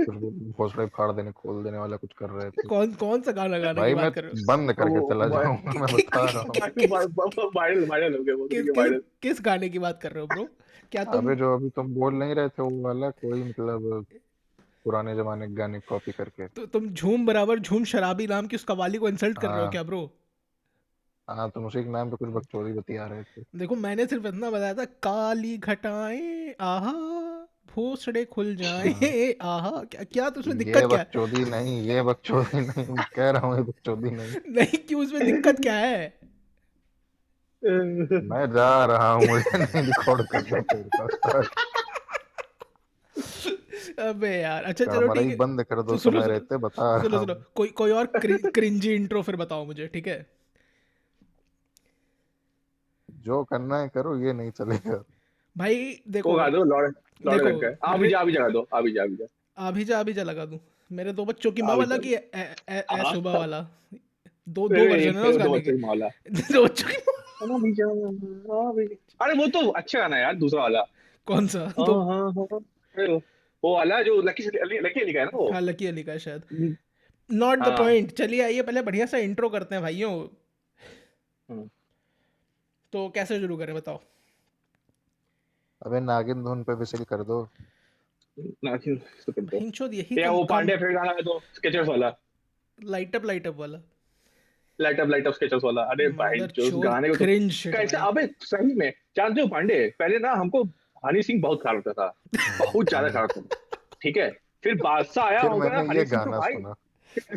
कुछ भोसड़े फाड़ देने खोल देने वाला कुछ कर रहे थे। कौन कौन सा गाना गाने की भाई मैं बात कर रहे हो? बंद करके वो चला भाई जाऊंगा, मैं कि, बता रहा हूँ। किस वायरल वायरल हो गया वो किस के किस वायरल। किस गाने की बात कर रहे हो ब्रो? क्या तुम अबे जो अभी तुम बोल नहीं रहे थे वो वाला, कोई मतलब पुराने जमाने के गाने कॉपी करके। तुम झूम बराबर झूम शराबी नाम की उस कवाली को इंसल्ट कर रहे हो हाँ क्या ब्रो? हाँ, तुम उसी के नाम पे कुछ बकचोदी बतिया रहे थे। देखो मैंने सिर्फ इतना बताया था, काली घटाएं आहा, भोसड़े खुल हाँ, जाएं आहा। क्या क्या तो उसमें ये दिक्कत क्या है? बकचोदी नहीं, ये बकचोदी नहीं, कह रहा हूँ ये बकचोदी नहीं। नहीं, क्यों, उसमें दिक्कत क्या है? मैं जा रहा हूँ, मुझे नहीं रिकॉर्ड करना पॉडकास्ट। अबे यार, अच्छा चलो कैमरा ठीक ही है। बंद कर दो तो सुनो समय सुनो रहते, बता सुनो रहा सुनो, हूँ। कोई कोई और क्रिंजी इंट्रो फिर बताओ मुझे, ठीक है? जो करना है करो, ये नहीं चलेगा। भाई वो देखो, गा दो लॉर्ड लॉर्ड देखो रखा है। आप ही जगा दो, आप ही जा। अभी जा लगा दूं। मेरे दो बच्चों की माँ आप ही वाला जा। की ए हाँ, सुबह वाला। दो दो वर्जन एक है ना उस दो गाने के। बच्चे की माला। दो बच्चों की आप ही जा, आप ही जा। अरे वो तो अच्छा गाना है यार, दूसरा वाला। कौन सा हाँ दो? हाँ हाँ। अरे वो वाला जो लकी लकी अली का है ना वो। हाँ, लकी अली का है शायद। नॉट द हाँ। पॉइंट, चलिए आइए पहले बढ़िया सा इंट्रो करते हैं भाइयों। हम्म, तो कैसे शुरू करें बताओ? अबे नागिन धुन पे विसिल कर दो। नाखिन तो कर दो। हिंचोद यही या कम वो कम। पांडे फिर गाना है तो स्केचर्स वाला। लाइट अप वाला। लाइट अप स्केचर्स वाला। अरे भाई मदर जो उस चोद गाने को तो क्रिंज शिट कैसे, भाई। अबे सही में जानते हो पांडे, पहले ना हमको हनी सिंह बहुत खराब लगता था, बहुत ज्यादा हम्म। खराब लगता था। ठीक है, फिर बादशाह आया, फिर हो गया मैंने हनी ये सिंह तो गाना भाई। सुना।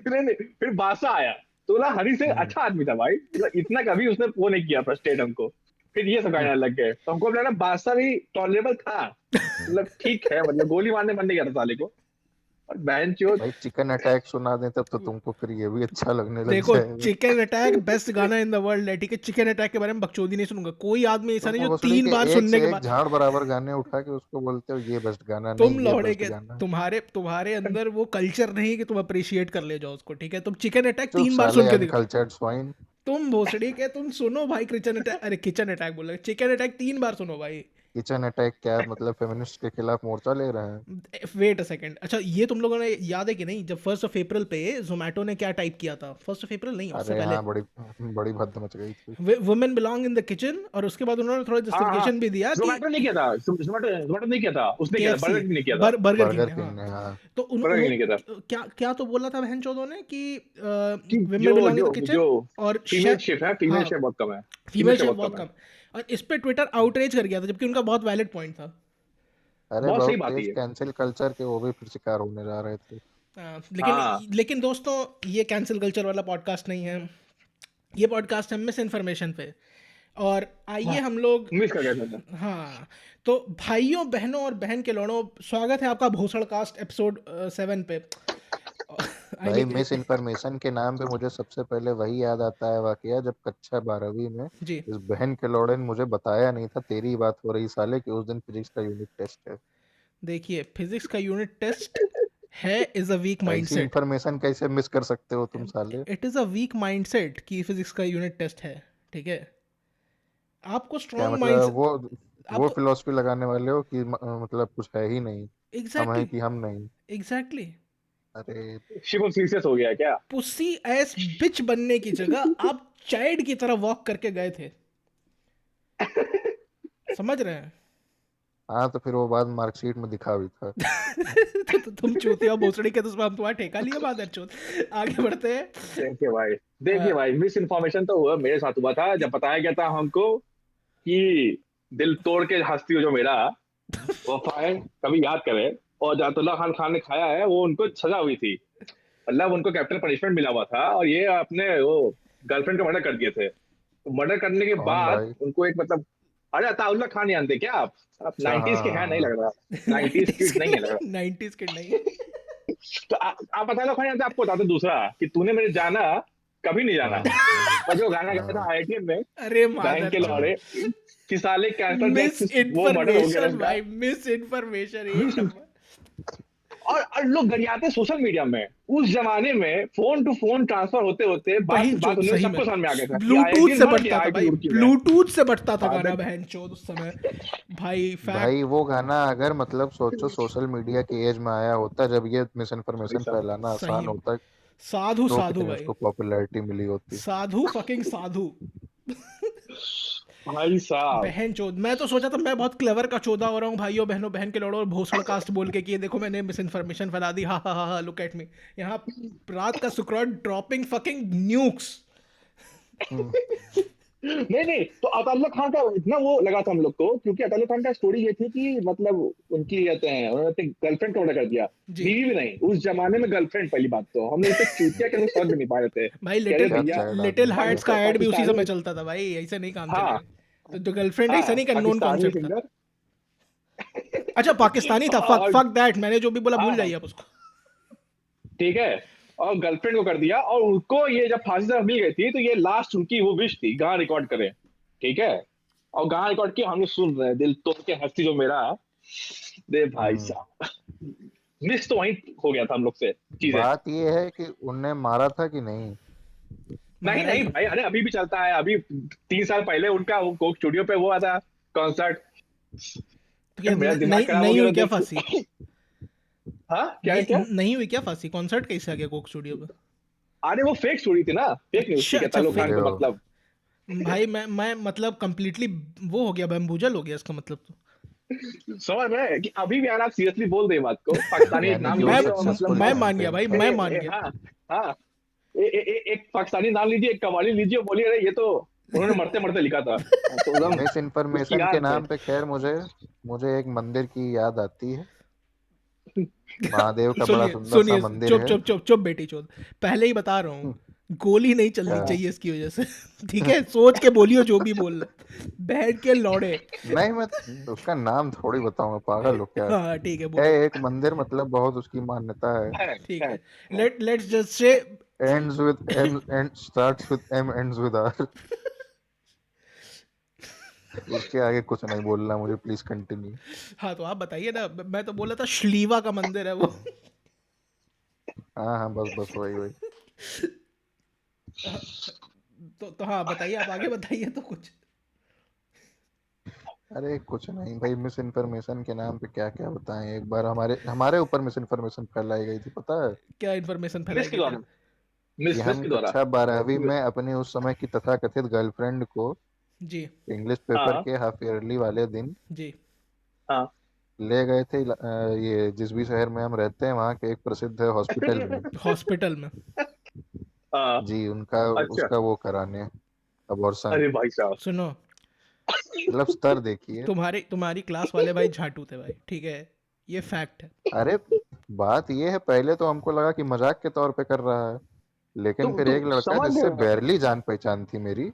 नहीं नहीं, फिर बादशाह आया तो बोला हनी सिंह हम्म। अच्छा आदमी था भाई, मतलब इतना कभी उसने वो नहीं किया फ्रस्ट्रेट हमको। फिर ये सब गाने लग गए तो हमको लगा बादशाह भी टॉलरेबल था, मतलब ठीक है, मतलब गोली मारने मन नहीं गया था साले को। और बहन चोद। भाई चिकन अटैक सुना दें तब तो तुमको फिर ये भी अच्छा लगने लग देखो, जाएगा। चिकन अटैक बेस्ट गाना इन द वर्ल्ड है, ठीक है? चिकन अटैक के बारे में बकचोदी नहीं सुनूंगा। कोई आदमी ऐसा तुम नहीं जो भोसड़ी तीन के बार एक सुनने से के एक बाद। झाड़ बराबर गाने उठा के उसको बोलते हो ये बेस्ट गाना तुम नहीं, ये लौड़े बेस्ट के, गाना है। तुम्हारे तुम्हारे अंदर वो कल्चर नहीं कि तुम अप्रिशिएट कर ले जाओ उसको, ठीक है? तुम चिकन अटैक चुप 3 बार साले सुन के दिखा। Uncultured swine. तुम भोसड़ी के, तुम सुनो भाई, किचन अटैक, अरे किचन अटैक बोल रहे, चिकन अटैक 3 बार सुनो भाई। किचन अटैक क्या मतलब, फेमिनिस्ट के खिलाफ मोर्चा ले रहे हैं? वेट अ सेकंड, अच्छा ये तुम लोगों ने याद है कि नहीं, जब 1 अप्रैल पे जोमेटो ने क्या टाइप किया था? 1 अप्रैल नहीं, उससे अरे पहले। हाँ, बड़ी बड़ी भद्द मच गई थी। Women belong in the kitchen, और उसके बाद उन्होंने थोड़ा हाँ हाँ, जस्टिफिकेशन भी दिया कि जोमेटो नहीं किया था, जोमेटो नहीं किया था, उसने किया था, केएफसी, बर्गर किंग ने किया था। बर्गर किंग बर्गर ने, हाँ। किंग ने, हाँ। तो बर्गर किंग ने किया था। क्या क्या तो बोला था बहन चौधों ने कि कि विमेन जो बिलोंग इन द जो जो किचन, और फीमेल शेफ है, फीमेल हाँ, शेफ बहुत कम है। फीमेल फीमेल शेफ शेफ बहुत बहुत कम है। कम। और इस पे ट्विटर आउटरीच कर गया था, जबकि उनका बहुत वैलिड पॉइंट था। अरे बहुत सही बहुत बात है तेज ये। कैंसिल कल्चर के वो भी फिर शिकार होने जा रहे थे। लेकिन हाँ। लेकिन दोस्तों, ये कैंसिल कल्चर वाला पॉडकास्ट नहीं है। ये पॉडकास्ट है मिस इन्फॉर्मेशन पे। और आइए हम लोग, मिस कर गया था। हाँ, तो भाइयों बहनों और बहन के लौड़ों, स्वागत है आपका भोसड़ कास्ट एपिसोड 7 पे। आई भाई मीन मिस इन्फॉर्मेशन के नाम पे मुझे सबसे पहले वही याद आता है वाकया, जब कक्षा 12वीं में जी, इस बहन के लौड़े ने मुझे बताया नहीं था, तेरी बात हो रही साले कि उस दिन फिजिक्स का यूनिट टेस्ट है। देखिए फिजिक्स का यूनिट टेस्ट है, इज अ वीक ऐसी माइंडसेट। इंफॉर्मेशन कैसे मिस कर सकते हो तुम साले? It is a week mindset कि फिजिक्स का यूनिट टेस्ट है, ठीक है? आपको क्या स्ट्रॉन्ग माइंड, मतलब वो आपको, फिलॉसफी लगाने वाले हो कि मतलब कुछ है ही नहीं, हम हैं एग्जैक्टली, कि हम नहीं? एग्जैक्टली। अरे शिव अब सीरियस हो गया है क्या? पुसी एस बिच बनने की जगह आप चाइल्ड की तरह वॉक करके गए थे, समझ रहे हैं? हाँ, तो फिर वो बात मार्कशीट में दिखा भी था। तो तुम चूतिया भोसड़ी के, तो उसमें हम तुम्हारा ठेका लिया बात है चूत। आगे बढ़ते हैं। देखिए भाई, देखिए अ, भाई, मिस इन्फॉर्मेशन तो हुआ मेरे साथ हुआ था, जब बताया गया था हमको कि दिल तोड़ के हंसती हो जो मेरा वफा है, कभी याद करे। और जातुल्ला खान खान ने खाया है, वो उनको सजा हुई थी, मतलब उनको कैपिटल पनिशमेंट मिला हुआ था, और ये अपने वो गर्लफ्रेंड का मर्डर कर दिए थे। तो मर्डर करने के कौन बाद भाई? उनको एक मतलब, अरे अताउल्ला खान जानते क्या आप अच्छा, 90s हाँ के हाँ हैं नहीं हाँ। लग रहा। 90s 90s किड नहीं है लग के, रहा। 90s के नहीं। तो आप अताउल्ला खान जानते, आपको बताते दूसरा कि तूने मेरे जाना कभी नहीं जाना, हाँ और जो गाना गाया था हाँ आईआईटी में, अरे बहन मादर के हाँ। लौड़े, कि साले कैंसर मिस डेथ वो मर्डर हो गया था इन्फॉर्मेशन इनका। भाई, मिस इन्फॉर्मेशन एक नंबर। और लोग गरियाते सोशल मीडिया में। उस जमाने में फोन टू फोन ट्रांसफर होते होते बात बहन बात चोद होने में सही में सबको समझ में आ गया था कि ब्लूटूथ IIT से नॉट कि बटता था IIT भाई, रुड़की में। ब्लूटूथ से बटता था गाना फादर बहन चोद उस समय भाई। भाई फैक्ट। वो गाना अगर मतलब सोचो सोशल मीडिया की एज में आया होता, जब ये मिस इन्फॉर्मेशन भाई फैलाना सही आसान में होता, साधु तो साधु कितनी भाई, उसको पॉपुलैरिटी मिली होती। साधु फकिंग साधु। साहब। बहन चोद, मैं तो सोचा था मैं बहुत क्लेवर का चौदह हो रहा हूँ भाइयों बहनों, बहन के लड़ो और भोसड़ कास्ट बोल के कि ये देखो मैंने मिस इन्फॉर्मेशन फैला दी, हा हा हा हा, लुक एट मी। यहाँ रात का शुक्रवार ड्रॉपिंग फकिंग न्यूक्स। हम्म, नहीं नहीं, तो अताउल्ला खान का इतना वो लगा था हम लोग को, क्योंकि अताउल्ला खान का स्टोरी ये थी कि मतलब उनकी कहते हैं उन्होंने अपनी गर्लफ्रेंड का मर्डर कर दिया। जी बीवी भी नहीं, उस जमाने में गर्लफ्रेंड। पहली बात तो हम लोग इतने चूतिया के लोग समझ में नहीं पा रहे थे। भाई, कह रहे लिटिल क्या भैया सैड लिटिल आदमी थे। हार्ट्स का ऐड भी उसी समय पाकिस्तानी। चलता था भाई, ऐसे नहीं काम हाँ चलेगा। तो जो गर्लफ्रेंड है, हाँ, सनी का नोन पाकिस्तानी कॉन्सेप्ट था। सिंगर। अच्छा पाकिस्तानी था, फक और फक दैट, मैंने जो भी बोला भूल हाँ जाइए आप उसको। ठीक है, और गर्लफ्रेंड को कर दिया। और उनको ये जब फांसी से मिल गई थी, तो ये लास्ट उनकी वो विश थी गाना रिकॉर्ड करें। ठीक है, और गाना रिकॉर्ड किया, हम लोग सुन रहे हैं, दिल तोड़ के हंसी जो मेरा दे भाई हम्म, साहब। मिस तो वहीं हो गया था हम लोग से चीजें। बात ये है कि उनने मारा था कि नहीं। नहीं मारा नहीं ही। भाई, अरे अभी भी चलता है। अभी 3 साल पहले उनका वो कोक स्टूडियो पे वो आता कॉन्सर्ट। तो क्या मेरा दिमाग नहीं खराब हो नहीं गया हुई था क्या देख फांसी? के। हाँ क्या नहीं क्या? नहीं हुई क्या फांसी? कॉन्सर्ट कैसे आ गया कोक स्टूडियो पे? अरे वो फेक स्टोरी थी ना, फेक न्यूज अच्छा थी, अच्छा, ताल्लुक खान फेक। को देखो मतलब। भाई मैं मतलब कंप्लीटली वो हो गया, बैम्बूजल हो गया इसका मतलब तो। समझ रहे हैं कि अभी भी अगर आप सीरियसली बोल दे बात को, पाकिस्तानी एक यानी नाम कि वो मैं लीजिए और मतलब सक्सेसफुल मैं मान गया कैंपेन भाई, था। मैं मान गया। हाँ हाँ, एक पाकिस्तानी नाम लीजिए, एक कव्वाली लीजिए, बोलिए अरे ये तो उन्होंने मरते मरते लिखा था। तो एकदम मिस उसकी इन्फॉर्मेशन के याद में। नाम पे खैर मुझे मुझे एक मंदिर की याद आती है। महादेव का बड़ा सुनिए सुंदर सा सुनिए, मंदिर चुप है। चुप चुप चुप बेटी चोद, पहले ही बता रहा हूँ, गोली नहीं चलनी क्या? चाहिए इसकी वजह से। ठीक है, सोच के बोलियो जो भी बोलना है। बैठ के लौड़े। नहीं, मैं उसका नाम थोड़ी बताऊंगा, पागल हो क्या। हाँ ठीक है, है बोलो। एक मंदिर, मतलब बहुत उसकी मान्यता है। ठीक है। है, let's just say. Ends with M and starts with M ends with R. उसके आगे कुछ नहीं बोलना मुझे, प्लीज कंटिन्यू। हाँ तो आप बताइए ना, मैं तो बोला था श्लीवा का मंदिर है वो। हाँ हाँ, बस बस वही वही। तो हाँ बताइए, आप आगे बताइए तो कुछ। अरे कुछ नहीं भाई, मिस इन्फॉर्मेशन के नाम पे क्या क्या बताएं। एक बार हमारे हमारे ऊपर मिस इन्फॉर्मेशन फैलाई गई थी, पता है? क्या इन्फॉर्मेशन मिस फैलाई के गई थी? द्वारा, कि मिस हम के द्वारा। कक्षा 12वीं में अपनी उस समय की तथाकथित गर्लफ्रेंड को जी इंग्लिश पेपर हाँ के हाफ ईयरली वाले दिन जी। हाँ। ले गए थे ये जिस भी शहर में हम रहते हैं वहाँ के एक प्रसिद्ध हॉस्पिटल में। हॉस्पिटल में? हाँ, जी, उनका अच्छा। उसका वो कराने, अबॉर्शन। अरे भाई साहब। सुनो, मतलब स्तर देखिए। तुम्हारी क्लास वाले भाई झाटू थे भाई, ठीक है, ये फैक्ट है। अरे बात ये है, पहले तो हमको लगा कि मजाक के तौर पे कर रहा है, लेकिन फिर तुम एक लड़का समझ जिससे रहे हो? बैरली जान पहचान थी मेरी,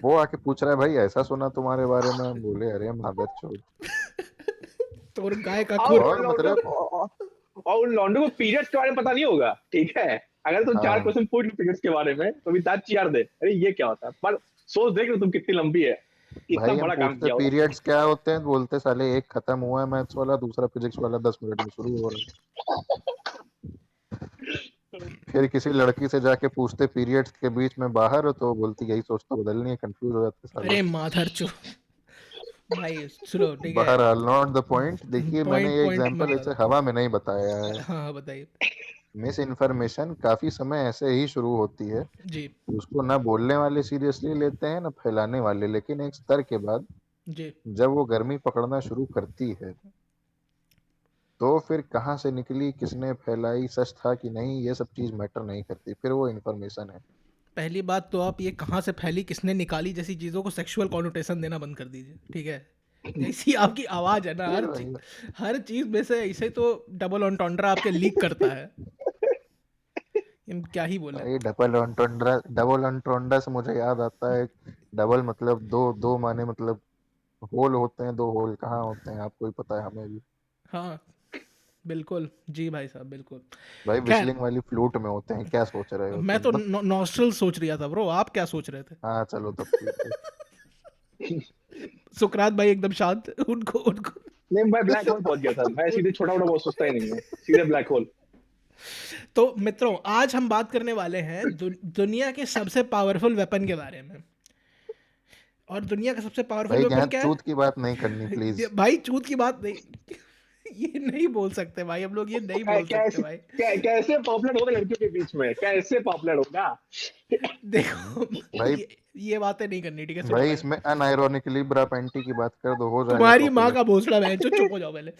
वो आके पूछ रहा है भाई ऐसा सुना तुम्हारे बारे में। हम बोले अरे मादर चोद। तो और गाय का और खुर। उन और लौंडों मतलब को और उन लौंडों को पीरियड्स के बारे में पता नहीं होगा, ठीक है। अगर तुम 4 हाँ, क्वेश्चन पूछ लो पीरियड्स के बारे में, तो भी दांत चियार दे, अरे ये क्या होता है। पर सोच देख लो तुम कितनी लंबी है, इतना भाई हम बड़ा काम पूछते किया होगा। पीरियड्स क्या होते हैं, बोलते साले एक खत्म हुआ है मैथ्स वाला, दूसरा फिजिक्स वाला 10 मिनट में शुरू हो रहा है। फिर किसी लड़की से जाके पूछते पीरियड्स के बीच में बाहर हो, तो बोलती यही सोच तो बदलनी है, कंफ्यूज हो जाते साले। अरे माधर चो। भाई सुनो, ठीक है। बहरहाल नॉट द पॉइंट। देखिए मैंने पॉइंट ये पॉइंट में एग्जांपल बता ऐसे दो। हवा में नहीं बताया है। हाँ हाँ बताइए। मिस इन्फॉर्मेशन काफी समय ऐसे ही शुरू होती है, जी उसको ना बोलने वाले सीरियसली लेते हैं ना फैलाने वाले, लेकिन एक स्तर के बाद जी। जब वो गर्मी पकड़ना शुरू करती है, तो फिर कहाँ से निकली, किसने फैलाई, सच था कि नहीं, ये सब चीज मैटर नहीं करती, फिर वो इन्फॉर्मेशन है। पहली बात तो आप ये कहाँ से फैली, किसने निकाली जैसी चीज़ों को सेक्सुअल कॉनोटेशन देना बंद कर दीजिए, ठीक है। जैसी आपकी आवाज़ है ना, फिर वही, हर चीज़ में से ऐसे तो डबल ऑन्टोंड्रा आपके लीक करता है। क्या ही बोले। ये डबल एंट्रोंडा से मुझे याद आता है। डबल मतलब दो, दो माने मतलब होल होते हैं, 2 होल कहाँ होते हैं आपको ही पता है, हमें भी। हाँ बिल्कुल जी भाई साहब, बिल्कुल। भाई खैर, विस्लिंग वाली फ्लूट में होते हैं, क्या सोच रहे हो मैं तुम तो तो। नॉस्ट्रल सोच रहा था ब्रो, आप क्या सोच रहे थे? हाँ चलो तब ठीक है। सुकरात भाई एकदम शांत। उनको उनको नहीं, मैं ब्लैक होल पहुंच गया था, मैं सीधे छोटा मोटा बहुत सोचता ही नहीं हूँ, सीधे ब्लैक होल। तो मित्रों आज हम बात करने वाले हैं दुनिया के सबसे पावरफुल वेपन के बारे में। और दुनिया का सबसे पावरफुल भाई वेपन यहाँ क्या चूत की बात नहीं करनी है? प्लीज। भाई चूत की बात नहीं ये नहीं बोल सकते भाई, हम लोग ये नहीं बोल सकते कैसे भाई। कैसे पॉपुलर होगा लड़कियों के बीच में, कैसे पॉपुलर होगा? देखो भाई ये बातें नहीं करनी, ठीक है? सुनो भाई पहले। इसमें अनआयरोनिकली ब्रा पैंटी की बात कर दो, हो जाएगा तुम्हारी माँ पॉपुलर। का भोसड़ा बहन चो, चुप हो जाओ पहले।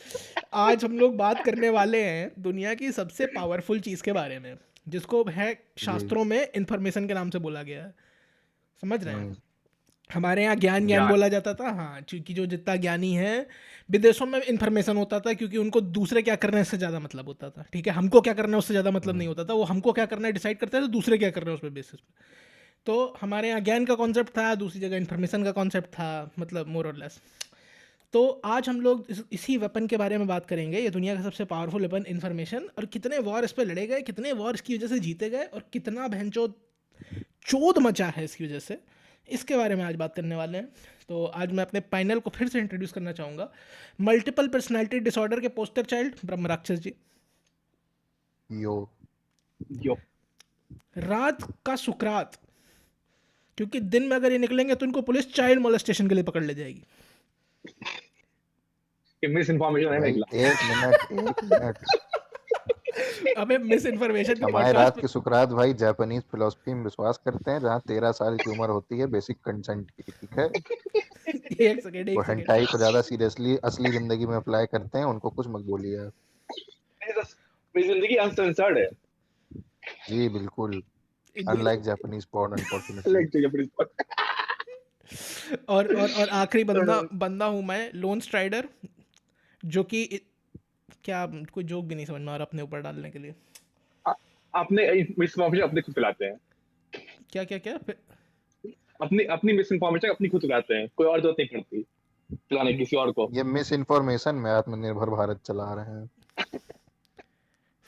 आज हम लोग बात करने वाले हैं दुनिया की सबसे पावरफुल चीज के बारे में, जिसको है जी। शास्त्रों में इंफॉर्मेशन के नाम से बोला गया है। समझ रहे हैं? हम्म। हमारे यहाँ ज्ञान ज्ञान ज्ञान। बोला जाता था, हाँ, क्योंकि जो जितना ज्ञानी है, विदेशों में इंफॉर्मेशन होता था, क्योंकि उनको दूसरे क्या करना है इससे ज़्यादा मतलब होता था, ठीक है? हमको क्या करना है उससे ज़्यादा मतलब नहीं होता था, वो हमको क्या करना है डिसाइड करते थे, तो दूसरे क्या कर रहे हैं उस पर बेसिस पे। तो हमारे यहाँ ज्ञान का कॉन्सेप्ट था, दूसरी जगह इन्फॉर्मेशन का कॉन्सेप्ट था, मतलब मोर और लेस। तो आज हम लोग इसी वेपन के बारे में बात करेंगे, ये दुनिया का सबसे पावरफुल वेपन इन्फॉर्मेशन, और कितने वॉर इस पर लड़े गए, कितने वॉर इसकी वजह से जीते गए, और कितना भैंचोद चोद मचा है इसकी वजह से, इसके बारे में आज बात करने वाले हैं। तो आज मैं अपने पैनल को फिर से इंट्रोड्यूस करना चाहूँगा। मल्टीपल पर्सनैलिटी डिसऑर्डर के पोस्टर चाइल्ड ब्रह्म राक्षस जी, यो। यो। रात का सुकरात, क्योंकि दिन में अगर ये निकलेंगे तो इनको पुलिस चाइल्ड मोलेस्टेशन के लिए पकड़ ले जाएगी। मिस इन्फॉर्मेशन है भाई निकला। एक मिनट हमें मिस इन्फॉर्मेशन के हमारे पॉडकास्ट रात की सुकरात भाई जापानीज फिलोसफी में विश्वास करते हैं, जहाँ 13 साल की उम्र होती है बेसिक कंसेंट की, ठीक है? एक सेकेंड वो एक सेकेंड। हेंटाई को ज्यादा सीरियसली असली जिंदगी में अप्लाई करते हैं, उनको कुछ मत बोलिए आप। मेरी जिंदगी अनसेंसर्ड है। जी बिल्कुल, unlike Japanese porn unfortunately. Like चाहिए प्लीज। और आखिरी बंदा बंदा हूँ मैं, लोन स्ट्राइडर, जो कि क्या कोई जोक भी नहीं समझ में आ रहा अपने ऊपर डालने के लिए। अपने मिस इन्फॉर्मेशन अपने खुद फैलाते हैं, क्या क्या क्या अपनी अपनी मिस इन्फॉर्मेशन अपनी खुद फैलाते हैं, कोई और जरूरत नहीं पड़ती फैलाने किसी और को। ये मिस इन्फॉर्मेशन में आत्मनिर्भर भारत चला रहे हैं।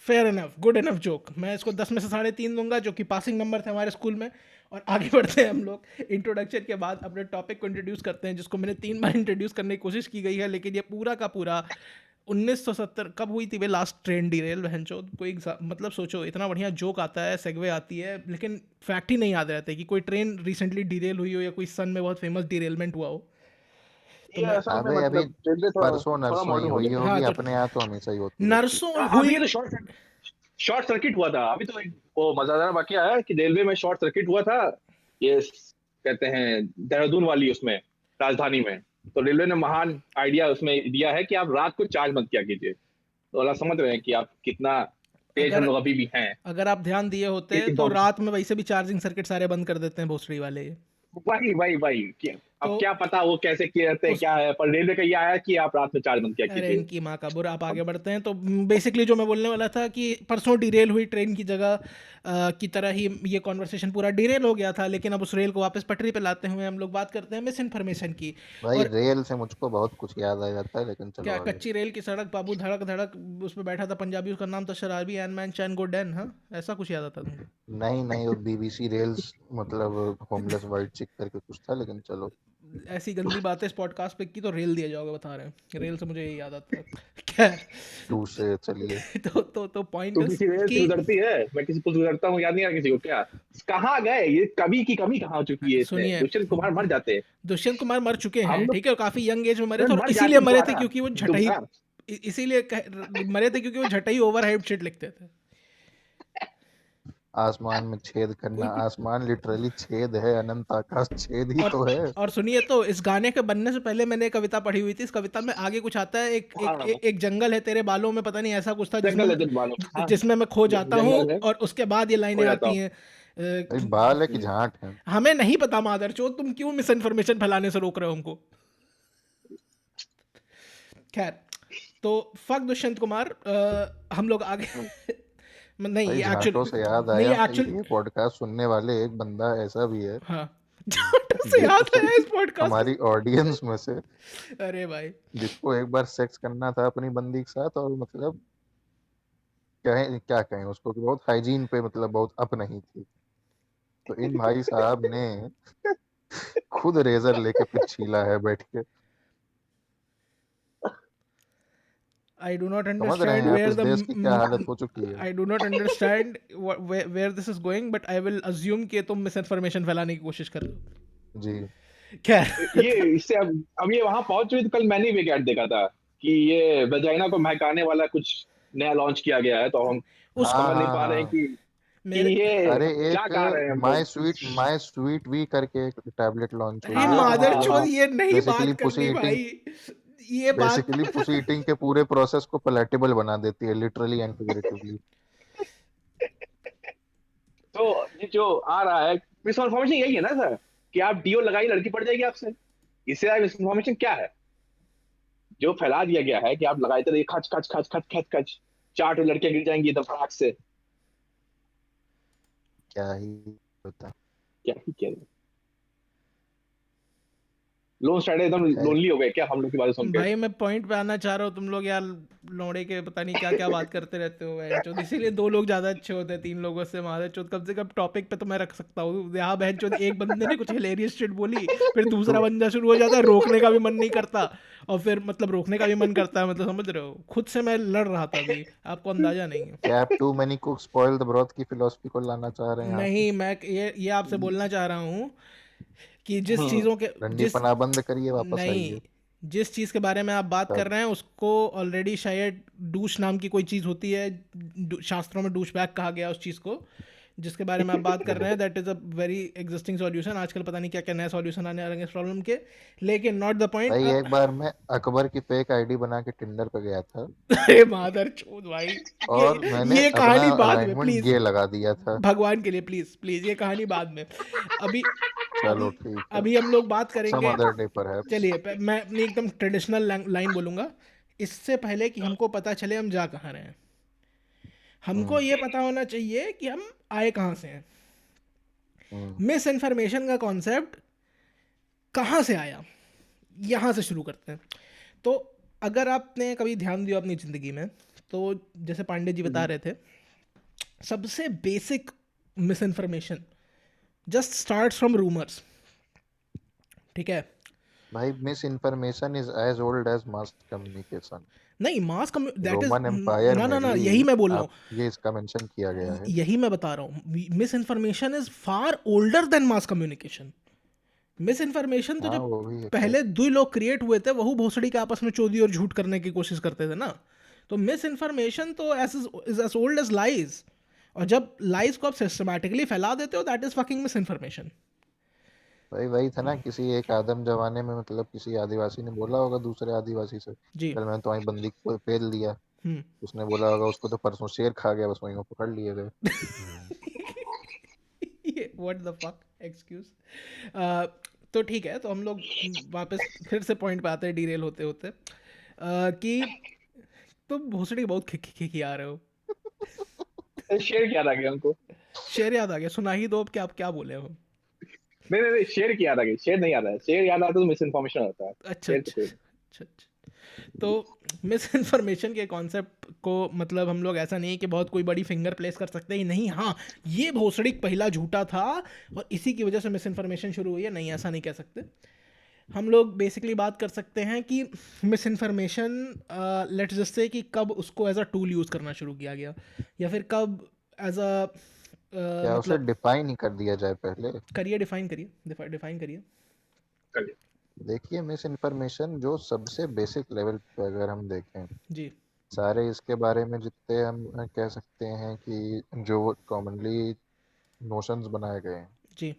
Fair enough, good enough joke. मैं इसको 10 में से 3.5 दूंगा, जो कि पासिंग नंबर थे हमारे स्कूल में। और आगे बढ़ते हैं हम लोग। इंट्रोडक्शन के बाद अपने टॉपिक को इंट्रोड्यूस करते हैं, जिसको मैंने 3 बार इंट्रोड्यूस करने की कोशिश की गई है, लेकिन ये पूरा का पूरा 1970 कब हुई थी वे लास्ट ट्रेन डीरेल बहनचो। कोई मतलब सोचो, इतना बढ़िया जोक आता है, सेगवे आती है, लेकिन फैक्ट ही नहीं याद रहते कि कोई ट्रेन रिसेंटली डीरेल हुई हो या कोई सन में बहुत फेमस डीरेलमेंट हुआ हो। तो ये मैं असल में अबे अभी मतलब रेलवे थोड़ा परसों थोड़ा नरसों ही मॉडर्न हो हुई गया। हाँ, होगी, तो अपने यहाँ तो हमेशा ही होती रहती नरसों अभी हुई। ये तो शॉर्ट सर्किट हुआ था अभी तो। वो मजेदार वाकया है कि रेलवे में शॉर्ट सर्किट हुआ था, ये कहते हैं देहरादून वाली उसमें राजधानी में। तो रेलवे ने महान आइडिया उसमें दिया है कि आप रात को चार्ज मत किया कीजिए। तो अल्लाह समझ रहे हैं कि आप कितना तेज हम अगर लोग अभी भी हैं अगर आप ध्यान दिए होते तो इन्फॉर्मेशन। रात में वैसे भी चार्जिंग सर्किट सारे बंद कर देते हैं भोसड़ी वाले। वही वही वही अब तो क्या पता वो कैसे किए रहते हैं उस क्या है, पर रेलवे का ये आया कि आप रात में चार्ज मत किया अरे कीजिए। इनकी माँ का बुरा। आप आगे बढ़ते हैं। तो बेसिकली जो मैं बोलने वाला था कि परसों डिरेल हुई ट्रेन की जगह की तरह ही ये कॉन्वर्सेशन पूरा डिरेल हो गया था, लेकिन अब उस रेल को वापस पटरी पे लाते हुए हम लोग बात करते हैं मिस इन्फॉर्मेशन की। भाई। और रेल से मुझको बहुत कुछ याद आ जाता है, लेकिन चलो क्या आगे। कच्ची रेल की सड़क बाबू धड़क धड़क, उस पर बैठा था पंजाबी, उसका नाम था शराबी एन मैन चैन गो डैन। हाँ, ऐसा कुछ याद आता तुमको? नहीं नहीं, वो बीबीसी रेल्स मतलब होमलेस वाइट चिक करके कुछ था, लेकिन चलो। ऐसी गंदी बातें इस पॉडकास्ट पे की तो रेल दिया जाओगे, बता रहे हैं। रेल से मुझे ये याद आता है। क्या टू से चलिए। तो पॉइंट तू इज किसी रेल कि से गुजरती है, मैं किसी पुल से गुजरता हूँ, याद नहीं आ रहा किसी को क्या? कहाँ गए ये, कभी की कमी कहाँ हो चुकी है इसमें? सुनिए, दुष्यंत कुमार मर जाते हैं, दुष्यंत कुमार मर चुके हम हैं, लोग ठीक है, और काफी यंग एज में मरे थे, और मर इसीलिए जाते मरे थे दोबारा क्योंकि वो झटई, दोबारा। इसीलिए मरे थे क्योंकि वो झटई ओवर हाइप शिट लिखते थे। आसमान में छेद करना, कोई आसमान लिटरली छेद है, अनंत आकाश छेद ही और तो है। और सुनिए, तो इस गाने के बनने से पहले मैंने एक कविता पढ़ी हुई थी। इस कविता में आगे कुछ आता है, हाँ, एक जंगल है तेरे बालों में, पता नहीं ऐसा कुछ था, जंगल है दिल वालों। हाँ, जिसमें मैं खो जाता हूँ। जंगल है, और उसके बाद ये हो लाइनें जाता आती हूँ। हैं। भाई बाल है कि झांट है? हमें नहीं पता मादरचोद, तुम क्यों मिस इन्फॉर्मेशन फैलाने से रोक रहे हो हमको। खैर, तो फक दुष्यंत कुमार। हम लोग आगे नहीं, भाई ये झांटों से याद नहीं, आया, एक्चुअल ये पॉडकास्ट सुनने वाले एक बंदा ऐसा भी है हाँ झांटों से याद जिसको आया इस पॉडकास्ट हमारी ऑडियंस में से, में। अरे भाई, जिसको एक बार सेक्स करना था अपनी बंदी के साथ, और मतलब कहें क्या कहें उसको कि बहुत हाइजीन पे मतलब बहुत अप नहीं थी, तो इन भाई साहब ने खुद रेजर लेके फिर छीला है बैठ के। I do not समझ रहे understand हैं आप where इस the देश की क्या हालत हो चुकी है? I do not understand where this is going, but I will assume कि तुम misinformation फैलाने की कोशिश कर रहे हो। जी। क्या ये इससे अब ये वहां पहुंच चुकी, तो कल मैंने भी एक ऐड देखा था कि ये वजाइना को महकाने वाला कुछ नया लॉन्च किया गया है, तो हम उस हाँ समझ नहीं हाँ पा रहे हैं हाँ। कि मेरे ये अरे क्या एक कह रहे हैं हम लोग। माई स्वीट वी करके एक टैबलेट लॉन्च हुई अरे है, हाँ जो हाँ मादरचोद, हाँ। मतलब ये नहीं बेसिकली बात पुसी करनी ईटिंग भाई, ये बात बेसिकली पुसी ईटिंग के पूरे प्रोसेस को पैलेटेबल बना देती है, लिटरली एंड फिगरेटिवली। तो ये जो आ रहा है मिस इन्फॉर्मेशन यही है ना सर, कि आप डीओ लगाई लड़की पड़ जाएगी आपसे। इससे ज्यादा मिस इन्फॉर्मेशन क्या है जो फैला दिया गया है कि आप लगाए तो देखिए खच खच खच खच खच खच, 4 लड़कियां गिर जाएंगी एकदम फटाक से। क्या ही होता है। क्या ही क्या लोन स्टार्ट एकदम खैर, लोनली हो गए क्या हम लोग की बातें सुन के। भाई मैं पॉइंट पे आना चाह रहा हूँ, तुम लोग यार लौड़े के पता नहीं क्या क्या बात करते रहते हो बहनचोद। इसीलिए 2 लोग ज्यादा अच्छे होते हैं 3 लोगों से। मादरचोद कम से कम टॉपिक पे तो मैं रख सकता हूँ। यहाँ बहनचोद एक बंदे ने कुछ हिलेरियस शिट बोली, फिर दूसरा तो बंदा शुरू हो जाता है, रोकने का भी मन नहीं करता, और फिर मतलब रोकने का भी मन करता है, मतलब समझ रहे हो। खुद से मैं लड़ रहा था अभी, आपको अंदाजा नहीं है। क्या आप too many cook spoil the broth की फिलॉसफी को लाना चाह रहे हैं आप? नहीं, मैं ये आपसे बोलना चाह रहा हूँ कि जिस हम्म। चीज़ों के डंडी जिस पना बंद करिए, वापस नहीं, आइए। जिस चीज़ के बारे में आप बात कर तब रहे हैं उसको ऑलरेडी शायद डूश नाम की कोई चीज़ होती है, शास्त्रों में डूश बैग कहा गया उस चीज़ को, जिसके बारे में आप बात कर रहे हैं। That is a very existing solution. आजकल पता नहीं क्या क्या नया सॉल्यूशन आने आ रहे हैं इस प्रॉब्लम के, लेकिन नॉट द पॉइंट। भाई, अब एक बार मैं अकबर की फेक आईडी बना के टिंडर पे गया था, अरे मादर चोद भाई, और मैंने ये अपना कहानी बाद में अलाइनमेंट प्लीज, गे लगा दिया था। भगवान के लिए प्लीज प्लीज, ये कहानी बाद में। अभी चलो अभी ठीक है, अभी हम लोग बात सम करेंगे। Other day perhaps. चलिए मैं अपनी एकदम ट्रेडिशनल लाइन बोलूंगा, इससे पहले कि हमको पता चले हम जा कहाँ रहे हैं। हमको हम्म ये पता होना चाहिए कि हम आए कहाँ से हैं। हम्म मिस इन्फॉर्मेशन का कॉन्सेप्ट कहाँ से आया, यहाँ से शुरू करते हैं। तो अगर आपने कभी ध्यान दिया अपनी ज़िंदगी में, तो जैसे पांडे जी बता रहे थे, सबसे basic misinformation just start from rumours, ठीक है। भाई, misinformation is as old as mass communication. नहीं, मास कम्यू दैट इज रोमन एम्पायर ना ना में ना, भी यही मैं बोल रहा आप हूँ, ये इसका मेंशन किया गया है। यही मैं बता रहा हूँ। Miss information is far older then mass communication. Miss information तो हाँ, जब वो भी है खैर। पहले दो लोग क्रिएट हुए थे, वह भोसड़ी के आपस में चोरी और झूठ करने की कोशिश करते थे ना। तो मिस इन्फॉर्मेशन तो is as old as lies, और जब लाइज को आप सिस्टमैटिकली फैला देते हो, that is fucking misinformation. भाई वही था ना, किसी एक आदम जमाने में मतलब किसी आदिवासी ने बोला होगा दूसरे आदिवासी से, जी। कल मैंने तुम्हारी बंदी को पेल दिया। हम्म। उसने बोला होगा उसको तो परसों शेर खा गया, बस वहीं वो पकड़ लिए गए। What the fuck excuse. तो ठीक है, तो हम लोग वापस फिर से पॉइंट पे आते हैं, डीरेल होते होते, कि तुम भोसड़ी बहुत खिखी आ रहे हो। शेयर किया था क्या हमको। शेर याद आ गया, सुना ही दो अब, क्या आप क्या बोले हम। नहीं नहीं नहीं, शेयर किया था, शेयर नहीं आता है, शेयर याद आता तो मिस इन्फॉर्मेशन होता है। अच्छा शेयर तो अच्छा कोई अच्छा अच्छा। तो मिस इन्फॉर्मेशन के कॉन्सेप्ट को मतलब हम लोग ऐसा नहीं कि बहुत कोई बड़ी फिंगर प्लेस कर सकते हैं, नहीं, हाँ ये भोसड़ी पहला झूठा था और इसी की वजह से मिस इन्फॉर्मेशन शुरू हुई है, नहीं ऐसा नहीं कह सकते। हम लोग बेसिकली बात कर सकते हैं कि miss information, let's just say कि कब उसको एज अ टूल यूज़ करना शुरू किया गया, या फिर कब एज अ क्या उसे मतलब, डिफाइन ही कर दिया जाए पहले? करिए, डिफाइन करिए, डिफाइन करिए। नहीं। देखिए, मिस इन्फॉर्मेशन जो सबसे बेसिक लेवल पे अगर हम देखें, जी सारे इसके बारे में जितने हम कह सकते हैं कि जो कॉमनली नोशंस बनाए गए हैं, जी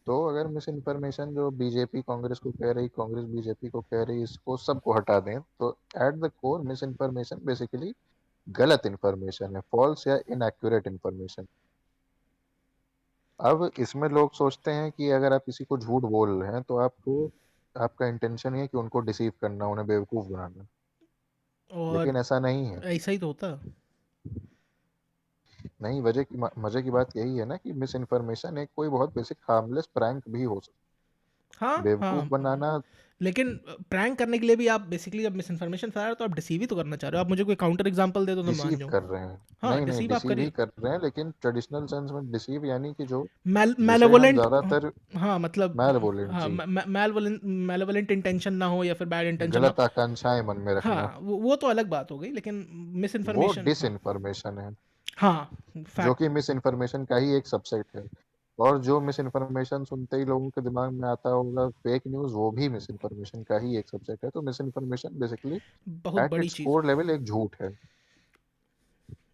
तो अगर मिस इन्फॉर्मेशन जो बीजेपी कांग्रेस को कह रही, कांग्रेस बीजेपी को कह रही, इसको सबको हटा दें, तो at the core miss information basically गलत इन्फॉर्मेशन है, फॉल्स या इनएक्यूरेट इन्फॉर्मेशन। अब इसमें लोग सोचते हैं कि अगर आप किसी को झूठ बोल रहे हैं तो आपको, आपका इंटेंशन ये है कि उनको डिसीव करना, उन्हें बेवकूफ़ बनाना। और लेकिन ऐसा नहीं है। ऐसा ही तो होता। नहीं, मजे की बात यही है ना कि मिस इन्फॉर्मेशन एक कोई बहुत बेसिक हार्मलेस प्रैंक भी हो सकता हाँ बेवकूफ हाँ, बनाना। लेकिन प्रैंक करने के लिए भी आप बेसिकली जब मिस इन्फॉर्मेशन फैला रहे हो तो आप डिसीव ही तो करना चाह रहे हो। आप मुझे कोई काउंटर एग्जांपल दे दो तो मान डिसीव जाऊँ। कर रहे हैं। हाँ, नहीं नहीं, डिसीव आप डिसीव ही करिए। कर रहे हैं, लेकिन ट्रेडिशनल सेंस में डिसीव यानी कि जो जिसे हम मैलेवोलेंट, ज्यादातर हाँ मतलब, मैलेवोलेंट हाँ जी, मैलेवोलेंट इंटेंशन ना हो या फिर बैड इंटेंशन ना हो। गलत आकांक्षाएं मन में रखना, हाँ, वो तो अलग बात हो गई, लेकिन मिस वो इन्फॉर्मेशन, डिस हाँ इन्फॉर्मेशन है, हाँ, जो फैक्ट। कि मिस इन्फॉर्मेशन का ही एक सबसेट है। और जो मिस इन्फॉर्मेशन सुनते ही लोगों के दिमाग में आता होगा फेक न्यूज, वो भी मिस इन्फॉर्मेशन का ही एक सबसेट है। तो मिस इन्फॉर्मेशन बेसिकली बहुत एट बड़ी इट्स चीज़। कोर लेवल एक झूठ है।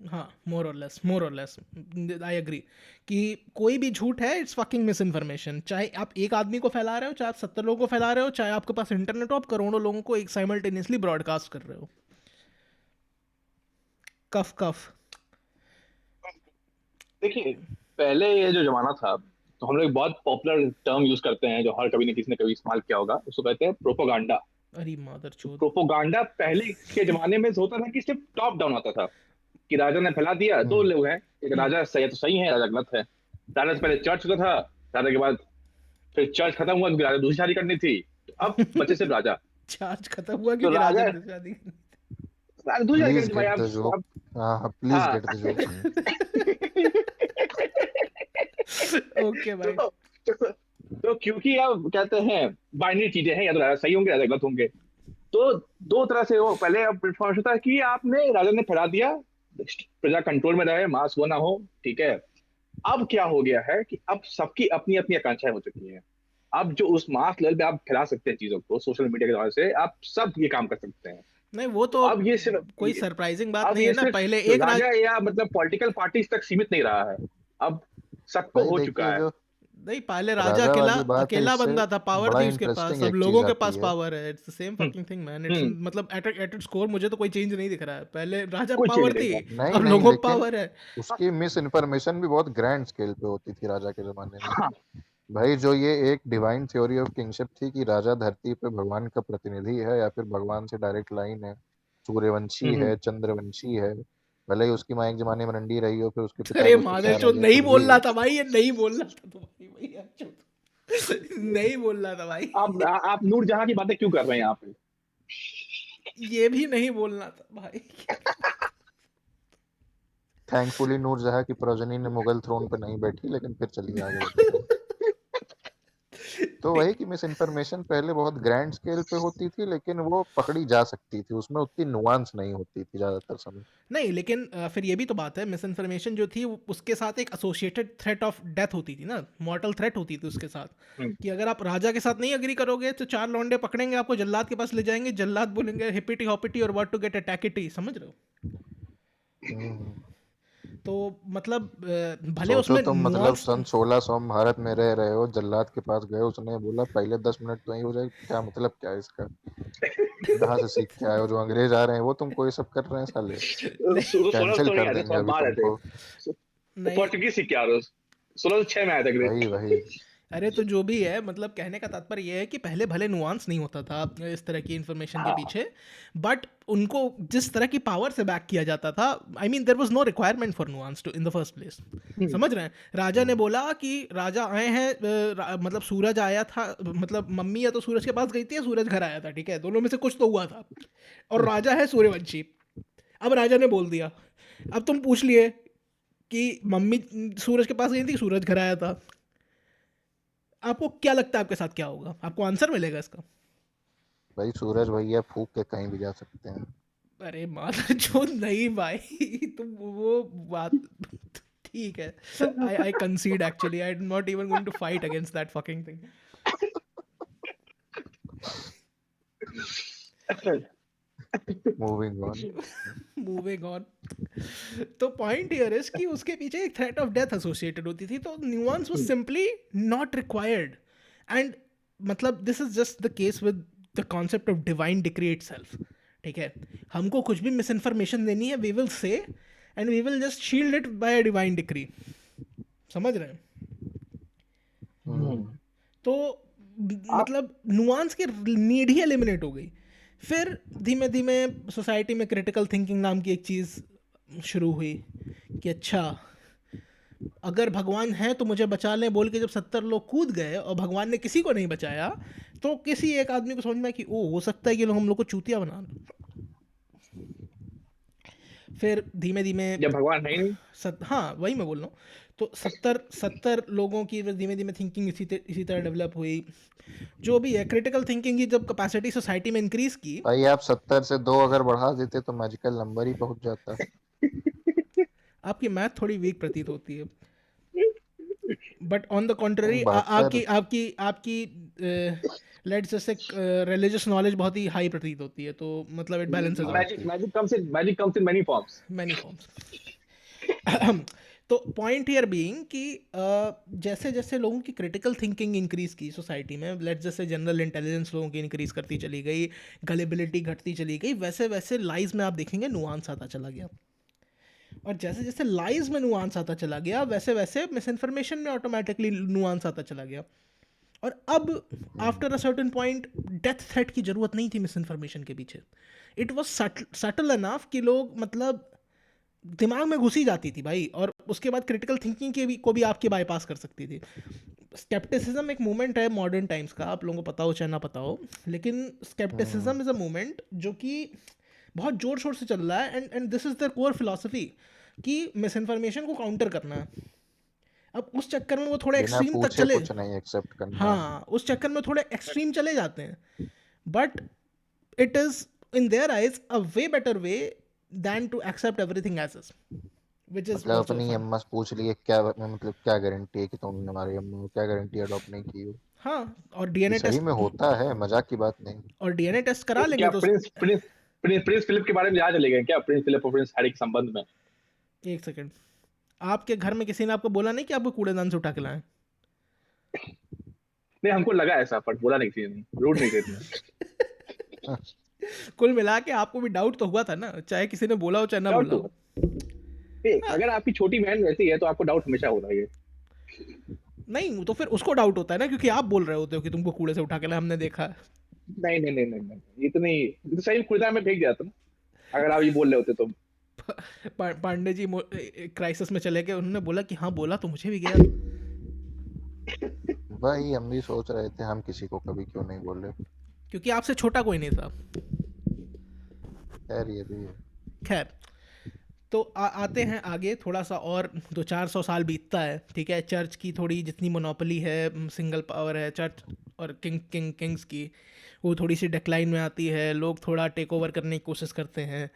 हाँ, मोर और लेस आई एग्री कि कोई भी झूठ है, इट्स फकिंग मिस इन्फॉर्मेशन। चाहे आप एक आदमी को फैला रहे हो, चाहे आप 70 लोगों को फैला रहे हो, चाहे आपके पास इंटरनेट हो, आप करोड़ों लोगों को एक साइमल्टेनियसली ब्रॉडकास्ट कर रहे हो। कफ कफ। देखिए, पहले ये जो जमाना था, तो हम लोग एक बहुत पॉपुलर टर्म यूज करते हैं जो हर कभी ने किसी ने कभी इस्तेमाल किया होगा, उसको कहते हैं प्रोपोगंडा। अरे मादर तो चोद। प्रोपोगंडा पहले के जमाने में होता था कि सिर्फ टॉप डाउन आता था, कि राजा ने फैला दिया, दो हम्म। लोग हैं, एक हम्म। राजा सही है तो सही है, राजा गलत है। राजा से पहले चर्च होता था, राजा के बाद फिर चर्च खत्म हुआ क्योंकि राजा दूसरी शादी करनी थी, तो अब बचे सिर्फ राजा। चार्ज खत्म हुआ तो क्योंकि राजा राजा, ने शादी राजा दूसरी शादी करनी प्लीज थी भाई गेट आप द जोक। अब। हाँ हाँ, प्लीज हाँ। Get the joke. ओके भाई। तो, तो, तो क्योंकि अब कहते हैं बाइनरी चीजें हैं, या तो राजा सही होंगे राजा गलत होंगे। तो दो तरह से वो पहले अब प्लेटफॉर्म था कि आपने राजा ने फैला दिया, प्रजा कंट्रोल में रहे, मास वो ना हो, ठीक है। अब क्या हो गया है कि अब सबकी अपनी अपनी आकांक्षाएं हो चुकी हैं। अब जो उस मास लेवल पे आप फैला सकते हैं चीजों को सोशल मीडिया के द्वारा से, आप सब ये काम कर सकते हैं। नहीं, वो तो तो अब ये सिर्फ कोई सरप्राइजिंग बात अब नहीं है ये ना। सिर्फ पहले एक राज राजा या मतलब पॉलिटिकल पार्टीज तक सीमित नहीं रहा है, अब सबको भाई हो चुका देखिए, है। जो नहीं, पहले राजा राजा अकेला वाली बात है, अकेला इससे बंदा था, पावर बड़ा थी उसके पास, इंटरेस्टिंग सब एक लोगों चीज के आती पास है। पावर है। It's the same hmm. Fucking thing man. It's hmm. मतलब एट इट्स कोर मुझे तो कोई चेंज नहीं दिख रहा है। पहले राजा कोई चीज पावर नहीं थी, देखा। नहीं अब नहीं, लोगों लेकिन पावर है। उसकी मिस इन्फॉर्मेशन भी बहुत ग्रैंड स्केल पे होती थी राजा के जमाने में। हाँ। भाई जो ये एक डिवाइन थ्योरी ऑफ किंगशिप थी कि राजा धरती पे भगवान का प्रतिनिधि है या फिर भगवान से डायरेक्ट लाइन है, सूर्यवंशी हम्म। है, चंद्रवंशी है। भले ही उसकी माँ एक जमाने में रंडी रही हो, फिर उसके पिता अरे भी उसको मादर प्यार आ चोद, गया, नहीं कुछ भी बोलना हो। था भाई, ये नहीं बोलना था तो भाई, भैया चोद। नहीं बोलना था भाई। आप नूरजहां की बातें क्यों कर रहे हैं यहाँ पे? ये भी नहीं बोलना था भाई। थैंकफुली नूरजहां की प्रोजनी ने मुगल थ्रोन पे नहीं बैठी, लेकिन फिर चलिए आगे बढ़ते हैं। तो वही कि मिस इन्फॉर्मेशन पहले बहुत ग्रैंड स्केल पे होती थी, लेकिन वो पकड़ी जा सकती थी, उसमें उतनी नुआंस नहीं होती थी ज्यादातर समय। नहीं, लेकिन फिर ये भी तो बात है, मिस इन्फॉर्मेशन जो थी उसके साथ एक एसोसिएटेड थ्रेट ऑफ डेथ होती थी ना, मॉर्टल थ्रेट होती थी उसके साथ। हम्म। कि अगर आप राजा के साथ नहीं अग्री करोगे तो चार लौंडे पकड़ेंगे आपको, जल्लाद के पास ले जाएंगे, जल्लाद बोलेंगे हिपिटी हॉपिटी और व्हाट टू गेट अटैकिटी, समझ रहे हो? हम्म। तो मतलब भले सोचो उसमें तुम, मतलब नुआंस। सन 1600 में भारत में रह रहे हो, जल्लाद के पास गए, उसने बोला पहले 10 मिनट तो यही हो जाए, क्या मतलब क्या है इसका? कहाँ से सीख के आए हो? जो अंग्रेज आ रहे हैं वो तुमको ये सब कर रहे हैं साले? नहीं, सोलह कैंसिल सौ नहीं कर आए थे, देंगे थोड़ा अभी बाहर आए थे। तुमको। नहीं। पोर्टुगीज सीख के आ रहे हो। 1606 में आए थे वही अंग्रेज। वही। अरे तो जो भी है, मतलब कहने का तात्पर्य ये है कि पहले भले नुआंस नहीं होता था इस तरह की इन्फॉर्मेशन के हाँ। पीछे, बट उनको जिस तरह की पावर से बैक किया जाता था, I mean there was no requirement for nuance to in the first place. Hmm. समझ रहे हैं? राजा ने हम्म। बोला कि राजा आए हैं, मतलब सूरज आया था, मतलब मम्मी या तो सूरज के पास गई थी या सूरज घर आया था, ठीक है, दोनों में से कुछ तो हुआ था। और राजा है सूर्यवंशी। अब राजा ने बोल दिया। अब तुम पूछ लिए कि मम्मी सूरज के पास गई थी, सूरज घर आया था। आपको क्या लगता है आपके साथ क्या होगा? आपको आंसर मिलेगा इसका? भाई सूरज भैया फूक के कहीं भी जा सकते हैं। अरे माता जो नहीं भाई, तुम वो बात ठीक है। I I concede, actually I am not even going to fight against that fucking thing. Moving on. Moving on. तो पॉइंट हियर इज कि उसके पीछे एक थ्रेट ऑफ डेथ एसोसिएटेड होती थी, तो nuance was simply not required. And मतलब this is just the case with the concept of divine decree itself. ठीक है, हमको कुछ भी मिस इन्फॉर्मेशन देनी है, we will say, and we will just shield it by a divine decree. समझ रहे हैं? हम्म। तो आप मतलब नुआंस की नीड ही एलिमिनेट हो गई। फिर धीमे धीमे सोसाइटी में क्रिटिकल थिंकिंग नाम की एक चीज़ शुरू हुई कि अच्छा, अगर भगवान है तो मुझे बचा लें बोल के जब 70 लोग कूद गए और भगवान ने किसी को नहीं बचाया, तो किसी एक आदमी को समझ में आया कि ओ हो सकता है कि लोग हम लोग को चूतिया बना लें। फिर धीमे धीमे जब भगवान है ही नहीं। हाँ वही मैं बोल रहा हूँ। तो 70 लोगों की धीमे धीमे थिंकिंग इसी तरह डेवलप हुई। जो भी है क्रिटिकल थिंकिंग की जब कैपेसिटी सोसाइटी में इंक्रीज की। भाई आप 70 से 2 अगर बढ़ा देते तो मैजिकल नंबर ही पहुंच जाता। आपकी मैथ थोड़ी वीक प्रतीत होती है, बट ऑन द कॉन्ट्ररी 72। आपकी आपकी आपकी लेट्स जैसे रिलीजियस नॉलेज बहुत ही हाई प्रतीत होती है, तो मतलब इट बैलेंसेस हाँ आउट। ठीक। Magic comes in many forms. Many forms. तो पॉइंट हियर बीइंग कि जैसे जैसे लोगों की क्रिटिकल थिंकिंग इंक्रीज की सोसाइटी में, लेट्स जैसे जनरल इंटेलिजेंस लोगों की इंक्रीज करती चली गई, गलेबिलिटी घटती चली गई, वैसे वैसे लाइज में आप देखेंगे नुआंस आता चला गया। और जैसे जैसे लाइज में नुआंस आता चला गया, वैसे वैसे मिस इन्फॉर्मेशन में ऑटोमेटिकली नुआंस आता चला गया। और अब after a certain point death threat की जरूरत नहीं थी मिस इन्फॉर्मेशन के पीछे। इट वॉज सटल एनफ कि लोग मतलब दिमाग में घुसी जाती थी भाई, और उसके बाद क्रिटिकल थिंकिंग के भी को भी आपकी बाईपास कर सकती थी। स्केप्टिसिज्म एक मूवमेंट है मॉडर्न टाइम्स का, आप लोगों को पता हो चाहे ना पता हो, लेकिन स्केप्टिसिज्म इज अ मूवमेंट जो कि बहुत जोर शोर से चल रहा है, and this is the core philosophy कि मिस इन्फॉर्मेशन को काउंटर करना है। अब उस चक्कर में वो थोड़े बिना एक्सट्रीम तक पूछे चले, कुछ नहीं एक्सेप्ट करना है। हाँ उस चक्कर में थोड़े एक्सट्रीम चले जाते हैं, but it is in their eyes a way better way than to accept everything as is, which is मतलब also अपनी fine. अम्मा से पूछ लिए क्या, मतलब क्या गारंटी है कि तुमने हमारी अम्मा को क्या गारंटी अडॉप्ट नहीं की हो। हाँ, और ये डीएनए सही टेस्ट, में होता है, मजाक की बात नहीं। और डीएनए टेस्ट करा लेंगे क्या तो प्रिंस फिलिप के बारे में याद चले गए क्या? प्रिंस फिलिप और प्रिंस हैरी के संबंध में। एक सेकंड, आपके घर में किसी ने आपको बोला नहीं कि आपको कूड़ेदान से उठा के लाएं? नहीं, हमको लगा ऐसा, पर बोला नहीं किसी ने, रूड नहीं थे इतने। कुल मिला के आपको भी डाउट तो हुआ था ना, चाहे किसी ने बोला हो चाहे ना डाउट बोला तो हो। अगर आपकी छोटी बहन वैसी है तो आपको डाउट हमेशा होता है। नहीं तो फिर उसको डाउट होता है ना, क्योंकि आप बोल रहे होते हो कि तुमको कूड़े से उठा के लाए, हमने देखा है। नहीं नहीं नहीं नहीं नहीं, इतनी सही खुदा में फेंक दिया था ना, अगर आप ये बोल रहे होते तो। पांडे जी क्राइसिस में चले गए, उन्होंने बोला कि हाँ बोला तो मुझे भी गया। भाई हम भी सोच रहे थे हम किसी को कभी क्यों नहीं बोले। क्योंकि आपसे छोटा कोई नहीं था। खैर ये भी है। खैर, तो आते हैं आगे थोड़ा सा, और 200-400 साल बीतता है, ठीक है। चर्च की थोड़ी जितनी मोनोपोली है, सिंगल पावर है चर्च और किंग्स की, वो थोड़ी सी डिक्लाइन में आती है। लोग थोड़ा टेक ओवर करने की कोशिश करते हैं,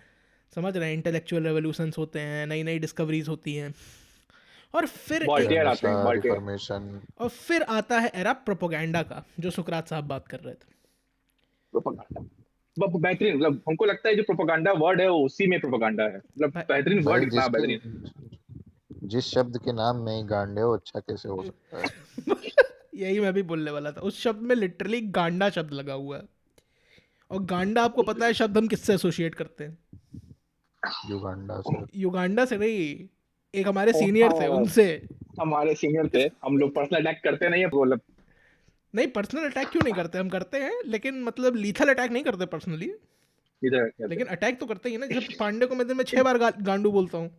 समझ रहे हैं, इंटेलेक्चुअल रेवोल्यूशंस होते हैं, नई नई डिस्कवरीज होती हैं, और फिर वॉल्टेयर आते हैं, रेनेसां, वॉल्टेयर। रिफॉर्मेशन। और फिर आता है एरा प्रोपोगंडा का, जो सुकरात साहब बात कर रहे थे। प्रोपेगेंडा बेहतरीन, मतलब हमको लगता है जो प्रोपेगेंडा वर्ड है वो उसी में प्रोपेगेंडा है, मतलब भाई बेहतरीन वर्ड, भाई कितना बेहतरीन। जिस शब्द के नाम में गांडे हो अच्छा कैसे हो सकता है। यही मैं भी बोलने वाला था, उस शब्द में लिटरली गांडा शब्द लगा हुआ है। और गांडा आपको पता है शब्द हम किससे एसोसिएट करते हैं? युगांडा से। युगांडा से नहीं, एक हमारे सीनियर थे उनसे। हमारे सीनियर थे, हम लोग पर्सनल अटैक करते नहीं है, मतलब नहीं, पर्सनल अटैक क्यों नहीं करते, हम करते हैं, लेकिन मतलब लीथल अटैक नहीं करते पर्सनली, इधर कहते लेकिन हैं। अटैक तो करते ही है ना। जैसे पांडे को मैं दिन में 6 बार गांडू बोलता हूँ,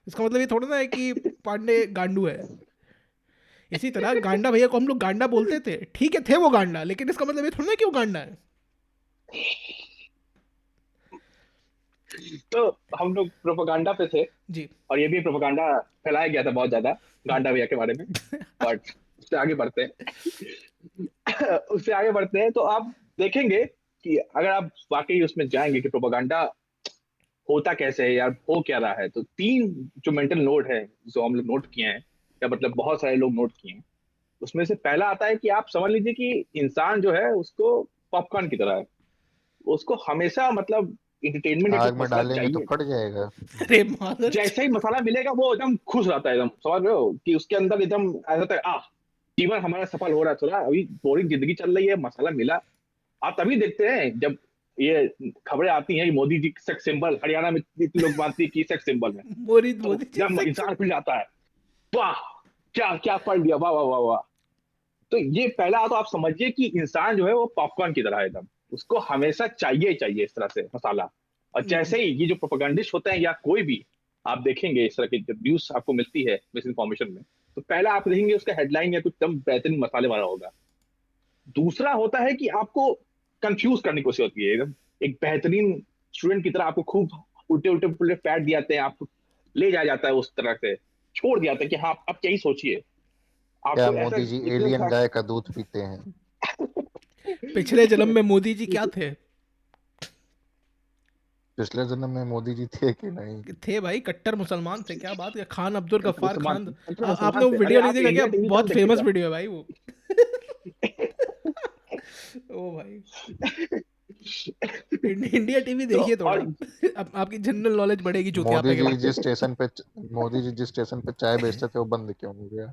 इसका मतलब ये थोड़ा ना है कि पांडे गांडू है। इसी तरह गांडा भैया को हम लोग गांडा बोलते थे, ठीक है, थे वो गांडा, लेकिन इसका मतलब ये थोड़ा ना कि वो गांडा है। तो हम लोग प्रोपेगेंडा पे थे, जी। और ये भी प्रोपेगेंडा फैलाया गया था बहुत ज्यादा गांडा भैया के बारे में। बट उससे आगे बढ़ते हैं उससे आगे बढ़ते हैं तो आप देखेंगे कि अगर आप वाकई उसमें जाएंगे कि प्रोपेगेंडा होता कैसे है यार, हो क्या रहा है, तो 3 जो मेंटल नोड है जो हम लोग नोट किए हैं, या मतलब बहुत सारे लोग नोट किए हैं, उसमें से पहला आता है कि आप समझ लीजिए कि इंसान जो है उसको पॉपकॉर्न की तरह है, उसको हमेशा मतलब इंटरटेनमेंट एक आग में मसाला डालेंगे तो चाहिए। फट जाएगा। अरे मादर, जैसे ही मसाला मिलेगा वो एकदम खुश रहता है, एकदम समझ रहे हो कि उसके अंदर एकदम ऐसा लगता है जीवन हमारा सफल हो रहा है, थोड़ा अभी बोरिंग जिंदगी चल रही है, मसाला मिला। आप तभी देखते हैं जब ये खबरें आती हैं कि मोदी जी सेक्स सिंबल, हरियाणा में इतने लोग मानते हैं कि सेक्स सिंबल है, मोदी तो मोदी जी जब से इंसान खुल जाता है, वाह क्या क्या पढ़ लिया, वाह वाह वाह वाह। तो ये पहला तो आप समझिए कि इंसान जो है वो पॉपकॉर्न की तरह है एकदम, उसको हमेशा चाहिए चाहिए इस तरह से मसाला। और जैसे ही ये जो प्रोपेगेंडिस्ट होते हैं या कोई भी, आप देखेंगे इस तरह की जब न्यूज आपको मिलती है मिस इन्फॉर्मेशन में, तो पहला आप देखेंगे उसका हेडलाइन या कुछ एकदम बेहतरीन मसाले वाला होगा। दूसरा होता है कि आपको कंफ्यूज करने की कोशिश होती है, एकदम एक बेहतरीन स्टूडेंट की तरह आपको खूब उल्टे उल्टे पुल्टे पैट दिया जाते हैं, आपको ले जाया जाता है उस तरह से, छोड़ दिया जाता है कि हाँ आप क्या ही सोचिए, क्या आपको ऐसा मोदी जी इतने एलियन गाय का दूध पीते हैं? पिछले जन्म में मोदी जी क्या थे? पिछले जन्म में मोदी जी थे कि नहीं? थे भाई, कट्टर मुसलमान थे, क्या बात है, खान अब्दुल गफ्फार मुसलमान खान। मुसलमान आपने वो थे। अरे वीडियो नहीं आप देखा क्या? इंडिया टीवी कम बहुत देखते फेमस थे? वीडियो है भाई वो। ओ भाई, इंडिया टीवी तो देखिए थोड़ा। और अब आपकी जनरल नॉलेज बढ़ेगी मोदी चुतियापे के जी बारे जिस स्टेशन पे मोदी जी जिस स्टेशन पे चाय बेचते थे वो बंद क्यों हो गया?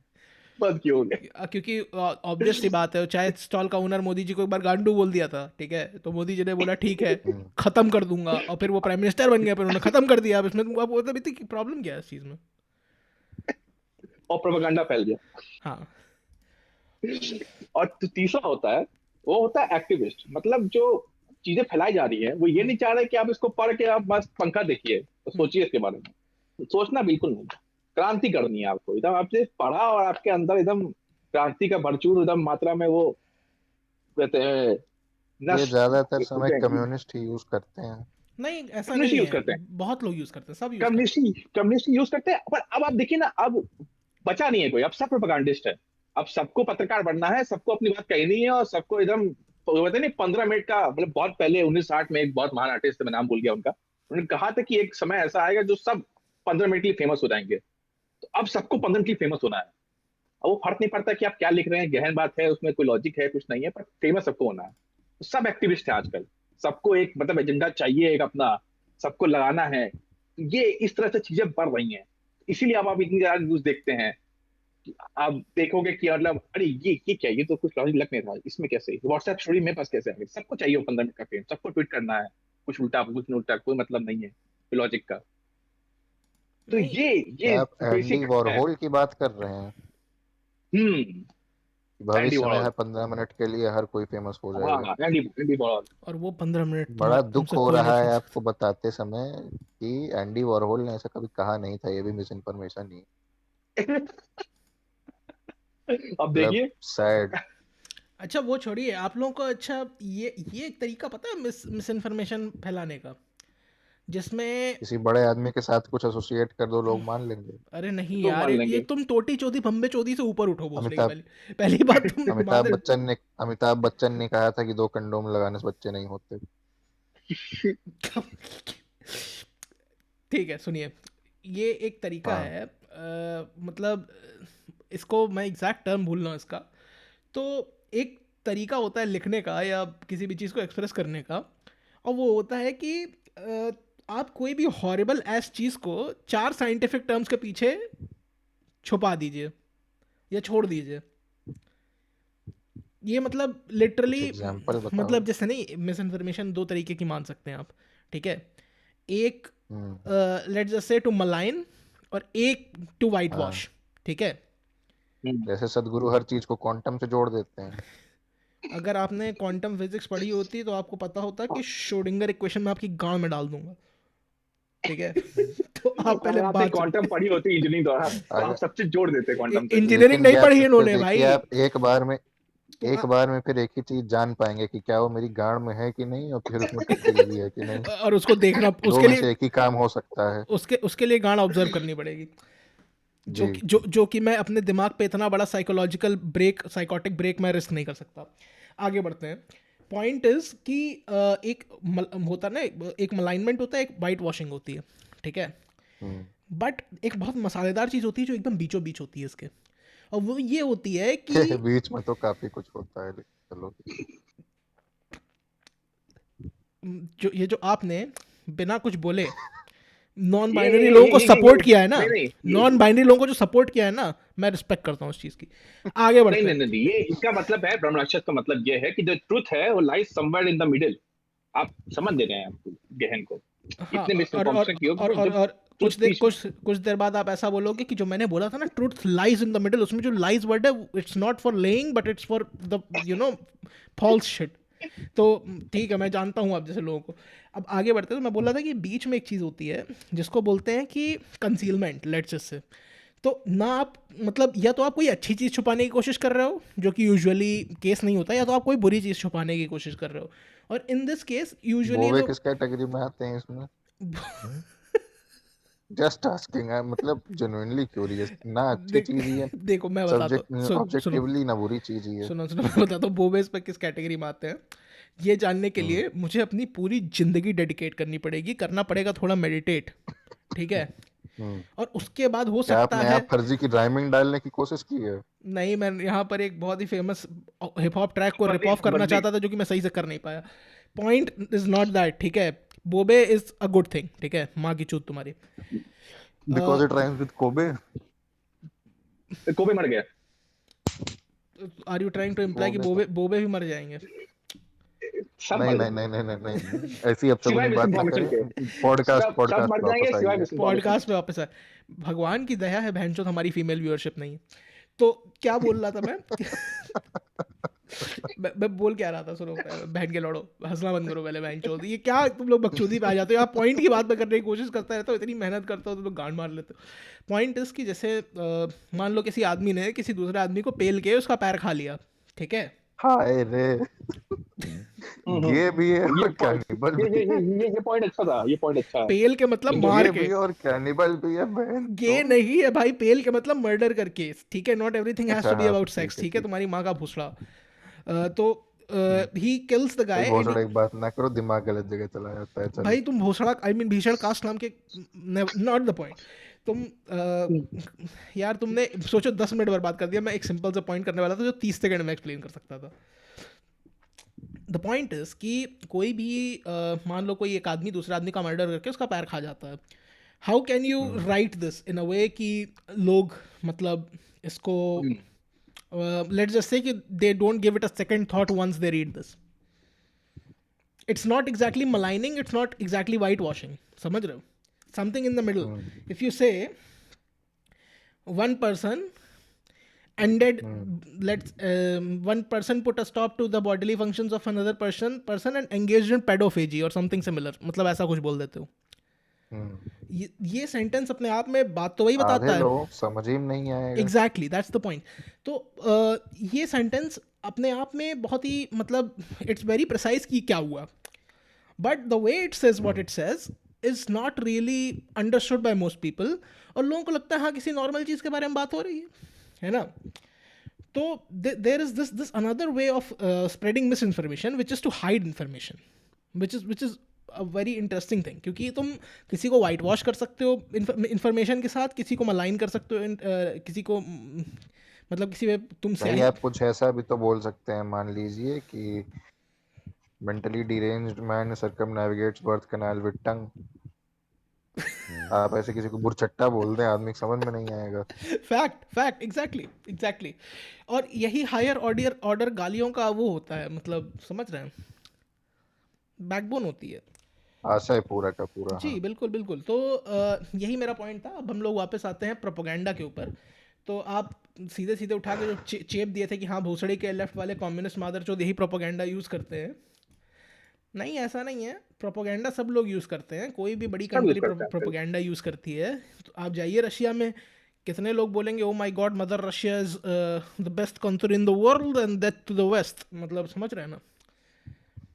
बंद क्यों हो गए? में। क्योंकि ऑब्वियस सी बात है, चाय स्टॉल का ओनर मोदी जी को एक बार गांडू बोल दिया था, ठीक है, तो मोदी जी ने बोला ठीक है हम्म, खत्म कर दूंगा, और फिर वो प्राइम मिनिस्टर बन गया, फिर उन्होंने खत्म कर दिया। अब इसमें अब वो तो प्रॉब्लम क्या है इस चीज में? और प्रोपेगेंडा फैल गया। हाँ, और तीसरा होता है, वो होता है एक्टिविस्ट, मतलब जो चीजें फैलाई जा रही है वो ये नहीं चाह रहे कि आप इसको पढ़ के आप बस पंखा देखिए, तो सोचिए इसके बारे में। सोचना बिल्कुल नहीं, क्रांति करनी है आपको, एकदम आपसे पढ़ा और आपके अंदर एकदम क्रांति का भरपूर एकदम मात्रा में वो कहते हैं ये नस ज्यादातर समय कम्युनिस्ट कम्युनिस्ट ही यूज करते हैं। नहीं ऐसा नहीं यूज है, करते हैं, बहुत लोग यूज करते हैं, सब यूज करते कम्युनिस्ट यूज करते हैं। पर अब आप देखिए ना, अब बचा नहीं है कोई, अब सब प्रोपेगेंडिस्ट है। अब सबको पत्रकार बनना है, सबको अपनी बात कहनी है, और सबको एकदम तो कहते नहीं 15 मिनट का, मतलब बहुत पहले 1960 में एक बहुत महान आर्टिस्ट थे, मैं नाम भूल गया उनका, उन्होंने कहा था कि एक समय ऐसा आएगा जो सब 15 मिनट के लिए फेमस हो जाएंगे। तो अब सबको 15 मिनट के लिए फेमस होना है। अब वो फर्क नहीं पड़ता कि आप क्या लिख रहे हैं, गहन बात है उसमें, कोई लॉजिक है कुछ नहीं है, पर फेमस सबको होना है। तो सब एक्टिविस्ट है आजकल, सबको एक मतलब एजेंडा चाहिए एक अपना, सबको लगाना है। ये इस तरह से चीजें बढ़ रही हैं, इसीलिए अब आप इतनी ज्यादा न्यूज देखते हैं। आप देखोगे कि मतलब अरे ये क्या, ये तो कुछ लॉजिक लग नहीं रहा, इसमें कैसे व्हाट्सएप स्टोरी मेरे पास कैसे आ गई? सबको चाहिए वो 15 मिनट का फेम, सबको ट्वीट करना है, कुछ उल्टा कुछ नहीं उल्टा, कोई मतलब नहीं है लॉजिक का। तो नहीं। ये क्या आप एंडी बेसिक है। वॉरहोल की बात कर रहे हैं? हम्म। कि एंडी भविष्य में वॉरहॉल। हर 15 मिनट के लिए हर कोई फेमस हो हाँ जाएगा? हाँ, एंडी वॉरहॉल। और वो 15 मिनट बड़ा दुख तुमसे हो कोई नहीं रहा है खींच सकता। आपको बताते समय कि एंडी वॉरहोल ने ऐसा कभी कहा नहीं था। ये भी मिस इन्फॉर्मेशन ही है। अब मतलब देखिए। सैड। अच्छा वो छोड़िए आप लोगों को। अच्छा ये एक तरीका पता है मिस इन्फॉर्मेशन फैलाने का, जिसमें किसी बड़े आदमी के साथ कुछ एसोसिएट कर दो, लोग मान लेंगे। अरे नहीं लोग यार, मान ये लेंगे। तुम टोटी चौधरी भम्बे चौधरी से ऊपर उठो भोसले की अमिताभ पहली पहली बात तुम अमिताभ बादल। बच्चन ने अमिताभ बच्चन ने कहा था कि 2 कंडोम लगाने से बच्चे नहीं होते। ठीक है सुनिए, ये एक तरीका हाँ। है, मतलब इसको मैं एग्जैक्ट टर्म भूल रहा हूँ इसका। तो एक तरीका होता है लिखने का या किसी भी चीज़ को एक्सप्रेस करने का, और वो होता है कि आप कोई भी हॉरिबल एस चीज़ को 4 साइंटिफिक टर्म्स के पीछे छुपा दीजिए या छोड़ दीजिए। ये मतलब कुछ लिटरली, एग्जाम्पल बताओ। मतलब जैसे नहीं, मिस इन्फॉर्मेशन दो तरीके की मान सकते हैं आप, ठीक है। एक hmm. Let's just say to malign, और एक टू वाइट हाँ, वॉश, ठीक है। जैसे सदगुरु हर चीज को क्वांटम से जोड़ देते हैं। अगर आपने क्वांटम फिजिक्स पढ़ी होती तो आपको पता होता कि श्रोडिंगर इक्वेशन में आपकी गांड में डाल दूंगा, ठीक है। तो आप पहले अगर आपने बात क्वांटम पढ़ी होती इंजीनियरिंग दौरान, तो आप अगर सब चीज जोड़ देते क्वांटम से। इंजीनियरिंग लेकिन नहीं क्या पढ़ी फिर इन्होंने देखिए भाई। आप तो एक बार में फिर एक ही चीज जान पाएंगे कि क्या वो मेरी गाड़ में है कि नहीं, और फिर उसमें टट्टी लगी है कि नहीं। और उसको देखना, दो उसके में लिए से एक ही काम हो सकता है। उसके लिए गांड ऑब्जर्व करनी पड़ेगी। जी। जो कि मैं अपने दिमाग पे इतना बड़ा साइकोलॉजिकल ब्रेक, साइकोटिक ब्रेक मैं रिस्क नहीं कर सकता। आगे बढ़ते हैं। पॉइंट इज कि एक होता है ना, एक मलाइनमेंट होता है, एक वाइट वॉशिंग होती है, ठीक है। हम्म। बट एक बहुत मसालेदार चीज़ होती है जो एकदम बीचों बीच होती है इसके, और वो ये होती है कि बीच में तो काफी कुछ होता है, लेकिन चलो। जो आपने बिना कुछ बोले नॉन ये बाइनरी ये लोगों ये को ये ये सपोर्ट किया है ना, नहीं नहीं नॉन बाइनरी लोगों को जो सपोर्ट किया है ना, मैं रिस्पेक्ट करता हूँ उस चीज़ की। आगे नहीं बढ़ते नहीं हैं। नहीं, ये इसका मतलब है, ब्रह्मराक्षस का मतलब ये है कि जो ट्रुथ है वो lies somewhere in the middle. आप समझ दे रहे हैं आपको गहन को, हाँ, इतने मिस इन्फॉर्मेशन की हो कि जो और ट्रुथ बीच में। कुछ देर बाद आप ऐसा बोलोगे कि जो मैंने बोला था ना, truth lies in the middle, उसमें जो लाइज वर्ड है, it's not for lying but it's for the false shit. तो ठीक है, मैं जानता हूँ आप जैसे लोगों को। अब आगे बढ़ते हैं, तो मैं बोल रहा था कि बीच में एक चीज़ होती है जिसको बोलते हैं कि कंसीलमेंट, लेट्स जस्ट से। तो ना आप मतलब या तो आप कोई अच्छी चीज़ छुपाने की कोशिश कर रहे हो जो कि यूजुअली केस नहीं होता, या तो आप कोई बुरी चीज़ छुपाने की कोशिश कर रहे हो। और इन दिस केस यूजुअली बोबे लोग किस कैटेगरी में आते हैं इसमें? जस्ट आस्किंग, आई मतलब जेन्युइनली क्यूरियस। ना अच्छी देख चीज ही है, देखो मैं बताता सब्जेक्ट हूँ, सुनो सुनो ऑब्जेक्टिवली ना बुरी चीज ही है। सुनो सुनो मैं बताता हूँ बोबेस पे किस कैटेगरी में आते हैं। ये जानने के हम्म, लिए मुझे अपनी पूरी जिंदगी डेडिकेट करनी पड़ेगी, करना पड़ेगा थोड़ा मेडिटेट, ठीक है। हम्म। और उसके बाद हो क्या सकता आपने है, आप फर्जी की राइमिंग डालने की कोशिश की है? नहीं मैं यहाँ पर एक बहुत ही फेमस हिप हॉप ट्रैक को रिप बंदी ऑफ करना बंदी चाहता था जो कि मैं सही से कर नहीं पाया। पॉइंट इज नॉट दैट, ठीक है। बोबे इज अ गुड थिंग, ठीक है, माँ की चूत तुम्हारी। Because it rhymes with Kobe. Kobe मर गया। Are you trying to imply कि कोबे तो बोबे बोबे भी मर जाएंगे? सब नहीं मर नहीं जाएंगे नहीं नहीं नहीं नहीं, ऐसी अपशगुनी सिवाय मिस बात ना इन्फॉर्मेशन करें। के। पॉडकास्ट सब पॉडकास्ट मर पे जाएंगे वापस सिवाय आइए। मिस इन्फॉर्मेशन पॉडकास्ट के। पे वापस आए। भगवान की दया है बहनचोद हमारी फीमेल व्यूअरशिप नहीं है। तो क्या बोल रहा था मैं मैं बोल क्या रहा था, सुनो बहन के लड़ो, हंसना बंद करो पहले बहनचोद। ये क्या तुम लोग बकचोदी पे आ जाते हो, आप पॉइंट की बात में करने की कोशिश करता रहता हो, इतनी मेहनत करता हो तो लोग गांड मार लेते हो। पॉइंट इस कि जैसे मान लो किसी आदमी ने किसी दूसरे आदमी को पेल के उसका पैर खा लिया, ठीक है। हाय रे, गे भी है ये और पॉइंट कैनिबल ये भी ये ये है। ये ये पॉइंट अच्छा था, ये पॉइंट अच्छा है। पेल के मतलब जो मार गे भी के, है और कैनिबल भी है बहन गे तो। नहीं है भाई, पेल के मतलब मर्डर करके, ठीक है। नॉट एवरीथिंग हैज अच्छा टू बी हाँ अबाउट ठीक सेक्स, है ठीक है, ठीक तुम्हारी माँ का भूसड़ा। तो है। ही किल्स द भाई गाय एंड, भोसड़ा एक बात ना करो, दिमाग गलत जगह चला जाता है। चलो। भाई तुम भोसड़ा आई मीन भीषण कास्ट नाम के, नॉट द पॉइंट। तुम यार तुमने सोचो 10 मिनट बर्बाद कर दिया। मैं एक सिंपल सा पॉइंट करने वाला था जो 30 सेकंड में एक्सप्लेन कर सकता था। द पॉइंट इज कि कोई भी मान लो कोई एक आदमी दूसरे आदमी का मर्डर करके उसका पैर खा जाता है। How can you hmm, right this in a way कि लोग मतलब इसको लेट्स जस्ट से कि they don't give it a second thought once they read this. It's not exactly maligning, it's not exactly whitewashing, समझ रहे हो? Something in the middle. Hmm, if you say one person ended, hmm, let's one person put a stop to the bodily functions of another person and engaged in pedophagy or something similar, मतलब ऐसा कुछ बोल देते हो। हम्म। ये sentence अपने आप में बात तो वही आधे बताता है। लोग समझ ही नहीं आएगा। Exactly that's the point. तो ये सेंटेंस अपने आप में बहुत ही मतलब इट्स वेरी प्रिसाइज कि क्या हुआ, but the way it says what hmm, it says is not really understood by most people. और लोगों को लगता है हाँ किसी नॉर्मल चीज़ के बारे में बात हो रही है ना। तो there is this another way of spreading misinformation which is to hide information, which is a very interesting thing, क्योंकि तुम किसी को वाइट वॉश कर सकते हो इन्फॉर्मेशन के साथ, किसी को मलाइन कर सकते हो किसी को मतलब किसी पे तुम भाई स्याही। आप कुछ ऐसा भी तो बोल सकते हैं, मान लीजिए कि mentally deranged man circumnavigates birth canal with tongue. आप ऐसे किसी को बुरचट्टा बोल दें, आदमी को समझ में नहीं आएगा। Fact fact exactly exactly. और यही हायर ऑर्डर ऑर्डर गालियों का वो होता है, मतलब समझ रहे हैं, बैकबोन होती है। आशय पूरा का पूरा, जी हाँ। बिल्कुल बिल्कुल। तो यही मेरा पॉइंट था। अब हम लोग वापस आते हैं प्रोपोगंडा के ऊपर। तो आप सीधे सीधे उठा के जो चेप दिए थे कि हाँ भोसड़ी के लेफ्ट वाले कम्युनिस्ट मादरचोद यही प्रोपोगंडा यूज़ करते हैं, नहीं ऐसा नहीं है। प्रोपोगंडा सब लोग यूज़ करते हैं, कोई भी बड़ी सब यूज कंट्री करते हैं फिर। प्रोपोगंडा यूज़ करती है। तो आप जाइए रशिया में, कितने लोग बोलेंगे oh my God mother Russia is the best country in the world and that to the west, मतलब समझ रहे हैं ना,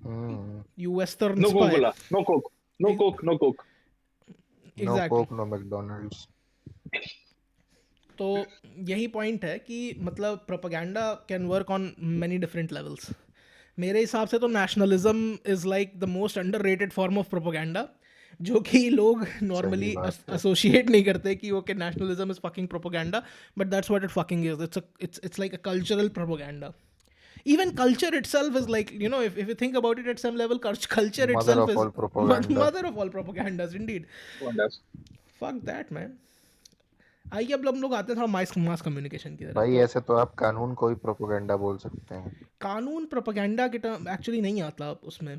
hmm. You western no Coke spy. बोला, no Coke, no Coke, no Coke. No exactly. Coke no McDonald's. तो यही point है कि मतलब propaganda can work on many different levels. मेरे हिसाब से तो nationalism is like the most underrated form of propaganda, जो कि लोग सही नॉर्मली बात है। एसोसिएट नहीं करते कि okay nationalism is fucking propaganda, but that's what it fucking is. It's like a cultural propaganda. Even culture itself is like, you know, if you think about it at some level, culture mother itself of is all propaganda. mother of all propagandas indeed। Fuck that man। आइए अब हम लोग आते हैं थोड़ा mass communication की तरफ। भाई तो ऐसे तो आप कानून को ही प्रोपोगंडा बोल सकते हैं। कानून प्रोपेगेंडा के टर्म एक्चुअली नहीं आता उसमें।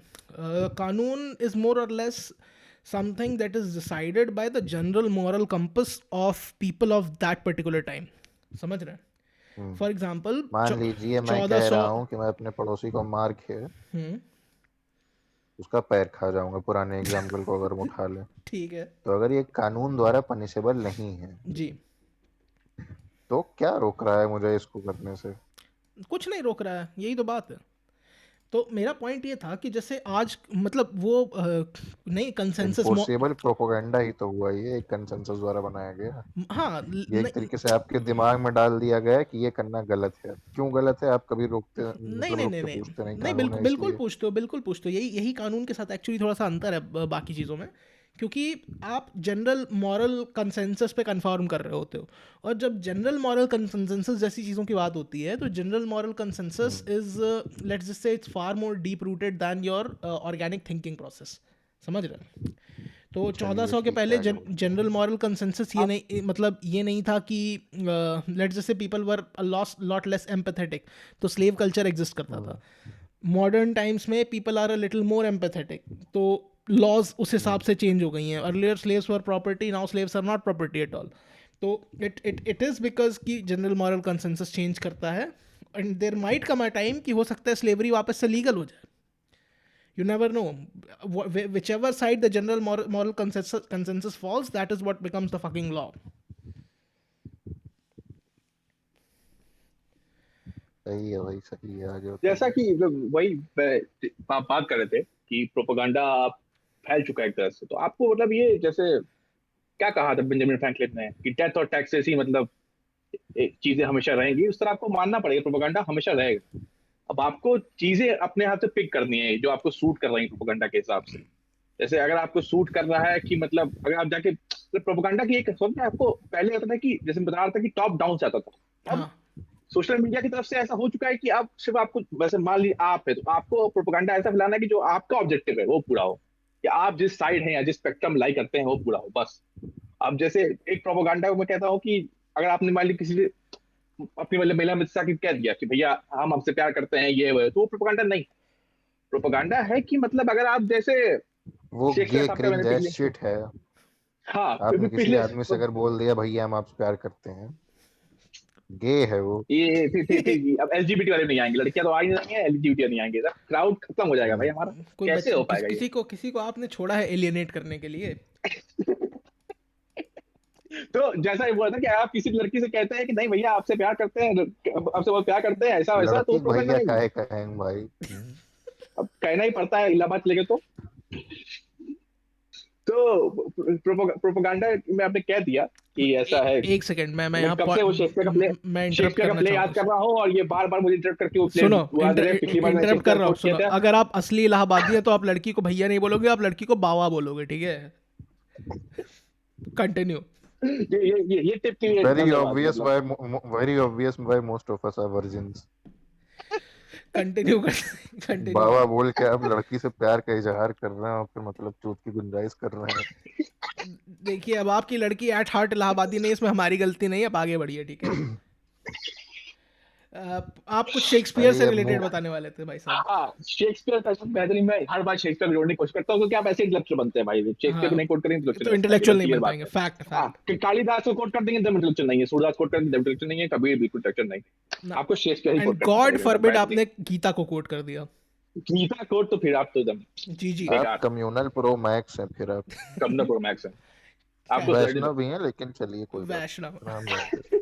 कानून इज मोर और less something that is decided by the general moral compass of people of that particular time, समझ रहे हैं? फॉर एग्जाम्पल मान लीजिए मैं कह 1400 रहा हूँ कि मैं अपने पड़ोसी को मार के उसका पैर खा जाऊंगा, पुराने एग्जाम्पल को अगर हम उठा लें, ठीक है तो अगर ये कानून द्वारा पनिशेबल नहीं है जी, तो क्या रोक रहा है मुझे इसको करने से? कुछ नहीं रोक रहा है, यही तो बात है। तो मेरा पॉइंट ये था कि जैसे आज मतलब वो नहीं कंसेंसस इन्फोर्सेबल प्रोपोगंडा ही तो हुआ, ये एक कंसेंसस द्वारा बनाया गया। हाँ ये एक तरीके से आपके दिमाग में डाल दिया गया है कि ये करना गलत है। क्यों गलत है? आप कभी रोकते, नहीं मतलब नहीं रोक नहीं के नहीं पूछते नहीं नहीं, कानून बिल्कुल है बिल्कुल इसलिए। पूछते हो, बिल्कुल पूछते हो। यही यही कानून के साथ एक्चुअली थोड़ा सा अंतर है बाकी चीज़ों में, क्योंकि आप जनरल मॉरल कंसेंसस पे कन्फर्म कर रहे होते हो, और जब जनरल मॉरल कंसेंसस जैसी चीज़ों की बात होती है तो general moral consensus is, let's just से it's far more deep rooted then your organic thinking process, समझ रहे हो? तो चलिए 1400 के ठीक पहले है, आगे बढ़ते हैं। जनरल मॉरल कंसेंसस ये आप नहीं, मतलब ये नहीं था कि let's just say people were lot less empathetic, तो स्लेव कल्चर एग्जिस्ट करता था। मॉडर्न टाइम्स में people are a little more empathetic, तो लॉज उस हिसाब से चेंज हो गई हैं। Earlier slaves were property, now slaves are not property at all. तो इट इज़ बिकॉज कि जनरल मॉरल कंसेंसस चेंज करता है, and there might come a time कि हो सकता है स्लेवरी वापस से लीगल हो जाए। You never know. Whichever side the general moral consensus falls, that is what becomes the fucking law. सही है भाई, सही है, आगे जैसा बताइए। कि वही आप बात कर रहे थे कि प्रोपेगेंडा फैल चुका है एक तरह से, तो आपको मतलब ये जैसे क्या कहा था बेंजामिन फ्रैंकलिन ने कि डेथ और टैक्सेस ही मतलब चीजें हमेशा रहेंगी, उस तरह आपको मानना पड़ेगा, प्रोपेगेंडा हमेशा रहेगा। अब आपको चीजें अपने हाथ से पिक करनी है जो आपको सूट कर रही है प्रोपेगेंडा के हिसाब से। जैसे अगर आपको सूट कर रहा है कि मतलब अगर आप जाके प्रोपेगेंडा की एक समझ, आपको पहले होता था कि जैसे मैं बता रहा था कि टॉप डाउन से आता था, अब हाँ सोशल मीडिया की तरफ से ऐसा हो चुका है कि आप सिर्फ आपको वैसे मान लीजिए आप है तो आपको प्रोपेगेंडा ऐसा फैलाना है कि जो आपका ऑब्जेक्टिव है वो पूरा हो, कि आप जिस साइड हैं या जिस स्पेक्ट्रम लाई करते हैं वो पूरा हो बस। अब जैसे एक प्रोपेगेंडा मैं कहता हूँ कि अगर आपने मान ली किसी से अपनी मतलब महिला मित्र से कह दिया कि भैया हम आपसे प्यार करते हैं ये वो, तो वो प्रोपेगेंडा नहीं। प्रोपेगेंडा है कि मतलब अगर आप जैसे वो शेक्सपियर गे साहब का मैंने क्रिंज एज पिछले, शिट है। हाँ आपने किसी पिछले आदमी से अगर बोल दिया भैया हम आपसे प्यार करते हैं, गे है वो। ये ठीक अब एलजीबीटी वाले नहीं आएंगे, लड़कियां तो आ ही नहीं है, एलजीबीटी नहीं आएंगे, क्राउड खत्म हो जाएगा भाई हमारा। कोई कैसे हो पाएगा ये? किसी को आपने छोड़ा है एलियनेट करने के लिए? तो जैसा ये बोला था कि आप किसी लड़की से कहते हैं कि नहीं भैया आपसे प्यार करते हैं, आपसे बहुत प्यार करते हैं, ऐसा वैसा, तो वो लड़की को प्रोपेगेंडा भैया नहीं है। काहे कहेंगे भाई? अब कहना ही पड़ता है इलाहाबाद चले गए तो प्रोपेगेंडा में आपने कह दिया कि ऐसा है। एक सेकंड, मैं मैं यहाँ कब से वो मैं इंटरप्ट शेक्सपियर का करना प्ले चाहूँ याद कुछ। कर रहा हूँ और ये बार बार मुझे इंटरप्ट करके वो प्ले सुनो, याद रहे, पिछली बार मैंने इंटरप्ट कर शेक्सपियर रहा हूँ, कोट किया सुनो। था। अगर आप असली इलाहाबादी है तो आप लड़की को भैया नहीं बोलोगे, आप लड़की को बावा बोलोगे, ठीक है? कंटिन्यू। ये टिप के लिए वेरी धन्यवाद ऑब्वियस मतलब। Why, very obvious why most of us are virgins. Continue कर कंटिन्यू बाबा कर। बोल के आप लड़की से प्यार का इजहार कर रहे हैं और फिर मतलब चूत की गुंजाइश कर रहे हैं। देखिए, अब आपकी लड़की एट हार्ट इलाहाबादी नहीं, इसमें हमारी गलती नहीं है, आप आगे बढ़िए, ठीक है? आप कुछ शेक्सपियर से चलिए अब रिलेटेड मुंह। बताने वाले थे भाई साहब। हाँ शेक्सपियर का सब बेहतरीन, मैं हर बार शेक्सपियर को जोड़ने की कोशिश करता हूँ क्योंकि आप ऐसे इंटेलेक्चुअल बनते हैं भाई, शेक्सपियर को हाँ, नहीं कोट करेंगे तो तो इंटेलेक्चुअल नहीं इंटेलेक्चुअल बनते, नहीं क्लियर बन बात पाएंगे, है। फैक्ट हाँ फैक्ट। कि कालिदास को कोट कर देंगे तो इंटेलेक्चुअल नहीं है, सूरदास कोट कर देंगे इंटेलेक्चुअल नहीं है, कभी बिल्कुल इंटेलेक्चुअल नहीं। ना, आपको शेक्सपियर ही एंड कोट करना गॉड पड़ेगा एकदम फॉरबिड बेहतरीन। आपने गीता को कोट कर दिया। गीता कोट तो फिर आप तो एकदम जी जी। आप बेकार। कम्युनल प्रो मैक्स हैं फिर आप। कम प्रो मैक्स है। आपको खैर, सर्जन वैष्णव भी हैं लेकिन चलिए कोई बात वैष्णव। नहीं, नाम याद है।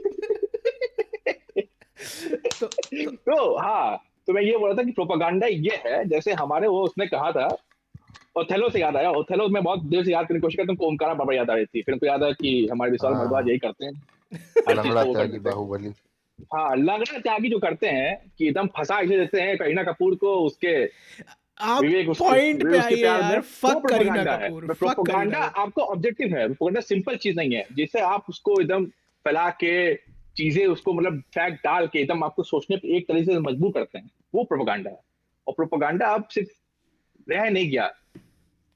तो तो हाँ, तो मैं ये बोल रहा था कि प्रोपागंडा ये है, जैसे हमारे वो उसने कहा था, ओथेलो से याद आया, ओथेलो मैं बहुत देर से याद करने की कोशिश करता हूँ, ओमकारा बाबा याद आ रही थी, फिर उनको याद आया कि हमारे विशाल भारद्वाज हाँ, यही करते हैं, हर चीज लंगड़ा को वो कर त्यागी देते हैं। बाहुबली। हाँ लंगड़ा त्यागी जो करते हैं कि एकदम फंसा इसे देते हैं करीना कपूर को उसके आप विवेक पॉइंट पे उसके आइए प्यार में, यार, वो फक करीना प्रोपेगेंडा है। Kapoor, fuck propaganda Kareena Kapoor. आपको ऑब्जेक्टिव है, प्रोपेगेंडा सिंपल चीज नहीं है जिससे आप उसको एकदम फैला के चीजें उसको मतलब फैक्ट डाल के एकदम आपको सोचने पे एक तरीके से मजबूर करते हैं, वो प्रोपेगेंडा है। और प्रोपेगेंडा अब सिर्फ रह नहीं गया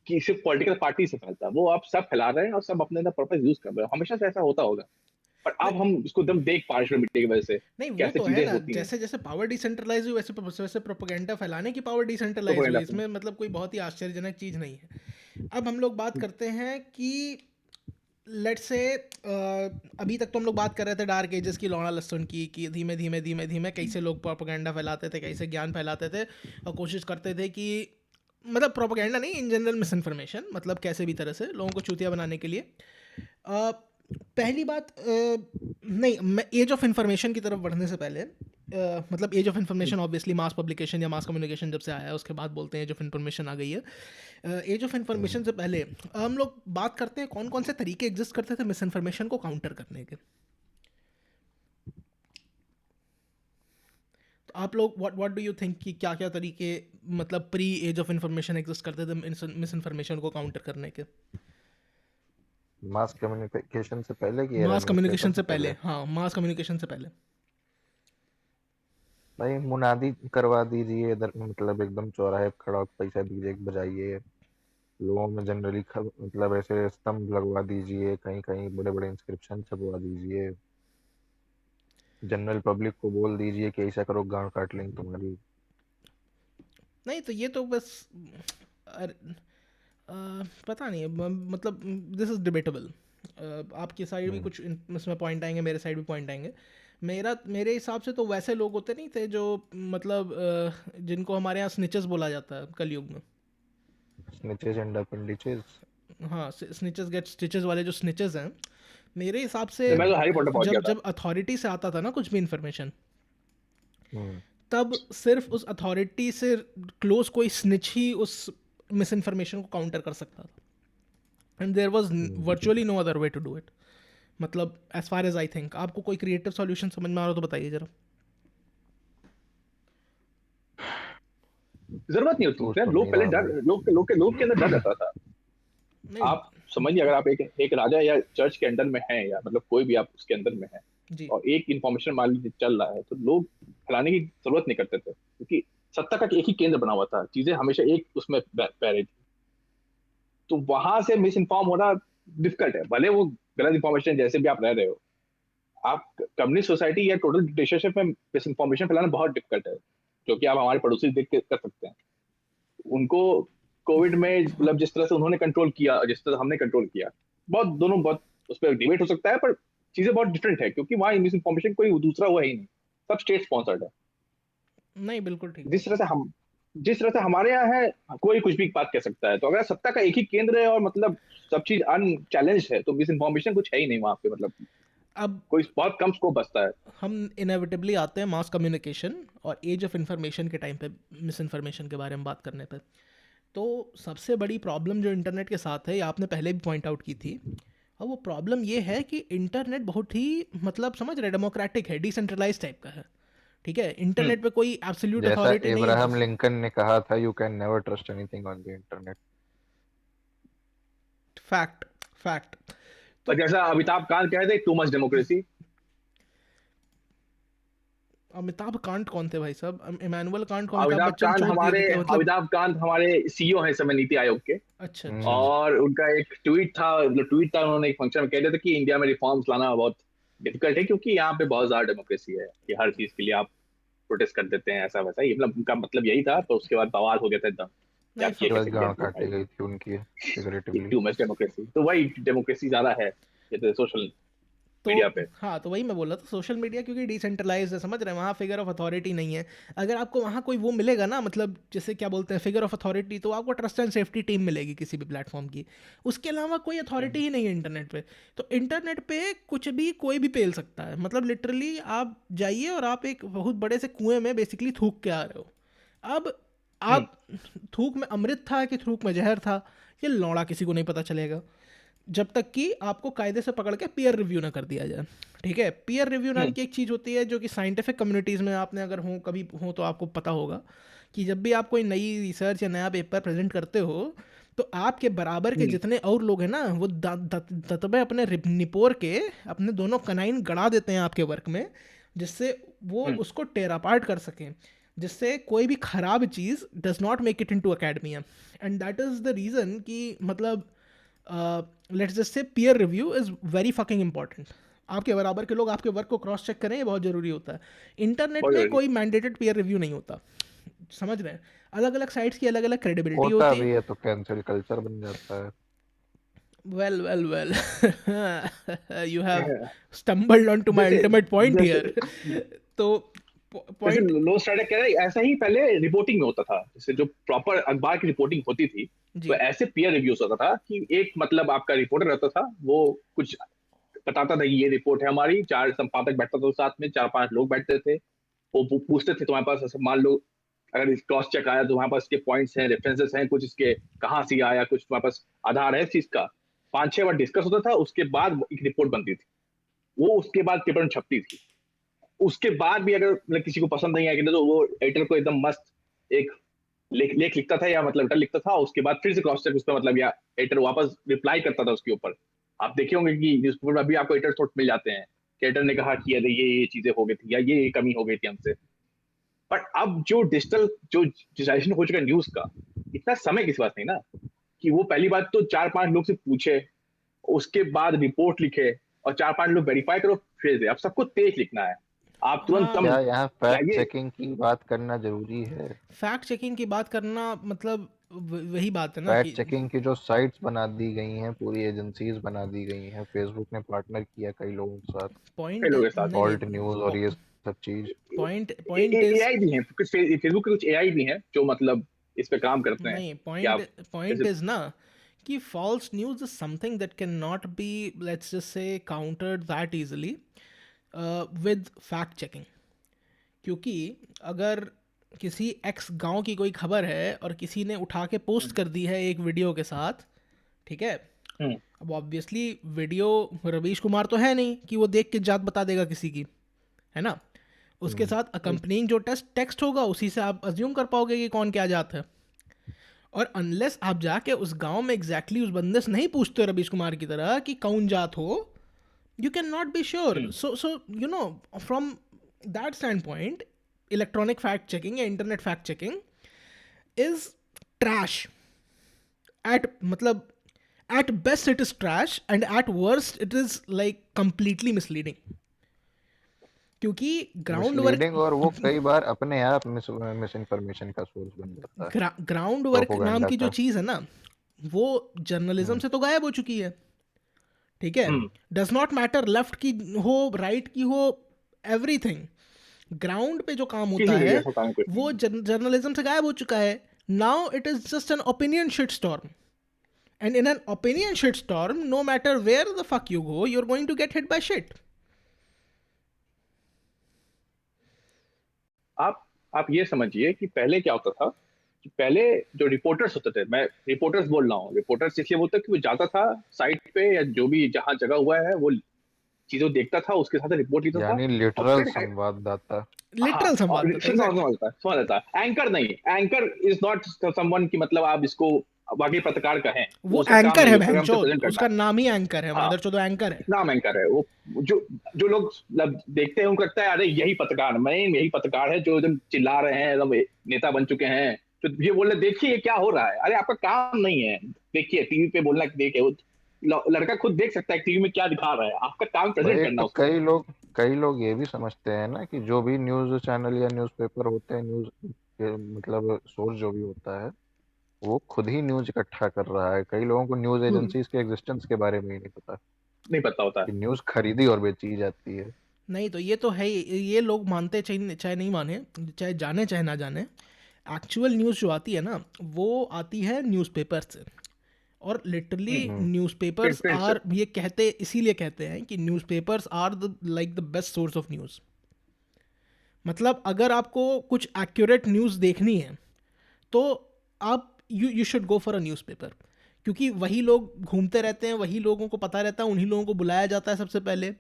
कि सिर्फ पॉलिटिकल पार्टी से फैलता है, वो आप सब फैला रहे हैं और सब अपने पर्पस यूज कर रहे हैं, हमेशा से ऐसा होता होगा, पर अब हम इसको एकदम देख पा रहे हैं मीडिया की वजह से नहीं, वो कैसे तो है चीजें ना, होती हैं। जैसे जैसे पावर डिसेंट्रलाइज हुई वैसे वैसे प्रोपेगेंडा फैलाने की पावर डिसेंट्रलाइज हुई, प्रोपेगेंडा इसमें मतलब कोई बहुत ही आश्चर्यजनक चीज़ नहीं है। अब हम लोग बात करते हैं कि लेट्स से अभी तक तो हम लोग बात कर रहे थे डार्क एजेस की, लौड़ा लहसुन की, कि धीमे धीमे धीमे धीमे कैसे लोग प्रोपेगेंडा फैलाते थे, कैसे ज्ञान फैलाते थे और कोशिश करते थे कि मतलब प्रोपेगेंडा नहीं, इन जनरल मिस इन्फॉर्मेशन, मतलब कैसे भी तरह से लोगों को चूतिया बनाने के लिए। अ, पहली बात नहीं, मैं एज ऑफ इंफॉर्मेशन की तरफ बढ़ने से पहले मतलब age of information obviously mass publication या मास कम्युनिकेशन जब से आया है उसके बाद बोलते हैं एज ऑफ इंफॉर्मेशन आ गई है। एज ऑफ इंफॉर्मेशन से पहले हम लोग बात करते हैं कौन कौन से तरीके एग्जिस्ट करते थे मिस इन्फॉर्मेशन को काउंटर करने के। तो आप लोग व्हाट डू यू थिंक कि क्या क्या तरीके मतलब pre age of information exist करते थे मिस इन्फॉर्मेशन को काउंटर करने के? मास कम्युनिकेशन से पहले कि एयर मास एडमिनिस्ट्रेशन कम्युनिकेशन से से पहले, पहले? हाँ मास कम्युनिकेशन से पहले। भाई मुनादी करवा दीजिए इधर, मतलब एकदम चौराहे पे खड़ा होकर पैसा दीजिए बजाइए। लोगों में जनरली मतलब ऐसे स्तंभ लगवा दीजिए, कहीं कहीं बड़े बड़े इंस्क्रिप्शन छपवा दीजिए। जनरल पब्लिक को बोल दीजिए कि ऐसा करो गांड काट लेंगे तुम्हारी। नहीं तो ये तो बस पता नहीं मतलब दिस इज़ डिबेटेबल। आपकी साइड भी कुछ इसमें पॉइंट आएंगे, मेरे साइड भी पॉइंट आएंगे। मेरे हिसाब से तो वैसे लोग होते नहीं थे जो मतलब जिनको हमारे यहाँ स्निचेस बोला जाता है कलयुग में। स्निचेस एंड अपेंडिचेस। हाँ, स्निचेस गेट स्टिचेस वाले जो स्निचेस हैं, मेरे हिसाब से मैं तो हैरी पॉटर पहुंच गया जब था। जब अथॉरिटी से आता था ना कुछ भी इंफॉर्मेशन, हम्म। तब सिर्फ उस अथॉरिटी से क्लोज कोई स्निच ही उस मिस इन्फॉर्मेशन को काउंटर कर सकता था। And there was virtually no other way to do it. मतलब as far as I think, आपको कोई क्रिएटिव सॉल्यूशन समझ में आ रहा हो तो बताइए जरा। जरूरत नहीं होती सोच यार, तो लोग नहीं पहले रहा डर, भाई। लोग के अंदर डर रहता था। नहीं। आप समझिए, अगर आप एक राजा या चर्च के अंडर में हैं, या मतलब कोई भी आप उसके अंदर में है, जी। और एक इंफॉर्मेशन मान लीजिए चल रहा है, तो लोग फैलाने की जरूरत नहीं करते थे, क्योंकि सत्ता का एक ही केंद्र बना हुआ था, चीजें हमेशा एक उसमें बह रही थी। तो वहां से मिस इन्फॉर्म होना डिफिकल्ट है, भले वो गलत इंफॉर्मेशन जैसे भी आप रह रहे हो। आप कम्युनिस्ट सोसाइटी या टोटल डिक्टेटरशिप में मिस इन्फॉर्मेशन फैलाना बहुत डिफिकल्ट है, क्योंकि आप हमारे पड़ोसी देख के कर सकते हैं। उनको कोविड में मतलब जिस तरह से उन्होंने कंट्रोल किया, जिस तरह हमने कंट्रोल किया, बहुत दोनों बहुत उस पर डिबेट हो सकता है, पर चीजें बहुत डिफरेंट है, क्योंकि वहाँ मिस इन्फॉर्मेशन कोई दूसरा हुआ ही नहीं, सब स्टेट स्पॉन्सर्ड है। नहीं बिल्कुल ठीक जिस बात तरह है। से हम जिस तरह से हमारे यहाँ है, कोई कुछ भी बात कह सकता है, तो अगर सत्ता का एक ही केंद्र है और मतलब सब चीज अनचैलेंज है, तो मिस इन्फॉर्मेशन कुछ है ही नहीं वहां पे, मतलब अब कोई बहुत कम स्कोप बचता है। हम इनएविटेबली आते हैं मास कम्युनिकेशन और एज ऑफ इंफॉर्मेशन के टाइम पे मिस इन्फॉर्मेशन के बारे में बात करने पे। तो सबसे बड़ी प्रॉब्लम जो इंटरनेट के साथ है, ये आपने पहले भी पॉइंट आउट की थी, और वो प्रॉब्लम ये है कि इंटरनेट बहुत ही मतलब समझ रहे डेमोक्रेटिक है, डिसेंट्रलाइज टाइप का है। ठीक है, हम्म। इंटरनेट पे कोई एब्सोल्यूट जैसा अथॉरिटी नहीं है इब्राहम जिस। लिंकन ने कहा था, you can never trust anything on the internet. Fact, fact. और तो जैसा अमिताभ कांत कहते, too much democracy. Amitabh Kant कौन थे भाई साहब? इमानुअल कांत को अमिताभ बच्चन छोड़ दिए थे क्या मतलब? अमिताभ कांत हमारे सीईओ हैं समय नीति आयोग के। अच्छा अच्छा हम्म। अच्छा। और उनका एक ट्वीट था, उन्होंने एक फंक्शन में कह दिया था कि इंडिया में रिफॉर्म्स लाना बहुत डिफिकल्ट है, क्योंकि यहाँ पे बहुत ज्यादा डेमोक्रेसी है, कि हर चीज के लिए आप प्रोटेस्ट कर देते हैं, ऐसा वैसा। ये मतलब उनका मतलब यही था, तो उसके बाद बवाल हो गया था एकदम कि नहीं आप ये उसके बाद कैसे किया, गांड काटी गई थी उनकी फिगरेटिवली। Too much democracy. तो वही डेमोक्रेसी ज्यादा है ये सोशल तो मीडिया पे। हाँ, तो वही मैं बोल रहा था, सोशल मीडिया क्योंकि डिसेंट्रलाइज है, समझ रहे हैं, वहाँ फिगर ऑफ अथॉरिटी नहीं है। अगर आपको वहाँ कोई वो मिलेगा ना, मतलब जैसे क्या बोलते हैं फिगर ऑफ अथॉरिटी, तो आपको ट्रस्ट एंड सेफ्टी टीम मिलेगी किसी भी प्लेटफॉर्म की। उसके अलावा कोई अथॉरिटी ही नहीं है इंटरनेट पे। तो इंटरनेट पे कुछ भी कोई भी पेल सकता है, मतलब लिटरली आप जाइए और आप एक बहुत बड़े से कुएं में बेसिकली थूक के आ रहे हो। अब हम्म। आप थूक में अमृत था कि थूक में जहर था, ये लौड़ा किसी को नहीं पता चलेगा, जब तक कि आपको कायदे से पकड़ के पीयर रिव्यू ना कर दिया जाए। ठीक है, पीयर रिव्यू नाम हम्म। की एक चीज़ होती है जो कि साइंटिफिक कम्युनिटीज़ में आपने अगर हो कभी हो तो आपको पता होगा कि जब भी आप कोई नई रिसर्च या नया पेपर प्रेजेंट करते हो, तो आपके बराबर के हम्म। जितने और लोग हैं ना, वो दतबे अपने निपोर के अपने दोनों कनाइन गड़ा देते हैं आपके वर्क में, जिससे वो हम्म। उसको टेर अपार्ट कर सकें, जिससे कोई भी ख़राब चीज़ does not make it into academia. And that is the reason कि मतलब let's just say peer review is very fucking important. आपके बराबर के लोग आपके वर्क को क्रॉस चेक करें, ये बहुत ज़रूरी होता है। इंटरनेट बहुत पे जरूरी। कोई मैंडेटेड पीयर रिव्यू नहीं होता, समझ रहे हैं? अलग अलग साइट्स की अलग अलग क्रेडिबिलिटी होता होती है। भी है तो कैंसिल कल्चर बन जाता है। well. You have stumbled onto my जैसे ultimate point जैसे here. तो जैसे पॉइंट लो स्टार्टर कह रहे हैं, ऐसा ही पहले रिपोर्टिंग में होता था। जैसे जो प्रॉपर अखबार की रिपोर्टिंग होती थी, तो जी ऐसे पीयर रिव्यूज होता था कि एक मतलब आपका रिपोर्टर रहता था, वो कुछ बताता था कि ये रिपोर्ट है हमारी, चार संपादक बैठता था साथ में, चार पांच लोग बैठते थे, वो पूछते थे तुम्हारे पास, ऐसे मान लो अगर क्रॉस चेक आया तो तुम्हारे पास इसके पॉइंट्स हैं, रेफरेंसेस हैं, कुछ इसके कहाँ से आया, कुछ तुम्हारे पास आधार है इस चीज का, 5-6 बार डिस्कस होता था, उसके बाद एक रिपोर्ट बनती थी, वो उसके बाद पेपर में छपती थी। उसके बाद भी अगर मतलब किसी को पसंद नहीं आया तो वो एडिटर को एकदम मस्त एक लेख लिखता था, या मतलब लेटर लिखता था, उसके बाद फिर से क्रॉस चेक उसका मतलब, या एडिटर वापस रिप्लाई करता था उसके ऊपर। आप देखे होंगे कि न्यूज़पेपर में अभी आपको एडिटर थोट मिल जाते हैं कि एडिटर ने कहा कि अरे ये चीजें हो गई थी, या ये कमी हो गई थी हमसे। बट अब जो डिजिटल जो डिजिटाइजेशन हो चुका है न्यूज का, इतना समय किसी पास नहीं ना कि वो पहली बात तो 4-5 लोग से पूछे, उसके बाद रिपोर्ट लिखे, और 4-5 लोग वेरीफाई करो, फिर दे। अब सबको तेज लिखना है, आप तुरंत हाँ, कम क्या यहाँ फैक्ट चाहिए। चेकिंग की बात करना जरूरी है? फैक्ट चेकिंग की बात करना मतलब वही बात है ना फैक्ट कि चेकिंग की जो साइट्स बना दी गई हैं, पूरी एजेंसीज बना दी गई हैं, फेसबुक ने पार्टनर किया कई लोगों के साथ, कई पॉइंट लोगों के साथ नहीं ऑल्ट न्यूज और ये सब चीज। पॉइंट इज एआई भी हैं कुछ, फेसबुक के कुछ एआई भी हैं जो मतलब इस पे काम करते हैं नहीं, कि आप पॉइंट जैसे। इज ना कि false news is something that cannot be, let's just say, countered that easily with fact checking. क्योंकि अगर किसी एक्स गांव की कोई खबर है और किसी ने उठा के पोस्ट कर दी है एक वीडियो के साथ, ठीक है, हम्म, अब ऑब्वियसली वीडियो रवीश कुमार तो है नहीं कि वो देख के जात बता देगा किसी की, है ना। उसके हम्म, साथ अकम्पनिंग जो टेक्स्ट होगा उसी से आप अज्यूम कर पाओगे कि कौन क्या जात है। और अनलेस आप जाके उस गांव में एग्जैक्टली उस बंदे से नहीं पूछते हो रवीश कुमार की तरह कि कौन जात हो, you can not be sure. Hmm, so you know, from that standpoint, electronic fact checking या internet fact checking is trash at, मतलब at best it is trash and at worst it is like completely misleading, क्योंकि ground work misleading, और वो कई बार अपने आप miss information का source बन जाता है, ग्राउंड वर्क नाम प्रोपोगंडा की जो का। चीज़ है ना, वो जर्नलिज्म हम्म, से तो गायब हो चुकी है, ठीक है। हम्म, डज नॉट मैटर लेफ्ट की हो, राइट की हो, एवरीथिंग, ग्राउंड पे जो काम किसी होता के भी है ऐसा काम कुछ नहीं वो है। जर्नलिज्म से गायब हो चुका है। Now it is just an opinion shit storm, and in an opinion shit storm, no matter where the fuck you go, you are going to get hit by shit. आप ये समझिए कि पहले क्या होता था, कि पहले जो रिपोर्टर्स होते थे, मैं रिपोर्टर्स बोल रहा हूँ, रिपोर्टर्स इसलिए बोलता कि वो जाता था साइट पे या जो भी जहाँ जगह हुआ है, वो चीजों देखता था, उसके साथ रिपोर्ट लिखता था, यानी और लिटरल फिर संवाददाता। हाँ, लिटरल और संवाददाता, एग्जैक्टली। समझ लेता है। एंकर नहीं, एंकर इज नॉट समवन की मतलब आप इसको वाकई पत्रकार कहें, वो वो उसका काम एंकर नहीं है है, उसका काम से बहनचोद, प्रेजेंट करना उसका है। नाम ही एंकर है, हाँ, मादरचोद एंकर है। नाम एंकर है वो। जो जो लोग मतलब देखते हैं उनको लगता है अरे यही पत्रकार, मैं यही पत्रकार है जो एकदम चिल्ला रहे हैं, एकदम नेता बन चुके हैं, तो ये बोल रहे देखिए ये क्या हो रहा है, अरे आपका काम नहीं है, देखिए टीवी पे बोलना कि देखिए लड़का खुद देख सकता है टीवी में क्या दिखा रहा है, आपका काम प्रेजेंट वही करना तो, उसको। कई लोग ये भी समझते हैं ना कि जो भी न्यूज चैनल या न्यूज़पेपर होते हैं, न्यूज के मतलब सोर्स जो भी होता है, वो खुद ही न्यूज इकट्ठा कर रहा है। कई लोगों को न्यूज एजेंसीज के एग्जिस्टेंस के बारे में ही नहीं पता नहीं पता होता है। कि न्यूज खरीदी और बेची जाती है। नहीं तो ये तो है ही, ये लोग मानते चाहे चाहे नहीं माने, चाहे जाने चाहे ना जाने, एक्चुअल न्यूज़ जो आती है ना वो आती है न्यूज़पेपर से। और लिटरली हम्म, न्यूज़पेपर्स प्रिंट से। आर, ये कहते इसीलिए कहते हैं कि newspapers are the like the best source of news. मतलब अगर आपको कुछ एक्यूरेट न्यूज़ देखनी है तो आप you should go for a newspaper, क्योंकि वही लोग घूमते रहते हैं, वही लोगों को पता रहता है, उन्हीं लोगों को बुलाया जाता है सबसे पहले।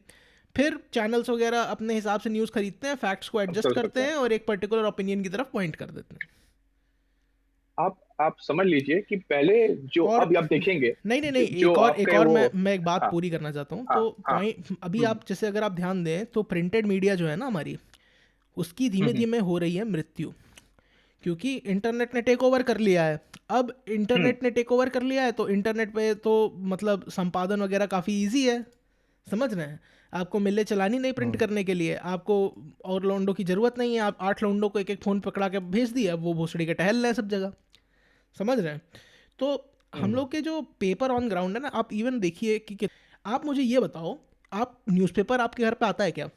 फिर चैनल्स वगैरह अपने हिसाब से न्यूज़ खरीदते हैं, फैक्ट्स को अब एडजस्ट चल करते सकते हैं। हैं और एक पर्टिकुलर ओपिनियन की तरफ पॉइंट कर देते हैं। आप समझ लीजिए कि पहले जो और अब आप देखेंगे, नहीं नहीं जो, नहीं, जो एक आपके और वो। मैं एक बात हाँ, पूरी करना चाहता हूँ। हाँ, तो हाँ। पॉइंट अभी हम्म, आप जैसे अगर आप ध्यान दें तो प्रिंटेड मीडिया जो है ना हमारी, उसकी धीमे हम्म, धीमे हो रही है मृत्यु, क्योंकि इंटरनेट ने टेक ओवर कर लिया है। अब हम्म, इंटरनेट ने टेक ओवर कर लिया है तो इंटरनेट पे तो मतलब संपादन वगैरह काफ़ी इजी है, समझ रहे हैं। आपको मिले चलानी नहीं प्रिंट हम्म, करने के लिए, आपको और लौंडों की ज़रूरत नहीं है, आप 8 लौंडों को एक एक फ़ोन पकड़ा के भेज दिया, वो भोसड़ी के टहल रहे हैं सब जगह, समझ रहे हैं। तो हम लोग के जो पेपर ऑन ग्राउंड है ना, आप इवन देखिए कि आप मुझे ये बताओ, आप न्यूज़पेपर आपके घर पे आता है क्या?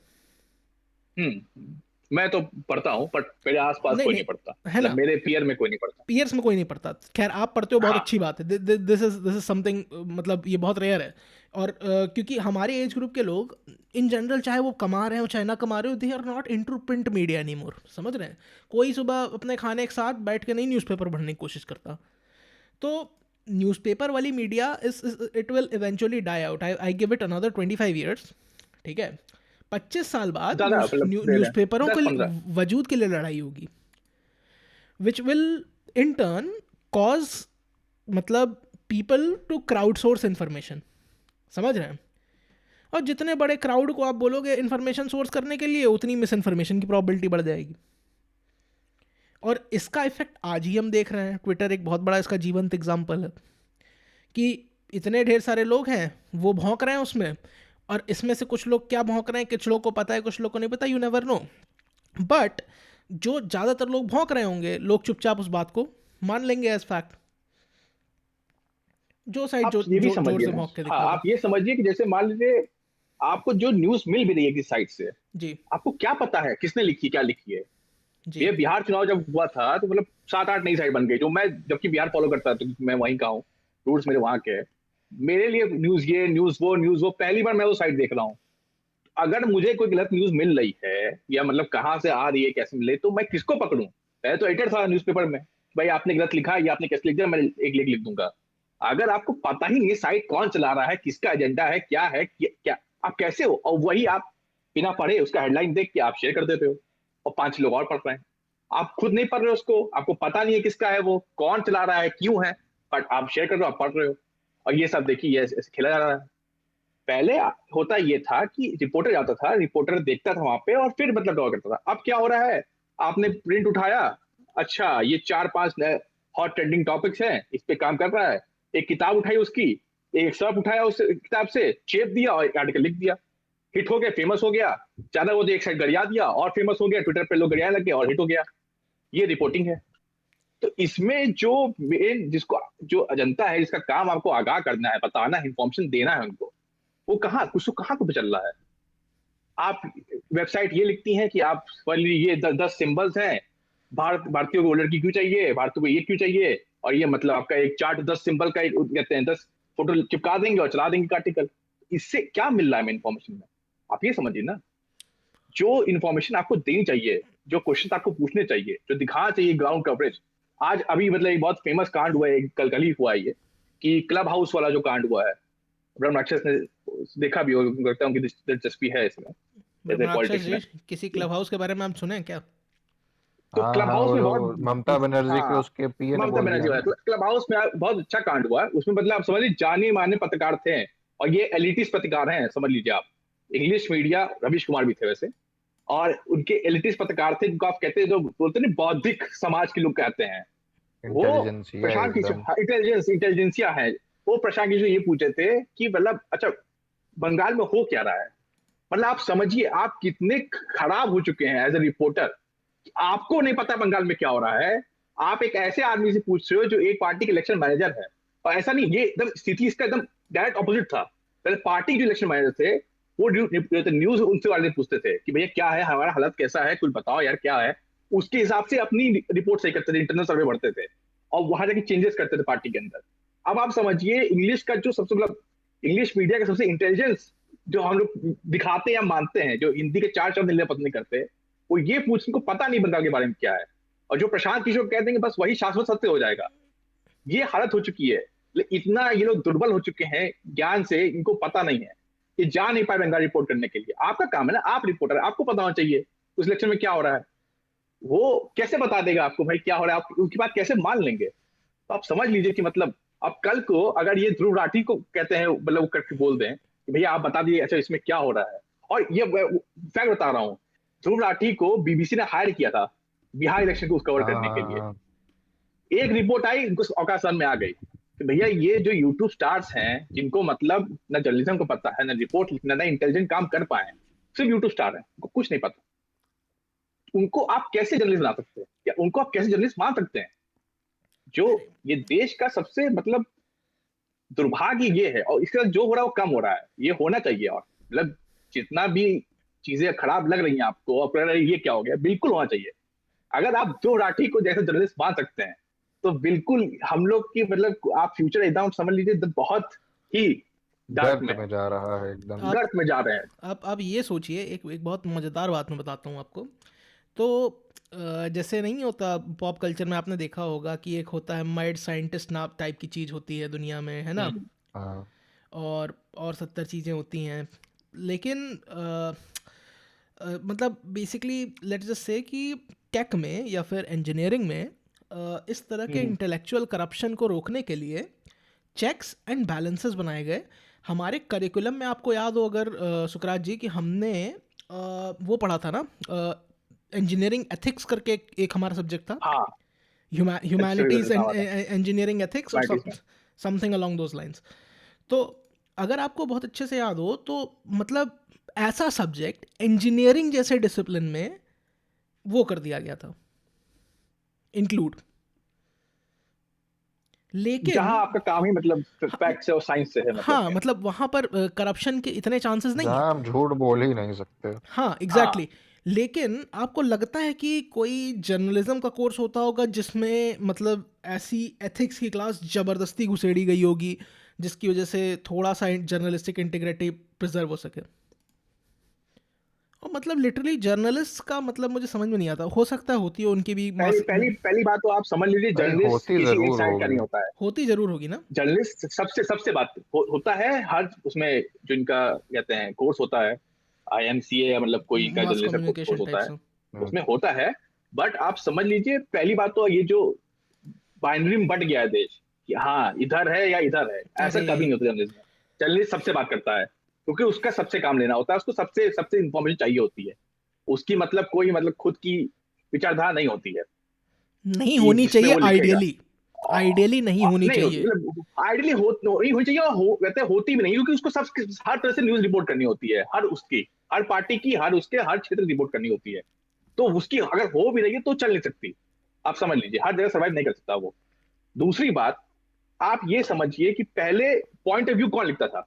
मैं तो पढ़ता हूँ, पर मेरे आसपास नहीं कोई नहीं, नहीं पढ़ता, है मतलब ना, मेरे पीयर में कोई नहीं पढ़ता। पीयर्स में कोई नहीं पढ़ता। खैर आप पढ़ते हो, बहुत हाँ। अच्छी बात है। दिस इज समथिंग, मतलब ये बहुत रेयर है। और क्योंकि हमारे एज ग्रुप के लोग इन जनरल, चाहे वो कमा रहे हो चाहे ना कमा रहे हो, they are not into print media any more, समझ रहे हैं? कोई सुबह अपने खाने के साथ बैठ के नहीं न्यूज़पेपर पढ़ने की कोशिश करता। तो न्यूज़पेपर वाली media is it will eventually die out. I give it another 25 years, ठीक है? 25 साल बाद ज्यादा मतलब न्यूज़पेपरों के 10-15। वजूद के लिए लड़ाई होगी, which will in turn cause, मतलब, people to crowdsource information, समझ रहे हैं? और जितने बड़े क्राउड को आप बोलोगे इन्फॉर्मेशन सोर्स करने के लिए, उतनी मिस इन्फॉर्मेशन की प्रॉबिलिटी बढ़ जाएगी। और इसका इफेक्ट आज ही हम देख रहे हैं। ट्विटर एक बहुत बड़ा इसका जीवंत एग्जाम्पल है कि इतने ढेर सारे लोग हैं, वो भौंक रहे हैं उसमें, और इसमें से कुछ लोग क्या भौंक रहे हैं, कुछ लोग को पता है कुछ लोग को नहीं पता, यू नेवर नो। बट जो ज़्यादातर लोग भौंक रहे होंगे, लोग चुपचाप उस बात को मान लेंगे एज फैक्ट, जो साइड आप जो ये भी जो जोर समझिए से ना, भौंक के हाँ, दिखा दे। आप ये समझिए कि जैसे मान लीजिए आपको जो न्यूज मिल भी रही है किस साइट से, जी आपको क्या पता है किसने लिखी, क्या लिखी है? जी ये बिहार चुनाव जब हुआ था तो मतलब 7-8 नई साइट बन गई, जो मैं जबकि बिहार फॉलो करता था, तो मैं वहीं का हूँ, रूट्स मेरे वहां के हैं। मेरे लिए न्यूज ये न्यूज वो पहली बार मैं वो साइट देख रहा हूँ। अगर मुझे कोई गलत न्यूज मिल रही है, या मतलब कहाँ से आ रही है, कैसे मिले, तो मैं किसको पकड़ूं? पहले तो एडिटर था न्यूज़पेपर में, भाई आपने गलत लिखा है, ये आपने कैसे लिख दिया, मैं एक लिख दूंगा। अगर आपको पता ही नहीं साइट कौन चला रहा है, किसका एजेंडा है क्या, आप कैसे हो? और वही आप बिना पढ़े उसका हेडलाइन देख के आप शेयर कर देते हो, और 5 लोग और पढ़ रहे हैं। आप खुद नहीं पढ़ रहे हो उसको, आपको पता नहीं है किसका है, वो कौन चला रहा है, क्यों है, बट आप शेयर कर रहे हो, आप पढ़ रहे हो। और ये सब देखिए, ये ऐसे खेला जा रहा है। पहले होता ये था कि रिपोर्टर जाता था, रिपोर्टर देखता था वहां पे, और फिर मतलब कवर करता था। अब क्या हो रहा है, आपने प्रिंट उठाया, अच्छा ये 4-5 हॉट ट्रेंडिंग टॉपिक्स हैं, इस पे काम कर रहा है, एक किताब उठाई उसकी, एक सर्फ उठाया उस किताब से, चेप दिया और एक आर्टिकल लिख दिया, हिट हो गया, फेमस हो गया। ज्यादा वो एक साइड गरिया दिया और फेमस हो गया, ट्विटर पे लोग गरियाने लग गए और हिट हो गया। ये रिपोर्टिंग है। तो इसमें जो मेन जिसको, जो जनता है जिसका काम आपको आगाह करना है, बताना है, इंफॉर्मेशन देना है उनको, वो कहाँ, उसको कहाँ को चल रहा है? आप वेबसाइट ये लिखती हैं कि आप ये 10 सिंबल्स हैं, भारतीयों को लड़की क्यों चाहिए, भारतीयों को ये क्यों चाहिए, और ये मतलब आपका एक चार्ट 10 सिंबल का एक कहते हैं, 10 फोटो चिपका देंगे और चला देंगे आर्टिकल। इससे क्या मिल रहा है हमें इन्फॉर्मेशन में? आप ये समझिए ना, जो इन्फॉर्मेशन आपको देनी चाहिए, जो क्वेश्चन आपको पूछने चाहिए, जो दिखाना चाहिए ग्राउंड कवरेज। आज अभी मतलब एक बहुत फेमस कांड हुआ है, कल ही हुआ है ये, कि क्लब हाउस वाला जो कांड हुआ है, ब्रह्म राक्षस ने देखा भी होगा, लगता है उनकी दिलचस्पी है इसमें, जैसे ब्रह्माक्षस पॉलिटिक्स जी, में। किसी क्लब हाउस के बारे में आप सुने हैं क्या? तो हाँ क्लब हाँ, हाउस वो में बहुत, जो ममता बनर्जी के हाँ, उसके पीए ने ममता बोल दिया बनर्जी ना। वाला क्लब हाउस में बहुत अच्छा कांड हुआ है उसमें, मतलब आप समझ लीजिए जाने माने पत्रकार थे, और ये एलिटिस्ट पत्रकार हैं, समझ लीजिए आप। इंग्लिश मीडिया, रवीश कुमार भी थे वैसे, और उनके एलिटिस्ट पत्रकार थे, जिनको आप कहते हैं, जो बोलते हैं ना बौद्धिक समाज के लोग कहते हैं, वो इंटेलिजेंसिया प्रशांत एकदम। किशोर, इंटेलिजेंसिया है। वो प्रशांत किशोर ये पूछे थे कि मतलब अच्छा, बंगाल में हो क्या रहा है? मतलब आप समझिए आप कितने खराब हो चुके हैं एज ए रिपोर्टर, आपको नहीं पता बंगाल में क्या हो रहा है। आप एक ऐसे आदमी से पूछ रहे हो जो एक पार्टी के इलेक्शन मैनेजर है, और ऐसा नहीं, ये एकदम स्थिति इसका एकदम डायरेक्ट ऑपोजिट था। पहले पार्टी के जो इलेक्शन मैनेजर थे, वो न्यूज उनसे वाले पूछते थे कि भैया क्या है, हमारा हालत कैसा है, कुछ बताओ यार क्या है। उसके हिसाब से अपनी रिपोर्ट सही करते थे, इंटरनल सर्वे बढ़ते थे, और वहां जाके चेंजेस करते थे पार्टी के अंदर। अब आप समझिए इंग्लिश का जो सबसे मतलब, इंग्लिश मीडिया का सबसे इंटेलिजेंस जो हम लोग दिखाते हैं या मानते हैं, जो हिंदी के 4 शब्द मिलने पसंद नहीं करते, वो ये पूछ, उनको पता नहीं बंगाल के बारे में क्या है, और जो प्रशांत किशोर कहते हैं कि बस वही शाश्वत सत्य हो जाएगा। ये हालत हो चुकी है। इतना ये लोग दुर्बल हो चुके हैं ज्ञान से, इनको पता नहीं है, ये जा नहीं पाए बंगाल रिपोर्ट करने के लिए। आपका काम है ना, आप रिपोर्टर, आपको पता होना चाहिए उस इलेक्शन में क्या हो रहा है। वो कैसे बता देगा आपको भाई क्या हो रहा है, आप उनकी बात कैसे मान लेंगे? तो आप समझ लीजिए कि मतलब, अब कल को अगर ये ध्रुव राठी को कहते हैं, मतलब वो करके बोल दें कि भैया आप बता दीजिए अच्छा इसमें क्या हो रहा है, और ये फैक्ट बता रहा हूँ, ध्रुव राठी को बीबीसी ने हायर किया था बिहार इलेक्शन को कवर हाँ करने के हाँ लिए। हाँ। एक रिपोर्ट आई, उनको औकात में आ गई कि भैया ये जो यूट्यूब स्टार्स हैं, जिनको मतलब न जर्नलिज्म को पता है, न रिपोर्ट लिखना, न इंटेलिजेंट काम कर पाए, सिर्फ यूट्यूब स्टार है, उनको कुछ नहीं पता, उनको आप कैसे जर्नलिस्ट बना सकते हैं, या उनको आप कैसे जर्नलिस्ट मान सकते हैं? जो नहीं नहीं, ये देश का सबसे मतलब दुर्भाग्य ये है, और इसके साथ जो हो रहा है वो कम हो रहा है, ये होना चाहिए। और मतलब जितना भी चीजें खराब लग रही हैं आपको और कह रहे हैं ये क्या हो गया, बिल्कुल होना चाहिए। अगर आप जो राठी को जैसे जर्नलिस्ट मान सकते हैं तो बिल्कुल हम लोग की मतलब आप फ्यूचर एकदम समझ लीजिए तो बहुत ही डार्क गर्त में है, में जा रहा है एकदम। आप गर्त में जा रहे हैं। आप ये सोचिए, एक एक बहुत मज़ेदार बात मैं बताता हूँ आपको। तो जैसे नहीं होता पॉप कल्चर में, आपने देखा होगा कि एक होता है मैड साइंटिस्ट ना टाइप की चीज़ होती है दुनिया में, है ना? हम्म, हाँ। और 70 चीज़ें होती हैं। लेकिन मतलब बेसिकली लेट्स जस्ट से कि टेक में या फिर इंजीनियरिंग में इस तरह के हम्म, इंटेलेक्चुअल करप्शन को रोकने के लिए चेक्स एंड बैलेंसेस बनाए गए। हमारे करिकुलम में आपको याद हो अगर सुकरात जी, कि हमने वो पढ़ा था ना, इंजीनियरिंग एथिक्स करके एक हमारा सब्जेक्ट था, हाँ ह्यूमैनिटीज़ एंड था इंजीनियरिंग एथिक्स और मैटिस में। Something along those lines. तो अगर आपको बहुत अच्छे से याद हो तो मतलब ऐसा सब्जेक्ट इंजीनियरिंग जैसे डिसिप्लिन में वो कर दिया गया था, इंक्लूड। लेकिन जहाँ आपका काम ही मतलब हाँ, फैक्ट से और साइंस से है, मतलब हाँ में। मतलब वहाँ पर करप्शन के इतने चांसेस नहीं है। जहाँ आप झूठ बोल ही नहीं सकते। हाँ हाँ, एग्जैक्टली exactly. लेकिन आपको लगता है कि कोई जर्नलिज्म का कोर्स होता होगा जिसमें मतलब ऐसी एथिक्स की क्लास ज़बरदस्ती घुसेड़ी गई होगी जिसकी वजह से थोड़ा सा जर्नलिस्टिक इंटीग्रिटी प्रिजर्व हो सके? और मतलब लिटरली जर्नलिस्ट का मतलब मुझे समझ में नहीं आता। हो सकता है होती हो उनकी भी पहली पहली पहली बात तो आप समझ लीजिए, भाई जर्नलिस्ट होती किसी एक जरूर साइड का होगी। नहीं होता है। होती ज़रूर होगी ना। जर्नलिस्ट सबसे सबसे बात होता है हर उसमें, जो इनका कहते हैं कोर्स होता है, IMCA या मतलब कोई का मास जर्नलिस्ट का कोर्स कम्युनिकेशन होता टाइप है, से। हम्म। उसमें होता है। बट आप समझ लीजिए, पहली बात तो ये जो बाइनरी में बट गया है देश कि हाँ इधर है या इधर है, ऐसा अरे कभी नहीं होता जर्नलिज्म में। जर्नलिस्ट सबसे बात करता है क्योंकि उसका सबसे काम लेना होता है, उसको सबसे सबसे इंफॉर्मेशन चाहिए होती है। उसकी मतलब कोई मतलब खुद की विचारधारा नहीं होती है नहीं कि होनी जिसमें चाहिए वो लिखेगा। आइडियली। आइडियली नहीं होनी नहीं चाहिए। मतलब आइडियली नहीं होनी चाहिए, और कहते हैं होती भी नहीं, क्योंकि उसको सब हर तरह से न्यूज रिपोर्ट करनी होती है, हर उसकी, हर पार्टी की, हर उसके हर क्षेत्र रिपोर्ट करनी होती है। तो उसकी अगर हो भी रही है तो चल नहीं सकती। आप समझ लीजिए हर जगह सर्वाइव नहीं कर सकता वो। दूसरी बात, आप ये समझिए कि पहले पॉइंट ऑफ व्यू कौन लिखता था?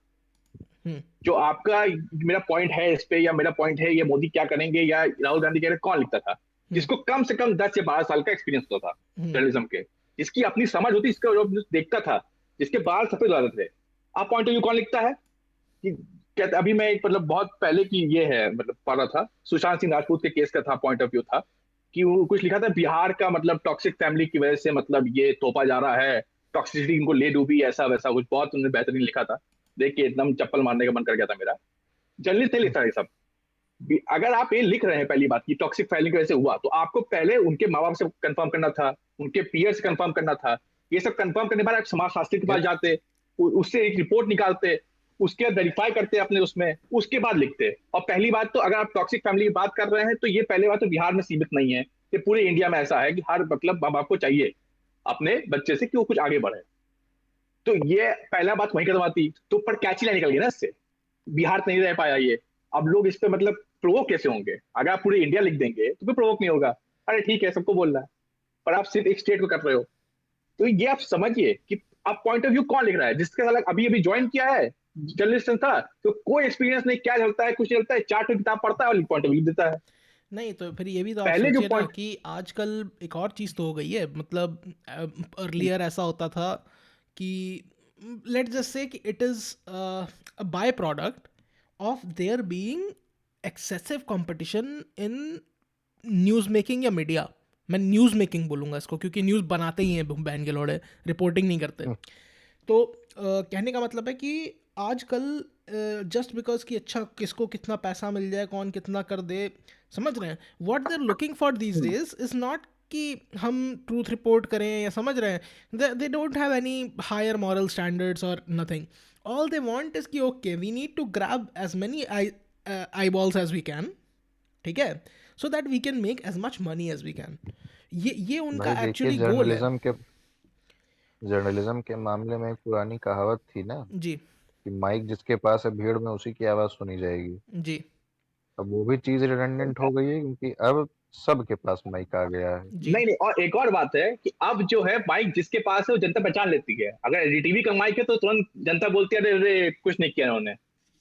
हम्म जो आपका मेरा पॉइंट है इस पे, या मेरा पॉइंट है ये मोदी क्या करेंगे या राहुल गांधी कह रहे, कौन लिखता था? हम्म जिसको कम से कम 10 या 12 साल का एक्सपीरियंस होता था हम्म जर्नलिज्म के, जिसकी अपनी समझ होती, इसका जो देखता था, जिसके बाल सफेद हो जाते थे। आप पॉइंट ऑफ व्यू कौन लिखता है कि कहते, अभी मैं एक मतलब बहुत पहले की ये है मतलब पढ़ रहा था, सुशांत सिंह राजपूत के केस का था, पॉइंट ऑफ व्यू था कि वो कुछ लिखा था बिहार का मतलब टॉक्सिक फैमिली की वजह से मतलब ये तोपा जा रहा है, टॉक्सिसिटी इनको ले डूबी, ऐसा वैसा कुछ बहुत उन्होंने बेहतरीन लिखा था। देख के एकदम चप्पल मारने का मन कर गया था मेरा। जर्नलिस्ट नहीं लिखता ये सब। अगर आप ये लिख रहे हैं पहली बात कि टॉक्सिक फाइलिंग की वजह से हुआ, तो आपको पहले उनके माँ बाप से कंफर्म करना था, उनके पीयर से कंफर्म करना था। ये सब कंफर्म करने के बाद आप समाजशास्त्री के ये पास जाते, उससे एक रिपोर्ट निकालते, उसके बाद वेरीफाई करते अपने उसमें, उसके बाद लिखते। और पहली बात तो अगर आप टॉक्सिक फैमिली की बात कर रहे हैं तो ये पहली बात तो बिहार में सीमित नहीं है, ये पूरे इंडिया में ऐसा है कि हर मतलब माँ बाप को चाहिए अपने बच्चे से कि वो कुछ आगे बढ़े। तो ये पहला बात वहीं खत्म आती। तो पर कैची लाइन निकल गई ना इससे, बिहार नहीं रह पाया ये। अब लोग इस पे मतलब प्रोवोक कैसे होंगे? अगर आप पूरी इंडिया लिख देंगे तो कोई प्रोवोक नहीं होगा। अरे ठीक है सबको बोलना है, पर आप सिर्फ एक स्टेट को कर रहे हो। तो ये आप समझिए कि आप पॉइंट ऑफ व्यू कौन लिख रहा है, जिसके साथ अभी अभी ज्वाइन किया है जर्नलिस्ट था, तो कोई एक्सपीरियंस नहीं, क्या चलता है कुछ नहीं चलता है, 4 किताब पढ़ता है और पॉइंट ऑफ व्यू देता है। नहीं तो फिर ये भी तो आप पहले जो सोचिए ना पॉइंट, कि आजकल एक और चीज़ तो हो गई है। मतलब अर्लियर ऐसा होता था कि लेट्स जस्ट से कि it is a by product of their being excessive competition in news making या मीडिया। मैं न्यूज़ मेकिंग बोलूँगा इसको, क्योंकि न्यूज़ बनाते ही हैं बैन के लौड़े, रिपोर्टिंग नहीं करते। तो कहने का मतलब है कि आजकल जस्ट बिकॉज कि अच्छा किसको कितना पैसा मिल जाए, कौन कितना कर दे, समझ रहे हैं? What they are looking for these days is not कि हम ट्रूथ रिपोर्ट करें, या समझ रहे हैं, they don't have any higher moral standards और नथिंग। ऑल दे वांट इज़ कि okay we need to grab as many eyeballs as we can, ठीक है, so that we can make as much money as we can. ये उनका भाई देखिए, actually गोल है। जर्नलिज्म के मामले में एक पुरानी कहावत थी ना, जी कि माइक जिसके पास है भीड़ में उसी की आवाज सुनी जाएगी। जी अब वो भी चीज रिडंडेंट हो गई है, क्योंकि अब सबके पास माइक आ गया है। जी नहीं नहीं, और एक और बात है कि अब जो है माइक जिसके पास है वो जनता पहचान लेती है। अगर एडीटीवी का माइक है तो तुरंत जनता बोलती है अरे अरे कुछ नहीं किया इन्होंने,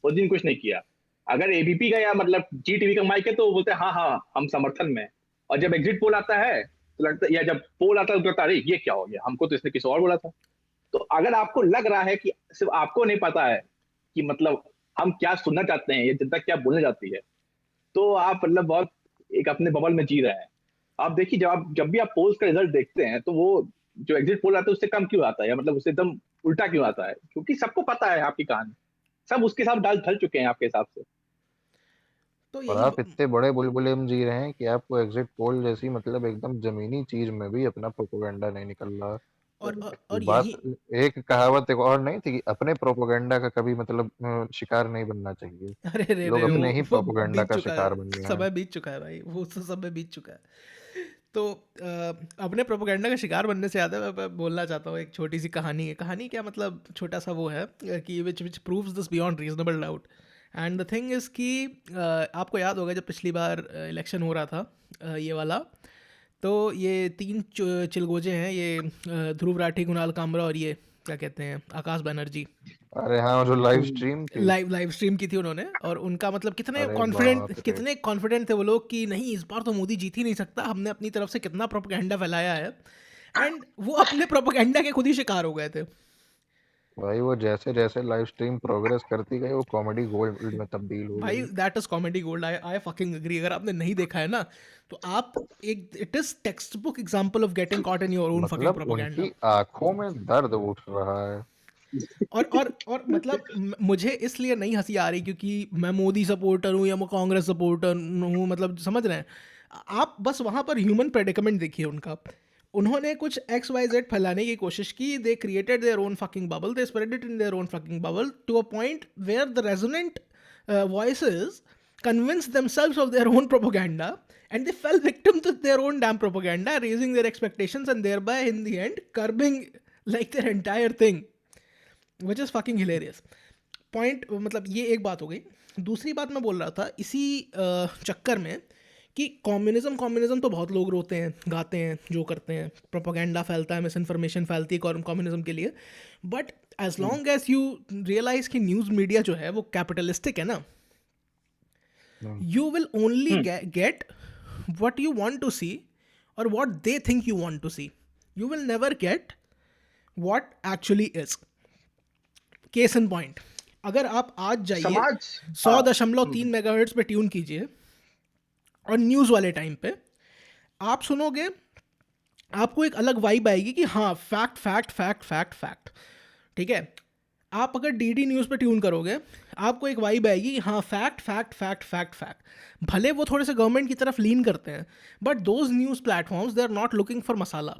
उस दिन कुछ नहीं किया। अगर एबीपी का या मतलब जी टीवी का माइक है तो वो बोलते हैं हाँ हाँ हम समर्थन में हैं। और जब एग्जिट पोल आता है तो लगता, या जब पोल आता है तो लगता है अरे ये क्या हो गया, हमको तो इसने किसी और बोला था। तो अगर आपको लग रहा है कि सिर्फ आपको नहीं पता है कि मतलब हम क्या सुनना चाहते हैं या जनता क्या बोलने जाती है, तो आप मतलब बहुत एक अपने बबल में जी रहे हैं। आप देखिए जब भी आप पोल्स का रिजल्ट देखते हैं तो वो जो एग्जिट पोल आता है उससे कम क्यों आता है, या मतलब उससे एकदम उल्टा क्यों आता है? क्योंकि सबको पता है आपकी कहानी, सब उसके साथ डाल ढल चुके हैं आपके हिसाब से। तो और यही आप इतने बड़े बुलबुले में जी रहे हैं कि आपको एग्जिट पोल जैसी मतलब एकदम जमीनी चीज में भी अपना प्रोपोगंडा नहीं निकल रहा। वो और बात, यही एक कहावत एक और नहीं थी कि अपने प्रोपोगंडा का कभी मतलब शिकार नहीं बनना चाहिए। अरे रे लोग रे अपने ही वो प्रोपोगंडा बीत का चुका है, शिकार बन गए हैं। समय बीत चुका है भाई, वो तो समय बीत चुका है। तो अपने प्रोपोगंडा का शिकार बनने से ज़्यादा मैं बोलना चाहता हूँ, एक छोटी सी कहानी है। कहानी क्या मतलब, छोटा सा वो है कि which proves this beyond reasonable doubt. And the thing is कि आपको याद होगा जब पिछली बार इलेक्शन हो रहा था, ये वाला, तो ये तीन चिलगोजे हैं, ये ध्रुव राठी, कुणाल कामरा और ये क्या कहते हैं, आकाश बनर्जी। अरे हाँ, और जो लाइव स्ट्रीम थी। लाइव स्ट्रीम की थी उन्होंने, और उनका मतलब अरे बाप रे। कितने कॉन्फिडेंट थे वो लोग कि नहीं इस बार तो मोदी जीत ही नहीं सकता, हमने अपनी तरफ से कितना प्रोपेगेंडा फैलाया है। एंड वो अपने प्रोपेगेंडा के खुद ही शिकार हो गए थे। भाई वो जैसे जैसे लाइव स्ट्रीम प्रोग्रेस करती गई वो कॉमेडी गोल्ड में तब्दील हो भाई गई। That is comedy gold, I I fucking agree. अगर आपने नहीं देखा है ना तो आप, एक it is textbook example of getting caught in your own fucking मतलब प्रोपेगेंडा। उनकी आंखों में दर्द उठ रहा है। और मतलब मुझे इसलिए नहीं हंसी आ रही क्योंकि मैं मोदी सपोर्टर हूँ या मैं कांग्रेस सपोर्टर हूँ, मतलब समझ रहे हैं आप। बस वहाँ पर ह्यूमन प्रेडिकमेंट देखिए उनका। उन्होंने कुछ एक्स वाई जेड फैलाने की कोशिश की, they created their own fucking bubble, they spread it in their own fucking bubble to a point where the resonant voices convinced themselves of their own propaganda, and they fell victim to their own damn propaganda, raising their expectations and thereby in the end curbing like their entire thing, which is fucking hilarious. Point मतलब ये एक बात हो गई। दूसरी बात मैं बोल रहा था इसी चक्कर में कि कम्युनिज्म कम्युनिज्म तो बहुत लोग रोते हैं, गाते हैं, जो करते हैं, प्रोपोगंडा फैलता है, मिस इन्फॉर्मेशन फैलती है कम्युनिज्म के लिए। But as long as you realize कि न्यूज़ मीडिया जो है वो कैपिटलिस्टिक है ना, हम्म। you will only get what you want to see or what they think you want to see. You will never get what actually is. Case in point, अगर आप आज जाइए समाज 100.3 मेगाहर्ट्ज पे ट्यून कीजिए और न्यूज़ वाले टाइम पे आप सुनोगे, आपको एक अलग वाइब आएगी कि हाँ fact fact fact fact fact, ठीक है। आप अगर डीडी न्यूज़ पे ट्यून करोगे आपको एक वाइब आएगी कि हाँ fact fact fact fact fact. भले वो थोड़े से गवर्नमेंट की तरफ लीन करते हैं, but those news platforms they are not looking for masala,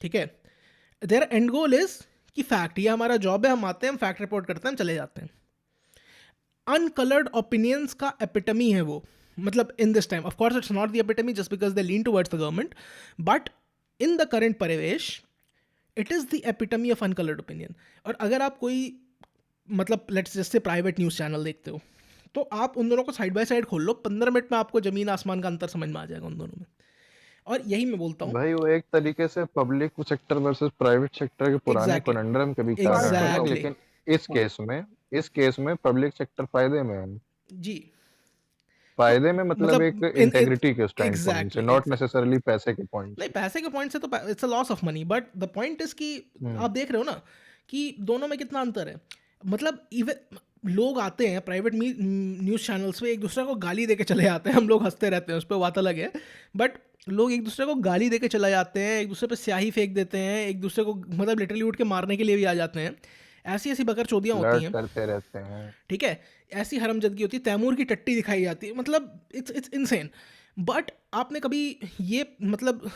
ठीक है। देयर एंड गोल इज कि फैक्ट, ये हमारा जॉब है, हम आते हैं, हम फैक्ट रिपोर्ट करते हैं, हम चले जाते हैं। अनकलर्ड ओपिनियंस का एपिटमी है वो, मतलब in this time of course it's not the epitome just because they lean towards the government, but in the current परिवेश it is the epitome of uncoloured opinion. और अगर आप कोई मतलब लेट्स जैसे प्राइवेट न्यूज़ चैनल देखते हो तो आप उन दोनों को साइड बाय साइड खोल लो, 15 मिनट में आपको ज़मीन आसमान का अंतर समझ में आ जाएगा उन दोनों में। और यही मैं बोलता हूँ। भाई वो एक तरीके से public sector versus private sector के पुराने एग्जैक्टली कनंड्रम के भी कारण है, एग्जैक्टली लेकिन इस केस में पब्लिक सेक्टर फायदे में है। जी। तो फायदे में मतलब एक मतलब इंटेग्रिटी के स्टैंड पॉइंट से, एग्जैक्टली नॉट नेसेसरली पैसे के पॉइंट नहीं, से। पैसे के पॉइंट से तो it's a loss of money, but the point is कि आप देख रहे हो ना कि दोनों में कितना अंतर है। मतलब इवन लोग आते हैं प्राइवेट न्यूज़ चैनल्स पे, एक दूसरे को गाली देके चले जाते हैं, हम लोग हंसते रहते हैं उस पर, बात अलग है, बट लोग एक दूसरे को गाली देके चले जाते हैं, एक दूसरे पे स्याही फेंक देते हैं, एक दूसरे को मतलब लिटरली उठ के मारने के लिए भी आ जाते हैं। ऐसी ऐसी बकरचोदियाँ होती फ्लर्ट हैं, करते रहते हैं। ठीक है, ऐसी हरमजदगी होती है, तैमूर की टट्टी दिखाई जाती है, मतलब इट्स इनसेन। बट आपने कभी ये मतलब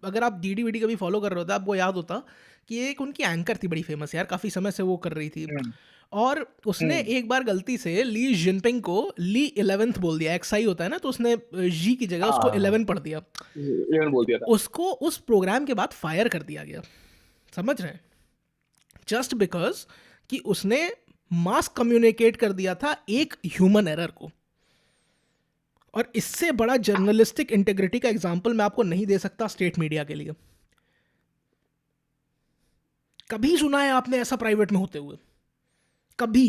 अगर आप डी वी डी कभी फॉलो कर रहे होते आपको याद होता कि एक उनकी एंकर थी बड़ी फेमस यार, काफ़ी समय से वो कर रही थी, और उसने एक बार गलती से ली जिनपिंग को ली 11th बोल दिया, एक्साई होता है ना, तो उसने जी की जगह उसको 11 पढ़ दिया, 11 बोल दिया था। उसको उस प्रोग्राम के बाद फायर कर दिया गया, समझ रहे हैं, जस्ट बिकॉज कि उसने मास कम्युनिकेट कर दिया था एक ह्यूमन एरर को। और इससे बड़ा जर्नलिस्टिक इंटेग्रिटी का एग्जाम्पल मैं आपको नहीं दे सकता स्टेट मीडिया के लिए। कभी सुना है आपने ऐसा प्राइवेट में होते हुए? कभी?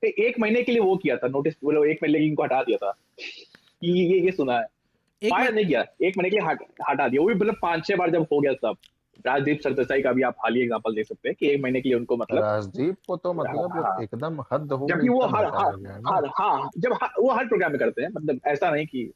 एक महीने के लिए वो किया था नोटिस, वो लोग 1 महीने के लिए इनको हटा दिया था, ये सुना है। एक फायर महीने नहीं किया, 1 महीने के लिए हटा दिया, वो भी मतलब 5-6 बार जब हो गया तब। राजदीप सरदेसाई का भी आप हाल ही एग्जांपल दे सकते हैं कि 1 महीने के लिए उनको मतलब राजदीप को तो मतलब जब हाँ, एकदम हद हो जबकि गई वो तब हटाया गया है ना। वो हर प्रोग्राम में करते हैं, मतलब ऐसा नहीं कि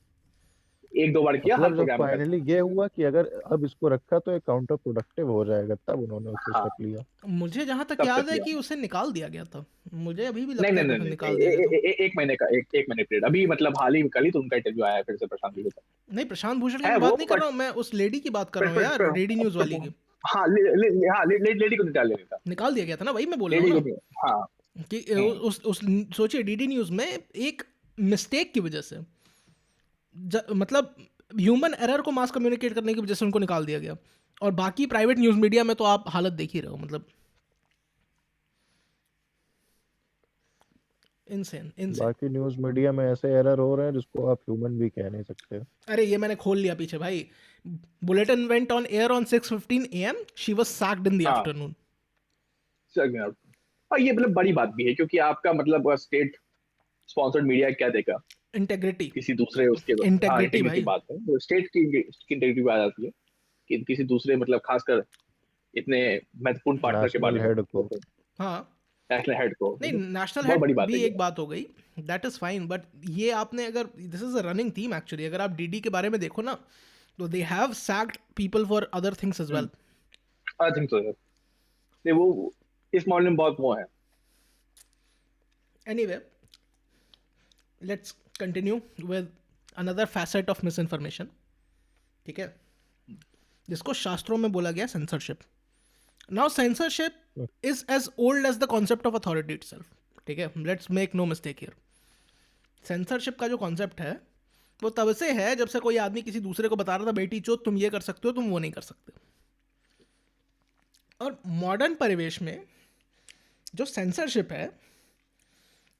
1-2 बार किया, हर मतलब जब प्रोग्राम में करते फाइनली ये हुआ कि अगर अब इसको रखा तो ये काउंटर प्रोडक्टिव हो जाएगा, तब उन्होंने हैं। उससे हाँ, स्टेप लिया। मुझे जहां तक तब से याद है किया। कि उसे निकाल दिया गया था। मुझे अभी भी नहीं लगता नहीं है कि नहीं उसे नहीं, निकाल दिया गया था। 1 महीने का, 1 महीने पीरियड अभी, मतलब हाल ही में कल ही तो उनका इंटरव्यू आया है फिर से प्रशांत नील का। नहीं, प्रशांत भूषण की है मैं वो बात नहीं कर बट रहा हूँ, मैं उस लेडी की बात कर रहा हूँ यार, डीडी न्यूज वाली की। हाँ, लेडी को निकाल लेने था, निकाल दिया गया था ना, वही मैं बोल रहा हूँ लेडी को ना नहीं। हाँ। कि हम्म, उस सोचिए डीडी न्यूज में एक मिस्टेक की वजह से मतलब ह्यूमन एरर को मास कम्युनिकेट करने की वजह से उनको निकाल दिया गया। और बाकी प्राइवेट न्यूज़ मीडिया में तो आप हालत देख ही रहे हो, मतलब इनसेन इनसेन। बाकी न्यूज मीडिया में ऐसे एरर हो रहे हैं जिसको आप ह्यूमन भी कह नहीं सकते। अरे ये मैंने खोल लिया पीछे भाई। Bulletin went on air on 6:15 AM, she was sacked in the हाँ, आफ्टरनून। समझ गया। और ये मतलब बड़ी बात भी है क्योंकि आपका मतलब स्टेट स्पॉन्सर्ड मीडिया क्या देगा इंटेग्रिटी, किसी दूसरे उसके। हाँ, इंटेग्रिटी इंटीग्रिटी भाई। बात है, तो स्टेट की इंटीग्रिटी आ जाती है कि किसी दूसरे मतलब खासकर इतने महत्वपूर्ण पार्टनर के बारे नेशनल में, हेड को। हाँ, नेशनल हेड को, नहीं मतलब नेशनल बहुत हेड बड़ी बात भी है ये। एक बात हो गई, दैट इज फाइन, बट ये आपने अगर this is a running theme actually, अगर आप डीडी के बारे में देखो ना तो they have sacked people for other things as well. I think so. नहीं, वो इस मामले में बहुत वो है। Anyway, let's continue with another facet of misinformation, ठीक है, जिसको शास्त्रों में बोला गया censorship. Now censorship is as old as the concept of authority itself, ठीक है, let's make no mistake here. Censorship का जो कॉन्सेप्ट है वो तब से है जब से कोई आदमी किसी दूसरे को बता रहा था बेटी चोद तुम ये कर सकते हो, तुम वो नहीं कर सकते। और मॉडर्न परिवेश में जो सेंसरशिप है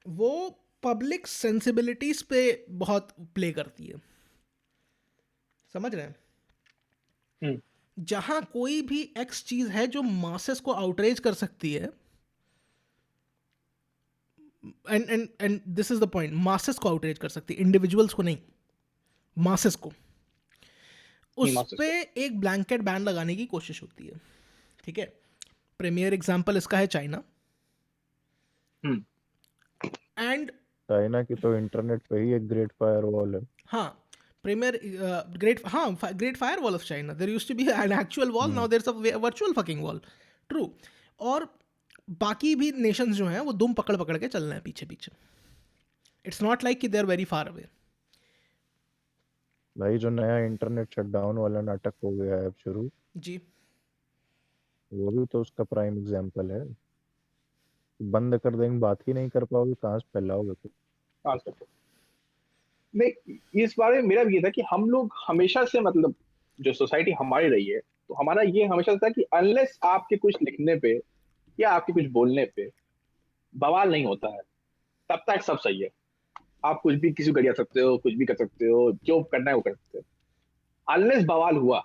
वो पब्लिक सेंसिबिलिटीज पे बहुत प्ले करती है, समझ रहे हैं? हम्म, जहां कोई भी एक्स चीज है जो मासेस को आउटरेज कर सकती है, and this is the point, masses को आउटरेज कर सकती है, इंडिविजुअल्स को नहीं, मासेस को, उस मास्टर्स पे को। एक ब्लैंकेट बैन लगाने की कोशिश होती है, ठीक है। प्रीमियर एग्जांपल इसका है चाइना। हम्म, एंड चाइना की तो इंटरनेट पे ही एक ग्रेट फायरवॉल है। हाँ, premier great firewall of China, there used to be an actual wall, now there is a virtual fucking wall, true. और बाकी भी नेशंस जो हैं वो दुम पकड़ पकड़ के चल रहे हैं पीछे पीछे। इट्स नॉट लाइक कि they are very far away. भाई जो नया इंटरनेट शटडाउन वाला नाटक हो गया है अब शुरू, जी, वो भी तो उसका प्राइम एग्जाम्पल है। बंद कर देंगे, बात ही नहीं कर पाओगे, कहाँ से फैलाओगे फिर? हाँ, सर। नहीं, इस बारे में मेरा भी ये था कि हम लोग हमेशा से मतलब जो सोसाइटी हमारी रही है, तो हमारा ये हमेशा था कि अनलेस आपके कुछ लिखने पे या आपके कुछ बोलने पे बवाल नहीं होता है, तब तक सब सही है। आप कुछ भी किसी को गरिया सकते हो, कुछ भी कर सकते हो, जो करना है वो कर सकते हो। अनलेस बवाल हुआ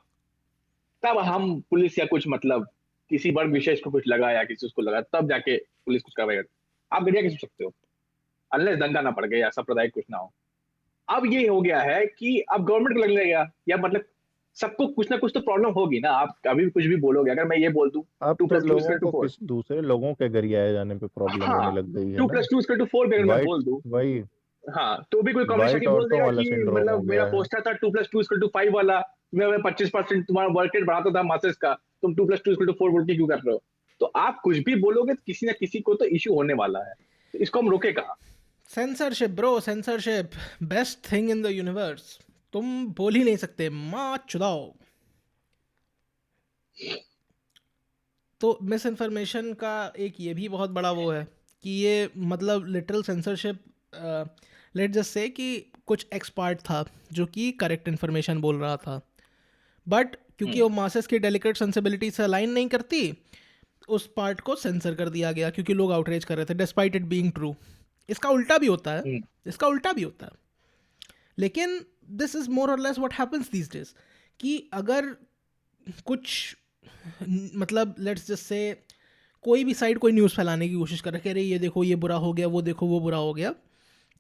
तब हम पुलिस या कुछ मतलब किसी वर्ग विशेष को कुछ लगा या किसी उसको लगा तब जाके पुलिस कुछ कार्रवाई करती है। आप गरिया कैसे सकते हो अनलेस दंगा ना पड़ गया या सांप्रदायिक कुछ ना हो। अब ये हो गया है कि अब गवर्नमेंट को लगने लगा या मतलब सबको कुछ ना कुछ तो प्रॉब्लम होगी ना। आप अभी भी कुछ भी बोलोगे, अगर मैं ये बोल दूं अब टू तो प्लस टू लोगों इक्वल टू को फोर किसी दूसरे लोगों के गरियाए जाने पे प्रॉब्लम हाँ, होने लग गई है टू ना। Plus two equal to four भी अगर मैं वाइट बोल दूं, वही हाँ, तो भी कोई कम्युनिस्ट आके वाइट बोल औरतों देगा वाला कि सिंड्रोम हो मतलब मेरा गया है। पोस्टर था 2+2=5 वाला, मैं 25% तुम्हारा वर्क रेट बढ़ाता था मासेस का, तुम 2+2=4 बोल के क्यों कर रहे हो? तो आप कुछ भी बोलोगे तो किसी ना किसी को तो इशू होने वाला है, तो इसको हम रोके कहाँ? Censorship bro, censorship best thing in the universe. तुम बोल ही नहीं सकते, माँ चुदाओ। तो मिस इन्फॉर्मेशन का एक ये भी बहुत बड़ा वो है कि ये मतलब literal censorship, let just say कि कुछ एक्सपर्ट था जो कि करेक्ट इन्फॉर्मेशन बोल रहा था, बट क्योंकि वो मासेस की डेलिकेट सेंसिबिलिटी से अलाइन नहीं करती, उस पार्ट को सेंसर कर दिया गया क्योंकि लोग आउटरीच कर रहे थे डिस्पाइट इट बीइंग ट्रू। इसका उल्टा भी होता है, हम्म, इसका उल्टा भी होता है। लेकिन दिस इज मोर और less what happens these days कि अगर कुछ मतलब लेट्स जस्ट से कोई भी साइड कोई न्यूज़ फैलाने की कोशिश कर रहा है कि अरे ये देखो ये बुरा हो गया, वो देखो वो बुरा हो गया,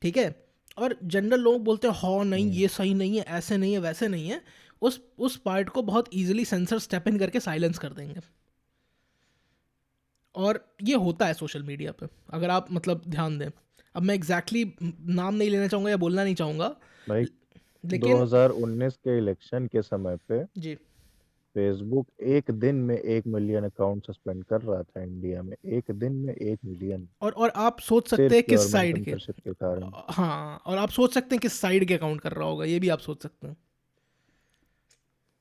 ठीक है, और जनरल लोग बोलते हैं हाँ नहीं ये सही नहीं है, ऐसे नहीं है, वैसे नहीं है, उस पार्ट को बहुत इजीली सेंसर स्टेप इन करके साइलेंस कर देंगे। और ये होता है सोशल मीडिया पे, अगर आप मतलब ध्यान दें। अब मैं एग्जैक्टली नाम नहीं लेना चाहूँगा या बोलना नहीं चाहूँगा, भाई लेकिन 2019 के इलेक्शन के समय पे जी फेसबुक एक दिन में 1 मिलियन अकाउंट सस्पेंड कर रहा था इंडिया में, एक दिन में 1 मिलियन, और आप सोच सकते सिर्फ हैं किस गवर्नमेंट साइड के, सेंसरशिप के कारण। हाँ, और आप सोच सकते हैं किस साइड के अकाउंट कर रहा होगा, ये भी आप सोच सकते हैं।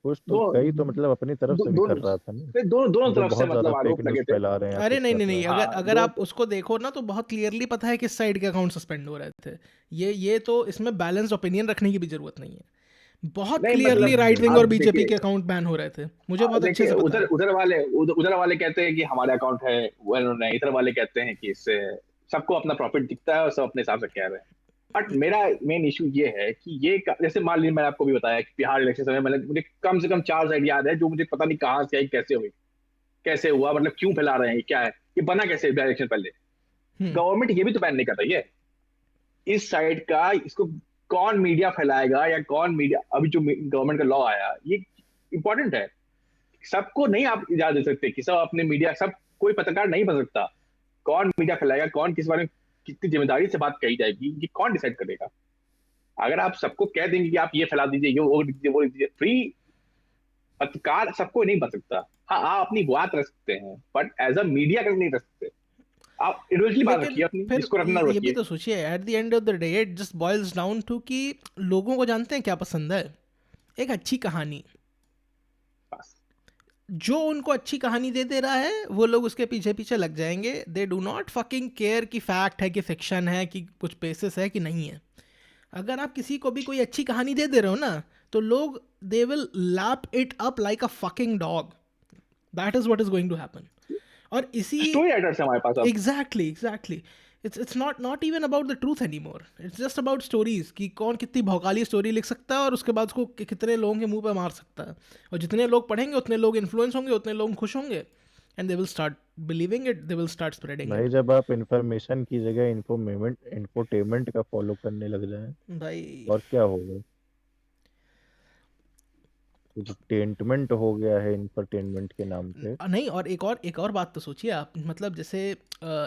कुछ तो दो, कई तो मतलब अपनी तरफ दो, से भी दो, कर रहा था ना, दोनों जो तरफ से बहुत ज्यादा मतलब फेक आरोप न्यूज लगे थे। फैला रहे हैं या अरे कुछ नहीं कर नहीं रहे नहीं, हैं। अगर हाँ, अगर आप उसको देखो ना तो बहुत क्लियरली पता है किस साइड के अकाउंट सस्पेंड हो रहे थे। ये तो इसमें बैलेंस्ड ओपिनियन रखने की भी जरूरत नहीं है। बहुत नहीं क्लियरली मतलब राइट विंग आप और बीजेपी देखिए, के अकाउंट बैन हो रहे थे, मुझे बहुत अच्छे देखिए से पता उधर है। उधर वाले कहते हैं कि हमारे अकाउंट है, उन्होंने इधर वाले कहते हैं कि इससे सबको अपना प्रॉफिट दिखता है और सब अपने हिसाब से कह रहे हैं। बट मेरा मेन इशू ये है कि जैसे मान लीजिए मैंने आपको भी बताया कि बिहार इलेक्शन समय मुझे कम से कम 4 साइड याद है जो मुझे पता नहीं कहाँ से आई, कैसे हुई, कैसे हुआ, मतलब क्यों फैला रहे हैं, क्या है, ये बना कैसे इलेक्शन पहले। गवर्नमेंट ये भी तो बैन नहीं कर रही है इस साइड का, इसको कौन मीडिया फैलाएगा या कौन मीडिया, अभी जो गवर्नमेंट का लॉ आया ये इंपॉर्टेंट है। सबको नहीं आप इजाजत दे सकते कि सब अपने मीडिया, सब कोई पत्रकार नहीं बन सकता। कौन मीडिया फैलाएगा, कौन किस बारे में कितनी जिम्मेदारी से बात कही जाएगी, ये कौन डिसाइड करेगा। अगर आप सबको कह देंगे कि आप ये फैला दीजिए, ये वो दीजिए, वो दीजिए, फ्री पत्रकार सबको नहीं बन सकता। हाँ, आप अपनी बात रख सकते हैं बट एज अ मीडिया कर नहीं रख सकते। आप इंडिविजुअली बात रखिए अपनी, फिर जिसको रखना ये भी रखिए। तो सोचिए, at the end of the day it just boils down to कि लोगों को जानते हैं क्या पसंद है, एक अच्छी कहानी। बस जो उनको अच्छी कहानी दे रहा है वो लोग उसके पीछे पीछे लग जाएंगे। They do not fucking care कि फैक्ट है कि फिक्शन है कि कुछ बेसिस है कि नहीं है। अगर आप किसी को भी कोई अच्छी कहानी दे रहे हो ना तो लोग they will lap it up like a fucking dog. That is what is going to happen. और इसी स्टोरी राइटर्स हमारे पास अब। Exactly it's not even about the truth any more, it's just about stories कि कौन कितनी भौकाली story लिख सकता है और उसके बाद उसको कितने लोगों के मुंह पे मार सकता है। और जितने लोग पढ़ेंगे उतने लोग इन्फ्लुएंस होंगे, उतने लोग खुश होंगे, and they will start believing it, they will start spreading भाई इट। जब आप इंफॉर्मेशन की जगह इंफोटेनमेंट का फॉलो करने लग जाएं भाई और क्या होगा, कुछ टेंटमेंट हो गया है इंफरटेनमेंट के नाम पे। नहीं, और एक और बात तो सोचिए आप, मतलब जैसे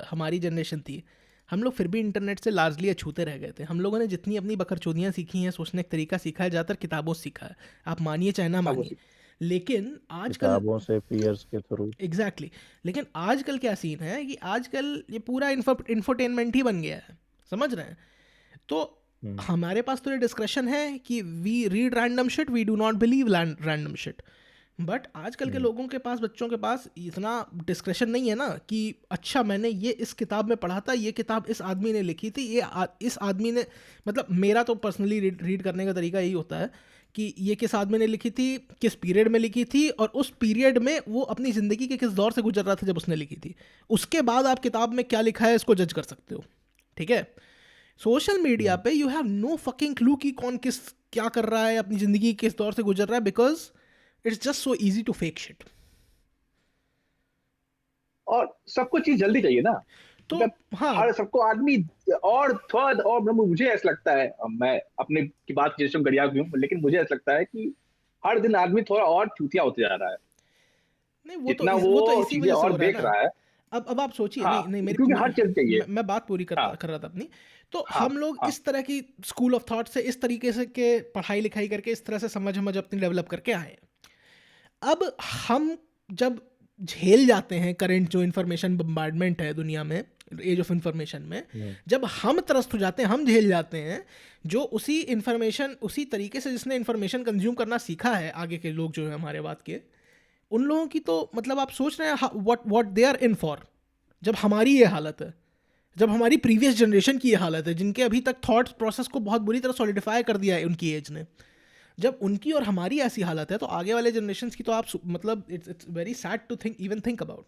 हमारी जनरेशन थी, हम लोग फिर भी इंटरनेट से लार्जली अछूते रह गए थे। हम लोगों ने जितनी अपनी बकरचोदियाँ सीखी हैं, सोचने का तरीका सीखा है, ज़्यादातर किताबों से सीखा है, आप मानिए चाहे ना मानिए। लेकिन आजकल किताबों से, पीयर्स के थ्रू। एग्जैक्टली लेकिन आजकल क्या सीन है कि आजकल ये पूरा इंफोटेनमेंट ही बन गया है, समझ रहे हैं। तो हमारे पास तो ये डिस्क्रिप्शन है कि we read random shit, we do not believe random shit. But आजकल के लोगों के पास, बच्चों के पास इतना डिस्क्रिप्शन नहीं है ना कि अच्छा मैंने ये इस किताब में पढ़ा था, ये किताब इस आदमी ने लिखी थी, इस आदमी ने, मतलब मेरा तो पर्सनली रीड करने का तरीका यही होता है कि ये किस आदमी ने लिखी थी, किस पीरियड में लिखी थी, और उस पीरियड में वो अपनी ज़िंदगी के किस दौर से गुजर रहा था जब उसने लिखी थी। उसके बाद आप किताब में क्या लिखा है इसको जज कर सकते हो, ठीक है। सोशल मीडिया पे you have no fucking clue कि कौन किस क्या कर रहा है, अपनी ज़िंदगी किस दौर से गुजर रहा है, because it's just so easy to fake shit. और सबको चीज जल्दी चाहिए ना, तो मतलब हाँ, हर सबको आदमी, और थर्ड, और मुझे ऐसा लगता है, मैं अपने की बात जेसन गरिया भी हूँ, लेकिन मुझे ऐसा लगता है कि हर दिन आदमी थोड़ा और चूतिया होते जा रहा है, नहीं जितना वो तो वो इसी चीजें वजह से और हो रहा है देख ना। रहा है। अब आप सोचिए, हाँ, नहीं मेरी क्योंकि हर चीज चाहिए। मैं बात पूरी हाँ, कर रहा था अपनी। तो हाँ, हम लोग हाँ, इस तरह की स्कूल ऑफ थॉट से, इस तरीके से के पढ़ाई लिखाई करके, इस तरह से समझ अपनी डेवलप करके आए। अब हम जब झेल जाते हैं करंट जो इन्फॉर्मेशन बम्बार्डमेंट है दुनिया में, एज ऑफ इंफॉर्मेशन में, जब हम त्रस्त हो जाते हैं, हम झेल जाते हैं, जो उसी इन्फॉर्मेशन, उसी तरीके से जिसने इन्फॉर्मेशन कंज्यूम करना सीखा है, आगे के लोग जो है हमारे बाद के, उन लोगों की तो मतलब आप सोच रहे हैं what they are in for. जब हमारी ये हालत है, जब हमारी प्रीवियस जनरेशन की ये हालत है, जिनके अभी तक थॉट प्रोसेस को बहुत बुरी तरह सॉलिडिफाई कर दिया है उनकी एज ने, जब उनकी और हमारी ऐसी हालत है, तो आगे वाले जनरेशन की तो आप मतलब it's very sad to think about.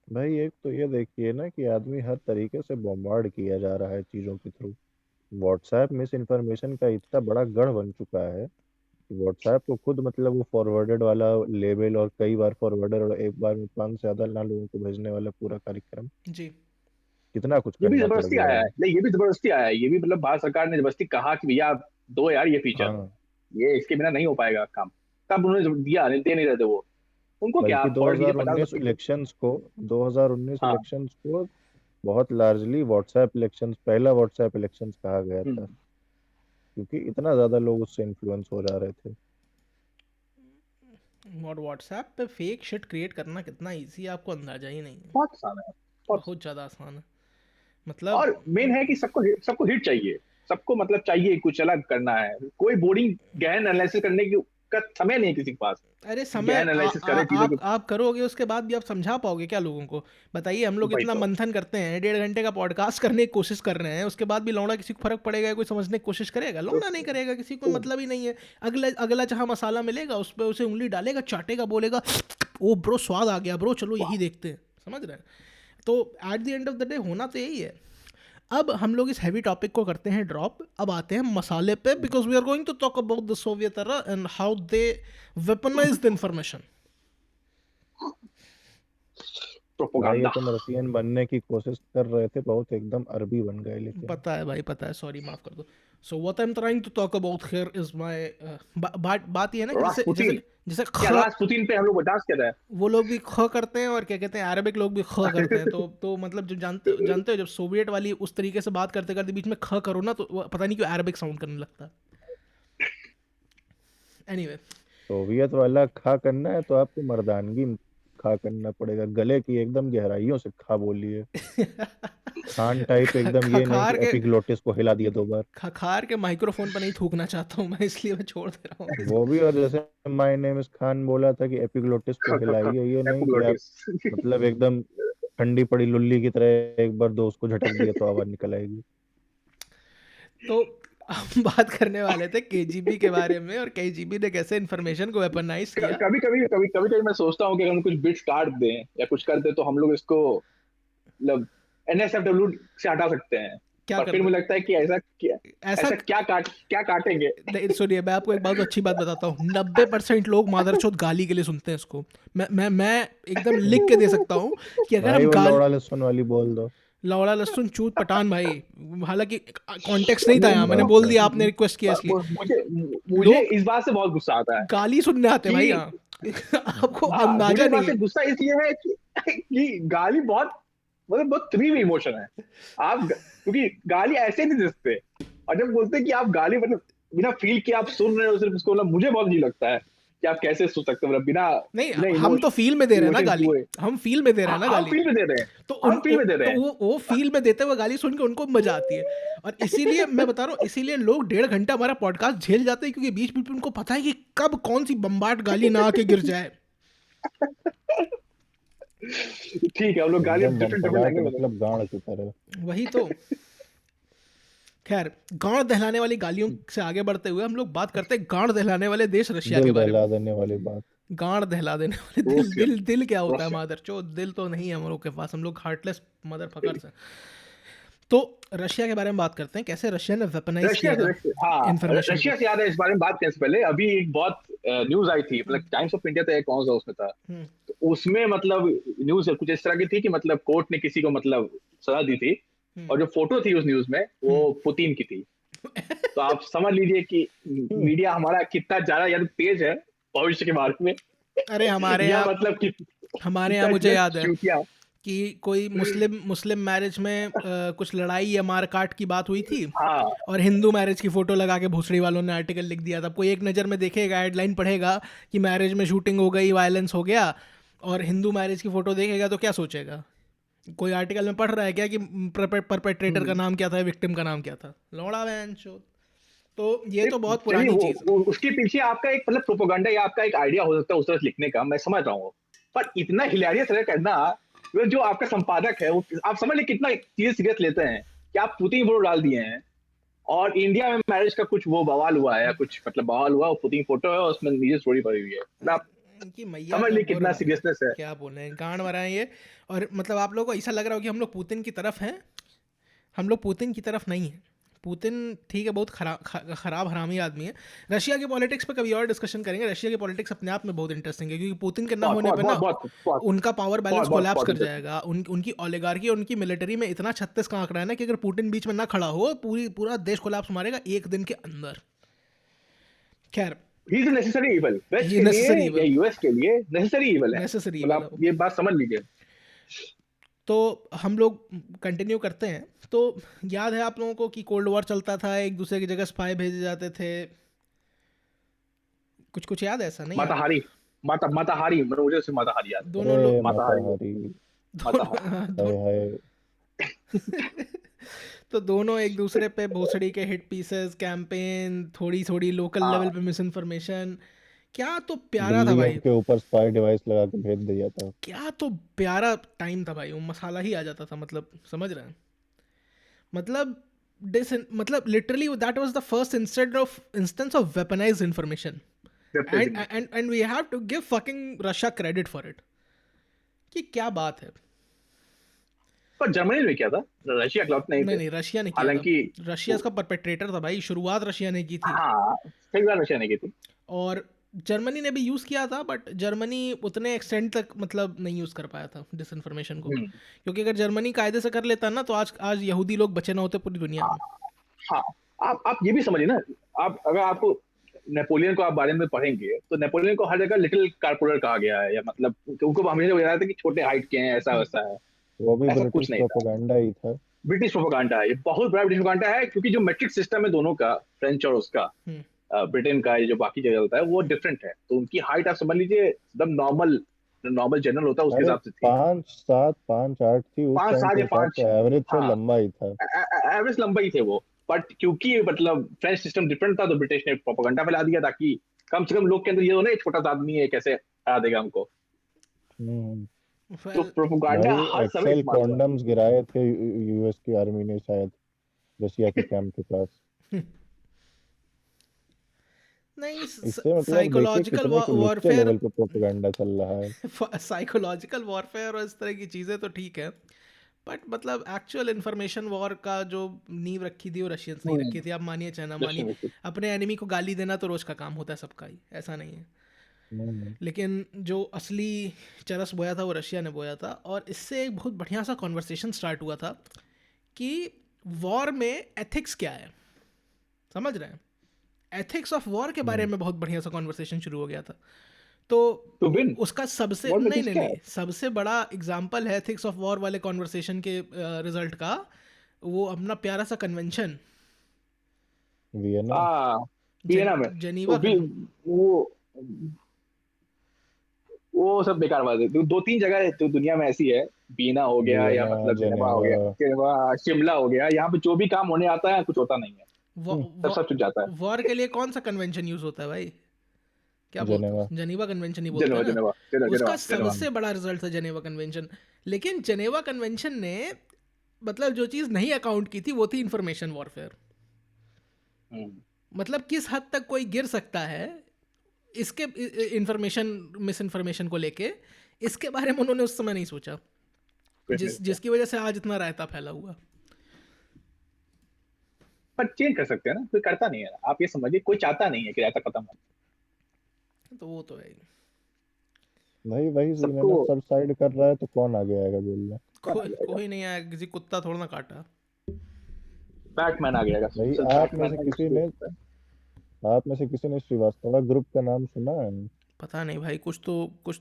भाई एक तो ये देखिए ना कि आदमी हर तरीके से बॉम्बार्ड किया जा रहा है चीज़ों के थ्रू। व्हाट्सएप मिस इन्फॉर्मेशन का इतना बड़ा गढ़ बन चुका है कि व्हाट्सएप को खुद मतलब वो फॉरवर्डेड वाला लेवल और कई बार फॉरवर्डर और एक बार में 5 से ज्यादा ना लोगों को भेजने वाला पूरा कार्यक्रम जी। कितना कुछ ये भी करना पड़ जबरदस्ती गया आया है, है। नहीं ये भी जबरदस्ती आया है, ये भी मतलब भारत सरकार ने जबरदस्ती कहा कि भैया आप दो यार ये फीचर, हाँ, ये इसके बिना नहीं हो पाएगा काम। तब उन्होंने दिया, नहीं दे नहीं रहे थे वो। उनको क्या बल्कि फॉल्ट ये पता 2019 सब कुछ। इलेक्शंस को 2019 हाँ। इलेक्शंस को बहुत लार्जली व्हाट्सएप इलेक्शंस, पहला व्हाट्सएप इलेक्शंस कहा गया था, हम्म। क्योंकि इतना ज्यादा लोग उससे इन्फ्लुएंस हो जा रहे थे। और व्हाट्सएप पे फेक शिट क्रिएट करना कितना इजी है आपको अंदाजा ही नहीं है। बहुत आसान है, बहुत। बहुत ज़्यादा आसान है। मतलब और मेन है कि सबको हिट चाहिए, सबको मतलब चाहिए कुछ अलग करना है, कोई बोरिंग गहन एनालिसिस करने की का समय नहीं है किसी के पास। अरे समय गहन एनालिसिस करे चीजों के। आप करोगे उसके बाद भी आप समझा पाओगे क्या लोगों को? बताइए, हम लोग वही इतना तो। मंथन करते हैं, 1.5 घंटे का पॉडकास्ट करने की कोशिश कर रहे हैं, उसके बाद भी लौंडा किसी को फर्क पड़ेगा? कोई समझने की कोशिश करेगा? तो, लौंडा नहीं करेगा, किसी को तो मतलब ही नहीं है। अगला अगला जहाँ मसाला मिलेगा उस पर उसे उंगली डालेगा, चाटेगा, बोलेगा ओ ब्रो स्वाद आ गया ब्रो, चलो यही देखते हैं। समझ रहे हैं? तो eight the end of the day होना तो यही है। अब हम लोग इस हैवी टॉपिक को करते हैं ड्रॉप, अब आते हैं मसाले पे, because we are going to talk about the Soviet era and how they weaponize the information. भाई प्रोपोगंडा। अपन रसियन बनने की कोशिश कर रहे थे, बहुत एकदम अरबी बन गए लेकिन। पता है भाई, पता है, सॉरी माफ कर दो। So what I am trying to talk about here is my बात ये है ना कि जैसे जैसे रासपुतीन। जैसे क्या ख, रासपुतीन पे हम लोग डांस कर रहे हैं? वो लोग भी ख करते हैं और क्या कहते हैं, अरबिक लोग भी ख करते हैं। तो मतलब जब जानते हो, जब सोवियत वाली उस तरीके से बात करते करते बीच में ख करो ना, तो पता नहीं क्यों अरबिक साउंड करने लगता है। एनीवे सोवियत वाला खा करना है तो आपको मर्दानगी खा करना पड़ेगा, गले की एकदम गहराइयों से खा बोलिए। खान टाइप एकदम, ये नहीं कि खखार के एपिग्लोटिस को हिला दिया 2 बार। खखार के माइक्रोफोन पर नहीं थूकना चाहता हूँ मैं, इसलिए मैं छोड़ दे रहा हूँ। वो भी, और जैसे माय नेम इज खान बोला था कि एपिग्लोटिस को हिलाइए, ये नहीं कि आप एपोग्लोटिस। मतलब एकदम ठंडी पड़ी लुल्ली की तरह एक बार दो उसको झटक दिए तो आवाज निकल आएगी। तो हम बात करने वाले थे केजीबी के बारे में, और केजीबी ने कैसे इन्फॉर्मेशन को वेपनाइज किया। कभी कभी मैं सोचता हूँ कि अगर हम कुछ बिट्स काट दें या कुछ कर दें तो हम लोग इसको मतलब NSFW से हटा सकते हैं। क्या पर कर फिर दो मुझे लगता है कि ऐसा ऐसा क्या काटेंगे। नहीं, सुनिए, मैं आपको एक बहुत अच्छी बात बताता हूँ। 90% लोग मादरचोद गाली के लिए सुनते हैं इसको। मैं एकदम लिख के दे सकता हूँ कि अगर भाई हम वो गाल लौड़ा लहसुन वाली बोल दो। लौड़ा लहसुन चूत पटान भाई, हालांकि कॉन्टेक्स्ट नहीं था यहाँ, मैंने मु- बोल अच्छा। दिया, आपने रिक्वेस्ट किया इसलिए। मुझे मुझे लोग इस बात से बहुत गुस्सा आता है गाली सुनने आते हैं भाई कि यहाँ। आपको हाँ, मुझे अंदाजा इस बात नहीं से है। गुस्सा इसलिए है कि गाली बहुत मतलब बहुत तीव्र इमोशन है। क्योंकि गाली ऐसे नहीं दिखते, और जब बोलते हैं कि आप गाली मतलब बिना फील के आप सुन रहे हो सिर्फ उसको, मतलब मुझे बहुत अजीब लगता है कि आप कैसे सुन सकते हो मतलब बिना नहीं, बिना हम तो फील में दे रहे हैं ना इमोशन गाली, हुए। हम फील में दे रहे हैं ना हम गाली। फील में दे रहे हैं, तो हम फील में दे रहे तो हैं। वो फील में देते हुए गाली सुन के उनको मजा आती है। और इसीलिए मैं बता रहा हूँ, इसीलिए लोग 1.5 घंटा हमारा पॉडकास्ट झेल जाते हैं, क्योंकि बीच बीच में उनको पता है कि कब कौन सी बम्बाट गाली ना आके गिर जाए। ठीक है, हम लोग गाली एकदम डिफरेंट डिफरेंट बम्पलाट, लैंग्वेज में मतलब गांड की तरह। वही तो। खैर, गांड दहलाने वाली गालियों से आगे बढ़ते हुए हम लोग बात करते हैं गांड दहलाने वाले देश रशिया के दिल बारे में। दहला देने वाली बात। गांड दहला देने वाले दिल रूसिया। दिल दिल क्या होता है रशिया मादर चो, दिल तो नहीं है हम लोग के पास, हम लोग हार्टलेस मदर फकर्स हैं। तो रशिया के बारे में बात करते हैं, कैसे रशिया ने वेपनाइज किया था हाँ, इंफॉर्मेशन को। रशिया से याद है, इस बारे में बात करने से पहले अभी एक बहुत न्यूज आई थी, मतलब टाइम्स ऑफ इंडिया था या कौन सा उसमें था। हम्म। तो उसमें मतलब न्यूज कुछ इस तरह की थी कि मतलब कोर्ट ने किसी को मतलब सजा दी थी, हम्म। और जो फोटो थी उस न्यूज में वो पुतिन की थी। तो आप समझ लीजिए कि मीडिया हमारा कितना ज्यादा या तो तेज है भविष्य के बारे में, अरे हमारे या यहाँ मतलब कि हमारे यहाँ कितना मुझे याद है चूतिया। कि कोई मुस्लिम मुस्लिम मैरिज में कुछ लड़ाई या मार काट की बात हुई थी, हाँ और हिंदू मैरिज की फोटो लगा के भोसड़ी वालों ने आर्टिकल लिख दिया था। कोई एक नज़र में देखेगा, हेडलाइन पढ़ेगा कि मैरिज में शूटिंग हो गई, वायलेंस हो गया, और हिंदू मैरिज की फोटो देखेगा तो क्या सोचेगा? कोई आर्टिकल में पढ़ रहा है क्या कि परपेट्रेटर का नाम क्या था, विक्टिम का नाम क्या था? लौड़ा बहन चोद। तो ये तो बहुत चलिए, पुरानी चीज़ है। उसके पीछे आपका एक मतलब प्रोपोगंडा या आपका एक आइडिया हो सकता है उस तरह से लिखने का, मैं समझ रहा हूँ। पर इतना हिलेरियस तरह करना, जो आपका संपादक है वो, आप समझ ले कितना चीज सीरियस लेते हैं कि आप पुतिन फोटो डाल दिए हैं, और इंडिया में मैरिज का कुछ वो बवाल हुआ है या कुछ मतलब बवाल हुआ, वो पुतिन फोटो है और उसमें निजी स्टोरी पड़ी हुई है, मतलब इनकी मैया समझ का ली कितना बुर सीरियसनेस है। क्या बोले, गांड मरा है ये। और मतलब आप लोगों को ऐसा लग रहा हो कि हम लोग पुतिन की तरफ हैं, हम लोग पुतिन की तरफ नहीं है। पुतिन ठीक है, बहुत खराब हरामी आदमी है। रशिया की पॉलिटिक्स पे कभी और डिस्कशन करेंगे। रशिया की पॉलिटिक्स अपने आप में बहुत इंटरेस्टिंग है, क्योंकि पुतिन के ना बहुत होने बहुत पे ना बहुत बहुत बहुत उनका पावर बैलेंस बहुत बहुत कोलैप्स बहुत कर इंटरेस्टिंग। जाएगा। उनकी ओलिगार्की और उनकी मिलिट्री में इतना 36 का आंकड़ा है ना कि अगर पुतिन बीच में ना खड़ा हो, पूरा देश कोलैप्स मारेगा एक दिन के अंदर। खैर, he is necessary evil, West ये के लिए नेसेसरी या इवल, यूएस के लिए नेसेसरी इवल है, नेसेसरी मतलब इवल आप है वो। ये बात समझ लीजिए। तो हम लोग कंटिन्यू करते हैं। तो याद है आप लोगों को कि कोल्ड वॉर चलता था, एक दूसरे की जगह स्पाई भेजे जाते थे, कुछ कुछ याद है? ऐसा नहीं याद? माताहारी, माताहारी, मतलब मुझे सिर्फ माताहारी याद है। दोनों लोग अरे माताहारी है, माताहारी, माताहारी। हाय दोनों हाय। तो दोनों एक दूसरे पे भोसड़ी के हिट पीसेस, कैंपेन, थोड़ी थोड़ी लोकल लेवल हाँ, पे मिस इन्फॉर्मेशन। क्या तो प्यारा था दिल्ली भाई, के ऊपर स्पाई डिवाइस लगा के भेज दिया था। क्या तो प्यारा टाइम था भाई, वो मसाला ही आ जाता था। मतलब समझ रहे हैं? मतलब मतलब literally that was the first instance of weaponized information. And we have to give fucking Russia credit for it, कि क्या बात है। पर जर्मनी में क्या था, रशिया क्लब नहीं नहीं थे नहीं, रशिया ने किया था। हालांकि। रशिया इसका परपेट्रेटर था भाई, शुरुआत रशिया ने की थी। हाँ, सही बात, रशिया ने की थी। और जर्मनी ने भी यूज़ किया था, बट जर्मनी उतने एक्सटेंड तक मतलब नहीं यूज़ कर पाया था डिसइंफॉर्मेशन को। हम्म, क्योंकि अगर जर्मनी कायदे से कर लेता ना, तो आज आज यहूदी लोग बचे ना होते पूरी दुनिया हाँ में। हाँ। आप ये भी समझिए ना, आप अगर आपको नेपोलियन को आप बारे में पढ़ेंगे तो नेपोलियन को हर जगह लिटिल कारपोलर कहा गया है, या मतलब उनको हमेशा बताया था कि छोटे हाइट के हैं, ऐसा हम्म, वैसा है। वो भी ऐसा ब्रिटिश कुछ नहीं था। प्रोपेगेंडा ही था। ब्रिटिश प्रोपेगेंडा है, ये बहुत बड़ा ब्रिटिश प्रोपेगेंडा है, क्योंकि जो मेट्रिक सिस्टम है दोनों का, फ्रेंच और उसका, हम्म। ब्रिटेन का, ये जो बाकी जगह होता है वो डिफरेंट है, तो उनकी हाइट आप समझ लीजिए एकदम नॉर्मल, नॉर्मल जनरल होता है उसके अरे हिसाब से थी। 5'7", 5'8" थी उस पांच टाइम सात के या हिसाब पांच से, एवरेज से हाँ, लंबा ही था। एवरेज लंबाई थे वो। बट क्योंकि मतलब फ्रेंच सिस्टम डिफरेंट था, तो ब्रिटिश ने प्रोपेगेंडा फैला दिया, ताकि कम से कम लोग के अंदर ये हो ना, एक छोटा सा आदमी है कैसे हरा देगा हमको। हम्म। तो वेल, प्रोपेगेंडा भाई हर समय एक्सेल इस्तेमाल हुआ। कॉन्डम्स गिराए थे यूएस की आर्मी ने शायद रशिया के कैंप के पास। नहीं, इससे मतलब देखिए साइकोलॉजिकल कितने नीचे वॉरफेयर, लेवल पे प्रोपेगेंडा चल रहा है। साइकोलॉजिकल वॉरफेयर और इस तरह की चीज़ें तो ठीक है, बट मतलब एक्चुअल इंफॉर्मेशन वॉर का जो नींव रखी थी वो रशियंस नहीं हम्म, रखी थी। आप मानिए चाहे ना मानिए, दक्षिण में। अपने एनिमी को गाली देना तो रोज का काम होता है सबका ही, ऐसा नहीं है। हम्म। लेकिन जो असली चरस बोया था वो रशिया ने बोया था, और इससे एक बहुत बढ़िया सा कॉन्वर्सेशन स्टार्ट हुआ था कि वॉर में एथिक्स क्या है, समझ रहे हैं? एथिक्स ऑफ वॉर के बारे हम्म। में बहुत बढ़िया सा कॉन्वर्सेशन शुरू हो गया था। तो टू विन उसका सबसे वॉर में नहीं किस नहीं क्या नहीं, है। सबसे बड़ा एग्जाम्पल है एथिक्स ऑफ वॉर वाले कॉन्वर्सेशन के रिजल्ट का, वो अपना प्यारा सा कन्वेंशन, वियना। हाँ, वियना में। तो जनीवा भी वो वो सब बेकार बात है। दो तीन जगह है तो दुनिया में ऐसी है, बीना हो गया, या वियना, मतलब जिनेवा हो जेनेवा। गया, जिनेवा, शिमला हो गया, यहाँ पे जो भी काम होने आता है कुछ होता नहीं है, सब सब छुट जाता है। वॉर के लिए कौन सा कन्वेंशन यूज होता है भाई? क्या बोलते जेनेवा। हो? जनीवा कन्वेंशन ही बोलते जिनेवा, हैं ना। जिनेवा, जिनेवा, उसका जिनेवा, जिनेवा। सबसे बड़ा रिजल्ट था जनेवा कन्वेंशन। लेकिन जनेवा कन्वेंशन ने मतलब जो चीज़ नहीं अकाउंट की थी वो थी इंफॉर्मेशन वॉरफेयर। हम्म, मतलब किस हद तक कोई गिर सकता है इसके इंफॉर्मेशन मिस इन्फॉर्मेशन को लेके, इसके बारे में उन्होंने उस समय नहीं सोचा, कुछ नहीं होता। जिसकी वजह से आज इतना रायता फैला हुआ। पर चेंज कर सकते हैं ना, कोई करता नहीं है, आप ये समझिए कोई चाहता नहीं है कि ऐसा खत्म हो। तो वो तो है ही। भाई वही सीन है सबको ना, सब साइड कर रहा है तो कौन आगे आएगा बोलने। कौन आ जाएगा, कोई नहीं आया, किसी कुत्ता थोड़ा ना काटा। बैटमैन आ गया, भाई सिर्फ बैटमैन है जिसको होता है। आप में से किसी ने श्रीवास्तव ग्रुप का नाम सुना है? पता नहीं भाई, कुछ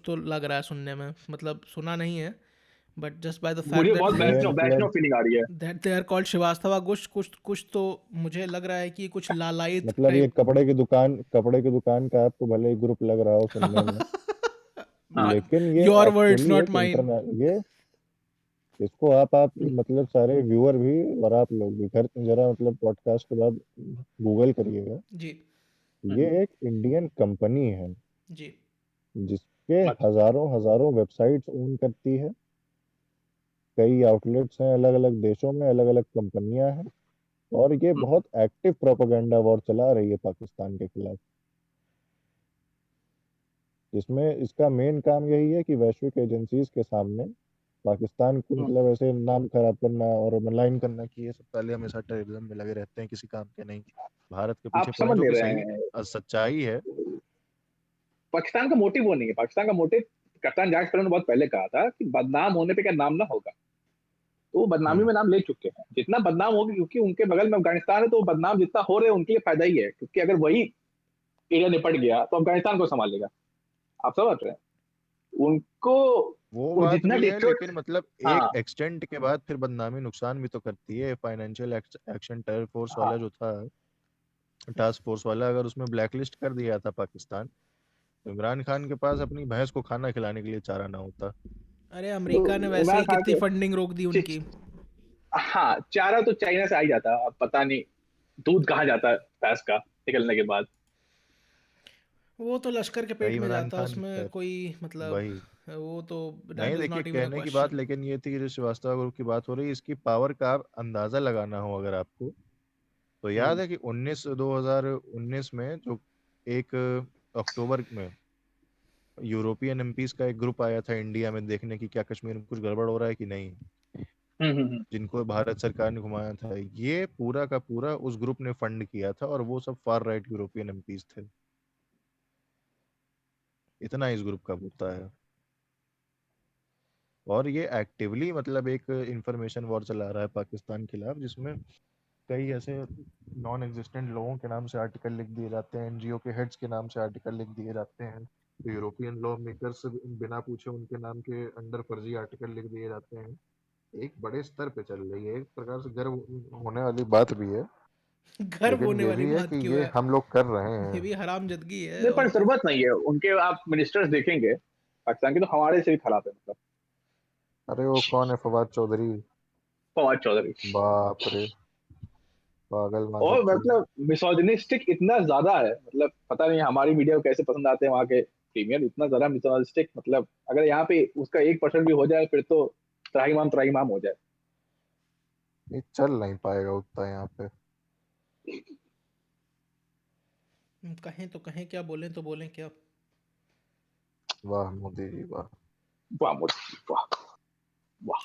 तो लग रहा है सुनने में, मतलब सुना नहीं है, but just by the fact मुझे बहुत ये वैष्णव वैष्णव मतलब फीलिंग आ रही है। That they are called Srivastava कुछ कुछ कुछ तो मुझे लग रहा है कि कुछ लालायत मतलब ये टाइप। कपड़े की दुकान का आपको भले ही ग्रुप लग रहा हो सुनने में, हाँ, लेकिन ये योर वर्ड्स एक्चुअली नॉट एक माइन। इंटरनेट ये इसको आप मतलब सारे व्यूअर भी और आप लोग भी घर जरा मतलब पॉडकास्ट के बाद गूगल करिएगा। जी ये एक इंडियन कंपनी है जी। जिसके अच्छा। हजारों हजारों वेबसाइट्स ओन करती है। कई आउटलेट्स हैं अलग अलग देशों में, अलग अलग कंपनियां हैं। और ये बहुत एक्टिव प्रोपेगेंडा वॉर चला रही है पाकिस्तान के खिलाफ। इसमें इसका मेन काम यही है कि वैश्विक एजेंसीज के सामने पाकिस्तान को मतलब ऐसे नाम खराब करना और मलाइन करना कि ये सब पहले हमेशा टेररिज्म में लगे रहते हैं, किसी काम के नहीं, भारत के पीछे आप पड़े हैं, समझ जो नहीं कि रहे सही हैं, सच्चाई है। पाकिस्तान का मोटिव वो नहीं है। पाकिस्तान का मोटिव, कप्तान जाक स्पैरो ने बहुत पहले कहा था कि बदनाम होने पे क्या नाम ना होगा, तो वो बदनामी में नाम ले चुके हैं। जितना बदनाम होगी, क्योंकि उनके बगल में अफगानिस्तान है, तो वो बदनाम जितना हो रहे हैं उनके लिए फायदा ही है, क्योंकि अगर वही एरिया निपट गया तो अफगानिस्तान को संभालेगा। आप समझ रहे हैं उनको, वो वो बात जितना भी है, डिस्ट्रिक्ट। लेकिन मतलब एक हाँ एक्सटेंट के बाद फिर बदनामी नुकसान भी तो करती है। फाइनेंशियल एक्शन टेरर फोर्स वाला हाँ, जो था, टास्क फोर्स वाला, अगर उसमें ब्लैकलिस्ट कर दिया था पाकिस्तान, तो इमरान खान के पास अपनी भैंस को खाना खिलाने के लिए चारा ना होता। अरे तो अमेरिका ने वैसे इमरान ही खान कितनी के फंडिंग रोक दी उनकी। हाँ, चारा तो चाइना से आ ही जाता, अब पता नहीं दूध कहाँ जाता है भैंस का निकलने के बाद। वो तो लश्कर के पेट वही में इमरान जाता, खान उसमें खैर, कोई मतलब, वही। वो तो नहीं दैट इज देखिए, नॉट इवन अ कहने की बात क्वेश्चन। लेकिन ये थी कि जो श्रीवास्तव ग्रुप की बात हो रही है, इसकी पावर का आप अंदाजा लगाना हो अगर आपको, तो याद हम्म है कि 2019 में जो एक अक्टूबर में यूरोपियन एमपीज का एक ग्रुप आया था इंडिया में देखने की क्या कश्मीर में कुछ गड़बड़ हो रहा है कि नहीं, हम्म। जिनको भारत सरकार ने घुमाया था, ये पूरा का पूरा उस ग्रुप ने फंड किया था, और वो सब फार राइट यूरोपियन एमपीज थे। इतना इस ग्रुप का होता है। और ये एक्टिवली मतलब एक इंफॉर्मेशन वॉर चला रहा है पाकिस्तान के खिलाफ, जिसमें कई ऐसे नॉन एग्जिस्टेंट लोगों के नाम से आर्टिकल लिख दिए जाते हैं, एनजीओ के हेड्स के नाम से आर्टिकल लिख दिए जाते हैं, तो यूरोपियन लॉ मेकर्स बिना पूछे उनके नाम के अंडर फर्जी आर्टिकल लिख दिए जाते हैं। एक बड़े स्तर पे चल रही है, एक प्रकार से गर्व होने वाली बात भी है, गर्व लेकिन होने ये वाली भी है बात कि क्यों ये है? हम लोग कर रहे ये हैं। भी हरामजदगी है नहीं, और पर कुछ। जरूरत नहीं है उनके। आप मिनिस्टर्स देखेंगे पाकिस्तान के, तो हमारे से भी खराब है, मतलब अरे वो कौन है, फवाद चौधरी? फवाद चौधरी। बाप रे, पागल और मानसिकता। मतलब मिसोजिनिस्टिक इतना ज्यादा है, मतलब पता नहीं हमारी मीडिया को कैसे पसंद आते हैं वहाँ के प्रीमियर, इतना ज्यादा मिसोजिनिस्टिक। मतलब अगर यहाँ पे उसका 1% भी हो जाए फिर तो त्राहिमाम हो जाए। ये चल नहीं पाएगा उतना यहाँ पे। कहें तो कहें क्या, बोलें तो बोलें क्या? वाह मोदी जी वाह। वाह मोदी, वाह वाह।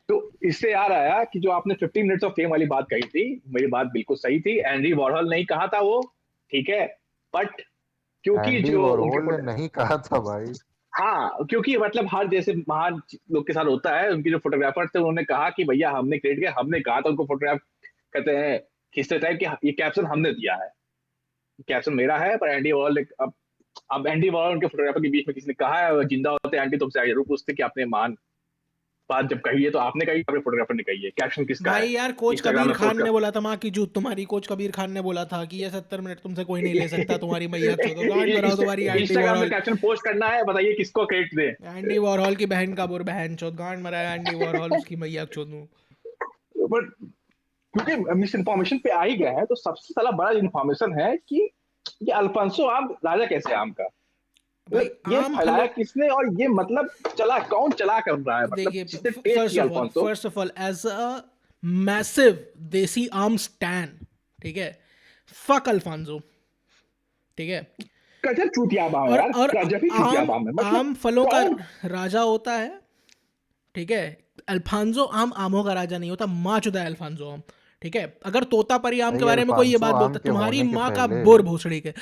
तो इससे याद आया कि जो आपने 15 मिनट्स ऑफ फेम वाली बात कही थी, मेरी बात बिल्कुल सही थी। एंडी वॉरहॉल नहीं कहा था वो, ठीक है, बट क्योंकि एंडी जो उनके वॉरहोल ने नहीं कहा था भाई। हाँ, क्योंकि मतलब हर जैसे महान लोग के साथ होता है, उनके जो फोटोग्राफर थे उन्होंने कहा कि भैया हमने क्रिएट किया, हमने कहा था उनको फोटोग्राफ, कहते हैं खींचते टाइप कि ये कैप्शन हमने दिया है, कैप्शन मेरा है। पर एंडी वॉल, अब एंडी वॉल उनके फोटोग्राफर के बीच में किसी ने कहा है जिंदा होते एंडी तुमसे जरूर पूछते कि आपने मान बात जब कही है तो आपने कही, अपने फोटोग्राफर ने कही है, कैप्शन किसका है, भाई यार, कोच इंस्टाग्राम कबीर में पोस्ट खान कर। ने बोला था, माँ की जूत तुम्हारी, कोच कबीर खान ने बोला था कि ये 70 मिनट तुमसे कोई नहीं ले सकता, तुम्हारी मैया चोदो, गांड बनाओ तुम्हारी एंडी इंस्टाग्राम में वॉरहॉल। कैप्शन पोस्ट करना है, बताइए किसको क्रेडिट दे। एंडी वॉरहॉल की बहन का बुर बहन चोद, गांड मराया एंडी वॉरहॉल, उसकी मैया चोदू। बट क्योंकि मिस इन्फॉर्मेशन पे आ ही गए हैं, तो सबसे साला बड़ा इन्फॉर्मेशन है कि ये अल्फांसो आम राजा कैसे आम का, भाई मतलब ये आम फैलाया फलो, किसने, और ये मतलब चला कौन चला कर रहा है, मतलब देखिए, जिसने टेस्ट किया Alphonso. First of all as a massive desi aam stand, ठीक है, फक अल्फांसो, ठीक है। गजब चूतिया बाम है और यार, और गजब ही चूतिया आम बाम है, मतलब आम फलों का कौन। राजा होता है, ठीक है। अल्फांसो आम आमों का राजा नहीं होता, माँ चुदा है अल्फांसो आम, ठीक है। अगर तोतापरी आम के भाई बारे में कोई ये अल्फांसो बात आम बोलता, के तुम्हारी होने के माँ का पहले बोर भोसड़ी के।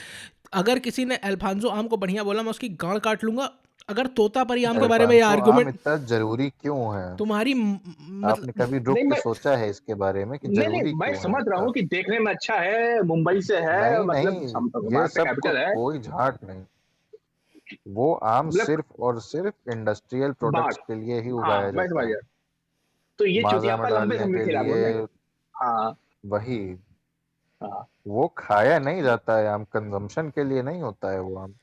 अगर किसी ने अल्फांसो आम को बढ़िया बोला, मैं उसकी गांड काट लूंगा। अगर तोतापरी आम के बारे में ये अल्फांसो आम आर्गुमेंट, इतना जरूरी क्यों है? तुम्हारी आपने मतलब, कभी रुक नहीं के मैं सोचा है इसके बारे में कि नहीं जरूरी मैं क्यों है समझ रहा इतना? हूँ कि देखने में अच्छा है, मुंबई से है, नहीं मतलब नहीं, ये भारत का सब को कैपिटल है, कोई झाट नहीं। वो आम मतलब सिर्फ और सिर्फ इंडस्ट्रियल प्रोडक्ट्स बात। के लिए ही हाँ उगाया मैं समझ जाता है, गया। तो ये माजा में चुतियापा लंबे डालने समय के खिला लिए। बोले। हाँ वही, हाँ। वो खाया नहीं जाता है आम, कंजम्पशन के लिए नहीं होता है वो आम।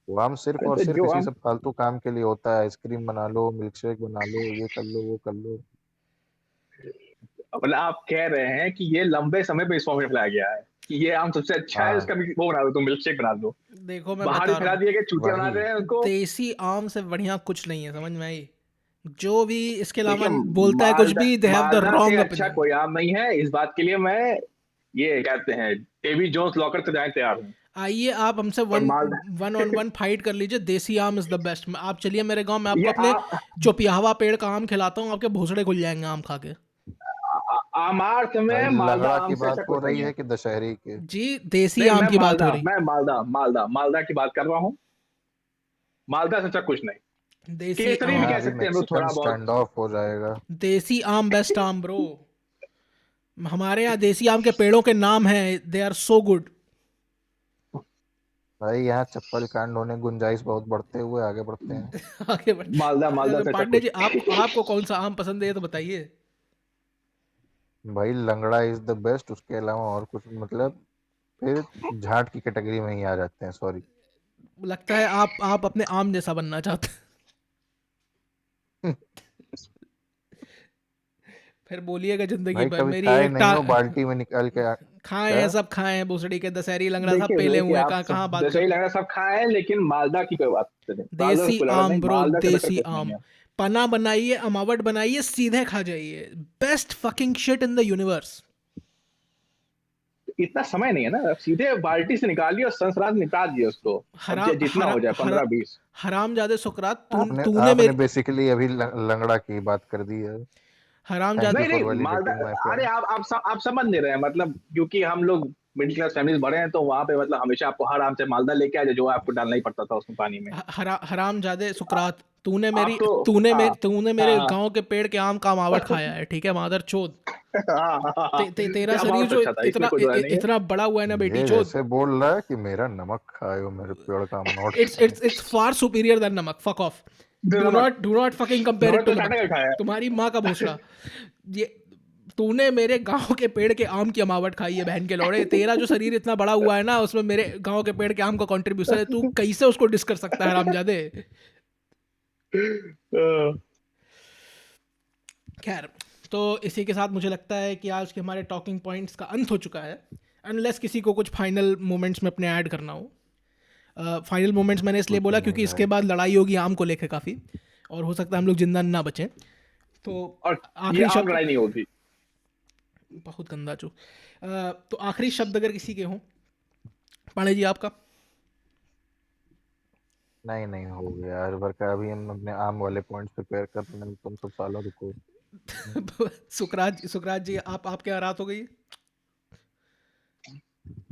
वो आम सिर्फ अरे और तो सिर्फ जो इसी हम, सब फालतू काम के लिए होता है, आइसक्रीम बना लो, मिल्क शेक बना लो, ये कर लो, वो कर लो। मतलब आप कह रहे हैं कि ये लंबे समय पे इस फॉर्म में फैलाया गया है कि ये आम सबसे अच्छा है, हाँ उसका भी वो बना दो, तुम मिल्क शेक बना दो, देखो मैं बाहर ही बता रहा फैला हूँ, दिया कि चूतिया बना वही। रहे हैं उनको। देसी आम से बढ़िया कुछ नहीं है, समझ में आई? जो भी इसके अलावा देखिए, बोलता है कुछ मालदा भी, दे हैव द मालदा से रॉन्ग अच्छा ओपिनियन। कोई आम नहीं है, इस बात के लिए मैं, ये कहते हैं डेवी जोन्स लॉकर से जाए तैयार हूँ। आइए आप हमसे और Malda one on one fight कर लीजिए, देसी आम इज द बेस्ट। आप चलिए मेरे गांव में, आपको ये अपने चौपियावा पेड़ का आम खिलाता हूँ, आपके भोसड़े खुल जाएंगे आम खा के। आमार्थ भाई में मालदा लंगड़ा आम की से अच्छा बात हो कुछ नहीं रही है। है कि दशहरी की? जी देसी नहीं, आम की बात हो रही। मैं मालदा की बात कर रहा हूँ। मालदा से अच्छा कुछ नहीं। देसी केसरी भी आम, कह यहाँ भी सकते हैं हम लोग मैक्सिकन थोड़ा बहुत। स्टैंड ऑफ हो जाएगा। देसी आम बेस्ट आम ब्रो। हमारे यहाँ देसी आम के पेड़ों के नाम हैं, दे आर सो गुड। भाई यहाँ चप्पल कांड होने की गुंजाइश बहुत बढ़ते हुए आगे बढ़ते हैं। आगे बढ़। मालदा से अच्छा पांडे जी, कुछ आपको आपको कौन सा आम पसंद है ये तो बताइए। भाई लंगड़ा इज द बेस्ट, उसके अलावा और कुछ मतलब फिर झाट की कैटेगरी में ही आ जाते हैं, सॉरी। लगता है आप अपने आम जैसा बनना चाहते हैं। फिर बोलिएगा जिंदगी भाई भर कभी मेरी खाए एक नहीं हो बाल्टी में निकाल के खाए क्या? हैं, सब खाए हैं, भोसड़ी के दशहरी लंगड़ा सब देखिए पेले देखिए, हुए हैं, आप कहाँ सब कहाँ बात जैसे ही कर। लग रहा है सब खाए हैं, लेकिन मालदा की कोई बात नहीं। मालदा से देसी कोई लड़ा आम नहीं, ब्रो, मालदा से बेटर देसी कुछ नहीं आम। है। पना बनाइए, अमावट बनाइए, सीधे खा जाइए। Best fucking shit in the universe. इतना समय नहीं है ना, सीधे बाल्टी से निकालिए और संसराज निपटा दिए उसको। अब हराम जितना हरा हो जाए हरा 15-20। हरामजादे सुकरात, आपने तूने आपने मेरी बेसिकली अभी लंगड़ा की बात कर दी है। थैंक हरामजादे। यू नहीं फॉर नहीं, मालदा। वैलिडेटिंग माय अरे पॉइंट। आप समझ नहीं रहे हैं, मतलब क्योंकि हम लोग मिडिल क्लास फैमिली बड़े हैं, तो वहां पे मतलब हमेशा आपको हर आम से मालदा लेके आ जाए, जो आपको डालना ही पड़ता था उसमें पानी में। हरामजादे सुकरात, आप तो हाँ तूने हाँ मेरे हाँ गांव के पेड़ के आम का अमावट खाया है, ठीक है मादर चोद। हाँ, हाँ, हाँ। तेरा क्या शरीर बहुत जो अच्छा था, इसमें कोई डर नहीं है। इतना बड़ा हुआ है ना बेटी ये चोद। जैसे बोल रहा है कि मेरा नमक खाए हो, मेरे पेड़ का नोट इट्स खाए। It's it's far superior than नमक, फक ऑफ। नमक do not fucking compare it नमक टू तो नमक। टाटा का खाया है। तुम्हारी माँ का भोसड़ा। ये तूने मेरे गांव के पेड़ के आम की अमावट खाई है बहन के लौड़े। तेरा जो शरीर इतना बड़ा हुआ है ना, उसमें मेरे गांव के पेड़ के आम का कंट्रीब्यूशन है, तू कैसे उसको डिस कर सकता है हरामजादे। खैर, तो इसी के साथ मुझे लगता है कि आज के हमारे टॉकिंग पॉइंट्स का अंत हो चुका है, अनलेस किसी को कुछ फाइनल मोमेंट्स में अपने ऐड करना हो। फाइनल मोमेंट्स मैंने इसलिए कुछ बोला नहीं क्योंकि इसके भाई। बाद लड़ाई होगी आम को लेकर काफ़ी, और हो सकता है हम लोग जिंदा ना बचें। तो और ये आखिरी आम शब्द, लड़ाई नहीं होती। बहुत गंदा चू। तो आखिरी शब्द अगर किसी के हों, पांडे जी आपका। नहीं नहीं, हो गया हर बार का। अभी हम अपने आम वाले पॉइंट्स प्रिपेयर कर रहे हैं, तुम सब सालों रुको। सुकरात जी, आप क्या रात हो गई।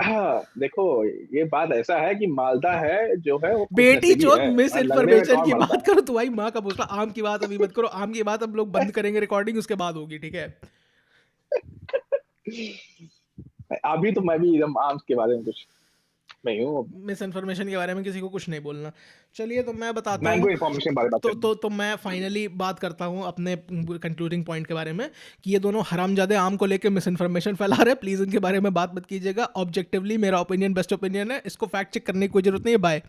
हाँ, देखो, ये बात ऐसा है कि मालदा है जो है वो खुश बेटी नसीबी चौथ है, मिस और लंगड़े में इन्फॉर्मेशन कौन की मरता बात करो, तुम्हारी माँ का भोसड़ा। आम की बात अभी मत करो, आम की बात हम लोग बंद करेंगे रिकॉर्डिंग, उसके बाद होगी, ठीक है। है। अभी तो मैं भी एकदम आम के बारे में कुछ नहीं हूँ। मिस इन्फॉर्मेशन के बारे में किसी को कुछ नहीं बोलना। चलिए तो मैं बताता हूँ। मैंगो इन्फॉर्मेशन बारे में बात करनी तो मैं फाइनली बात करता हूँ अपने कंक्लूडिंग पॉइंट के बारे में, कि ये दोनों हरामजादे आम को लेकर मिस इन्फॉर्मेशन फैला रहे हैं। प्लीज़ इनके बारे में बात मत कीजिएगा। ऑब्जेक्टिवली मेरा ओपिनियन बेस्ट ओपिनियन है, इसको फैक्ट चेक करने की कोई जरूरत नहीं है। बाय।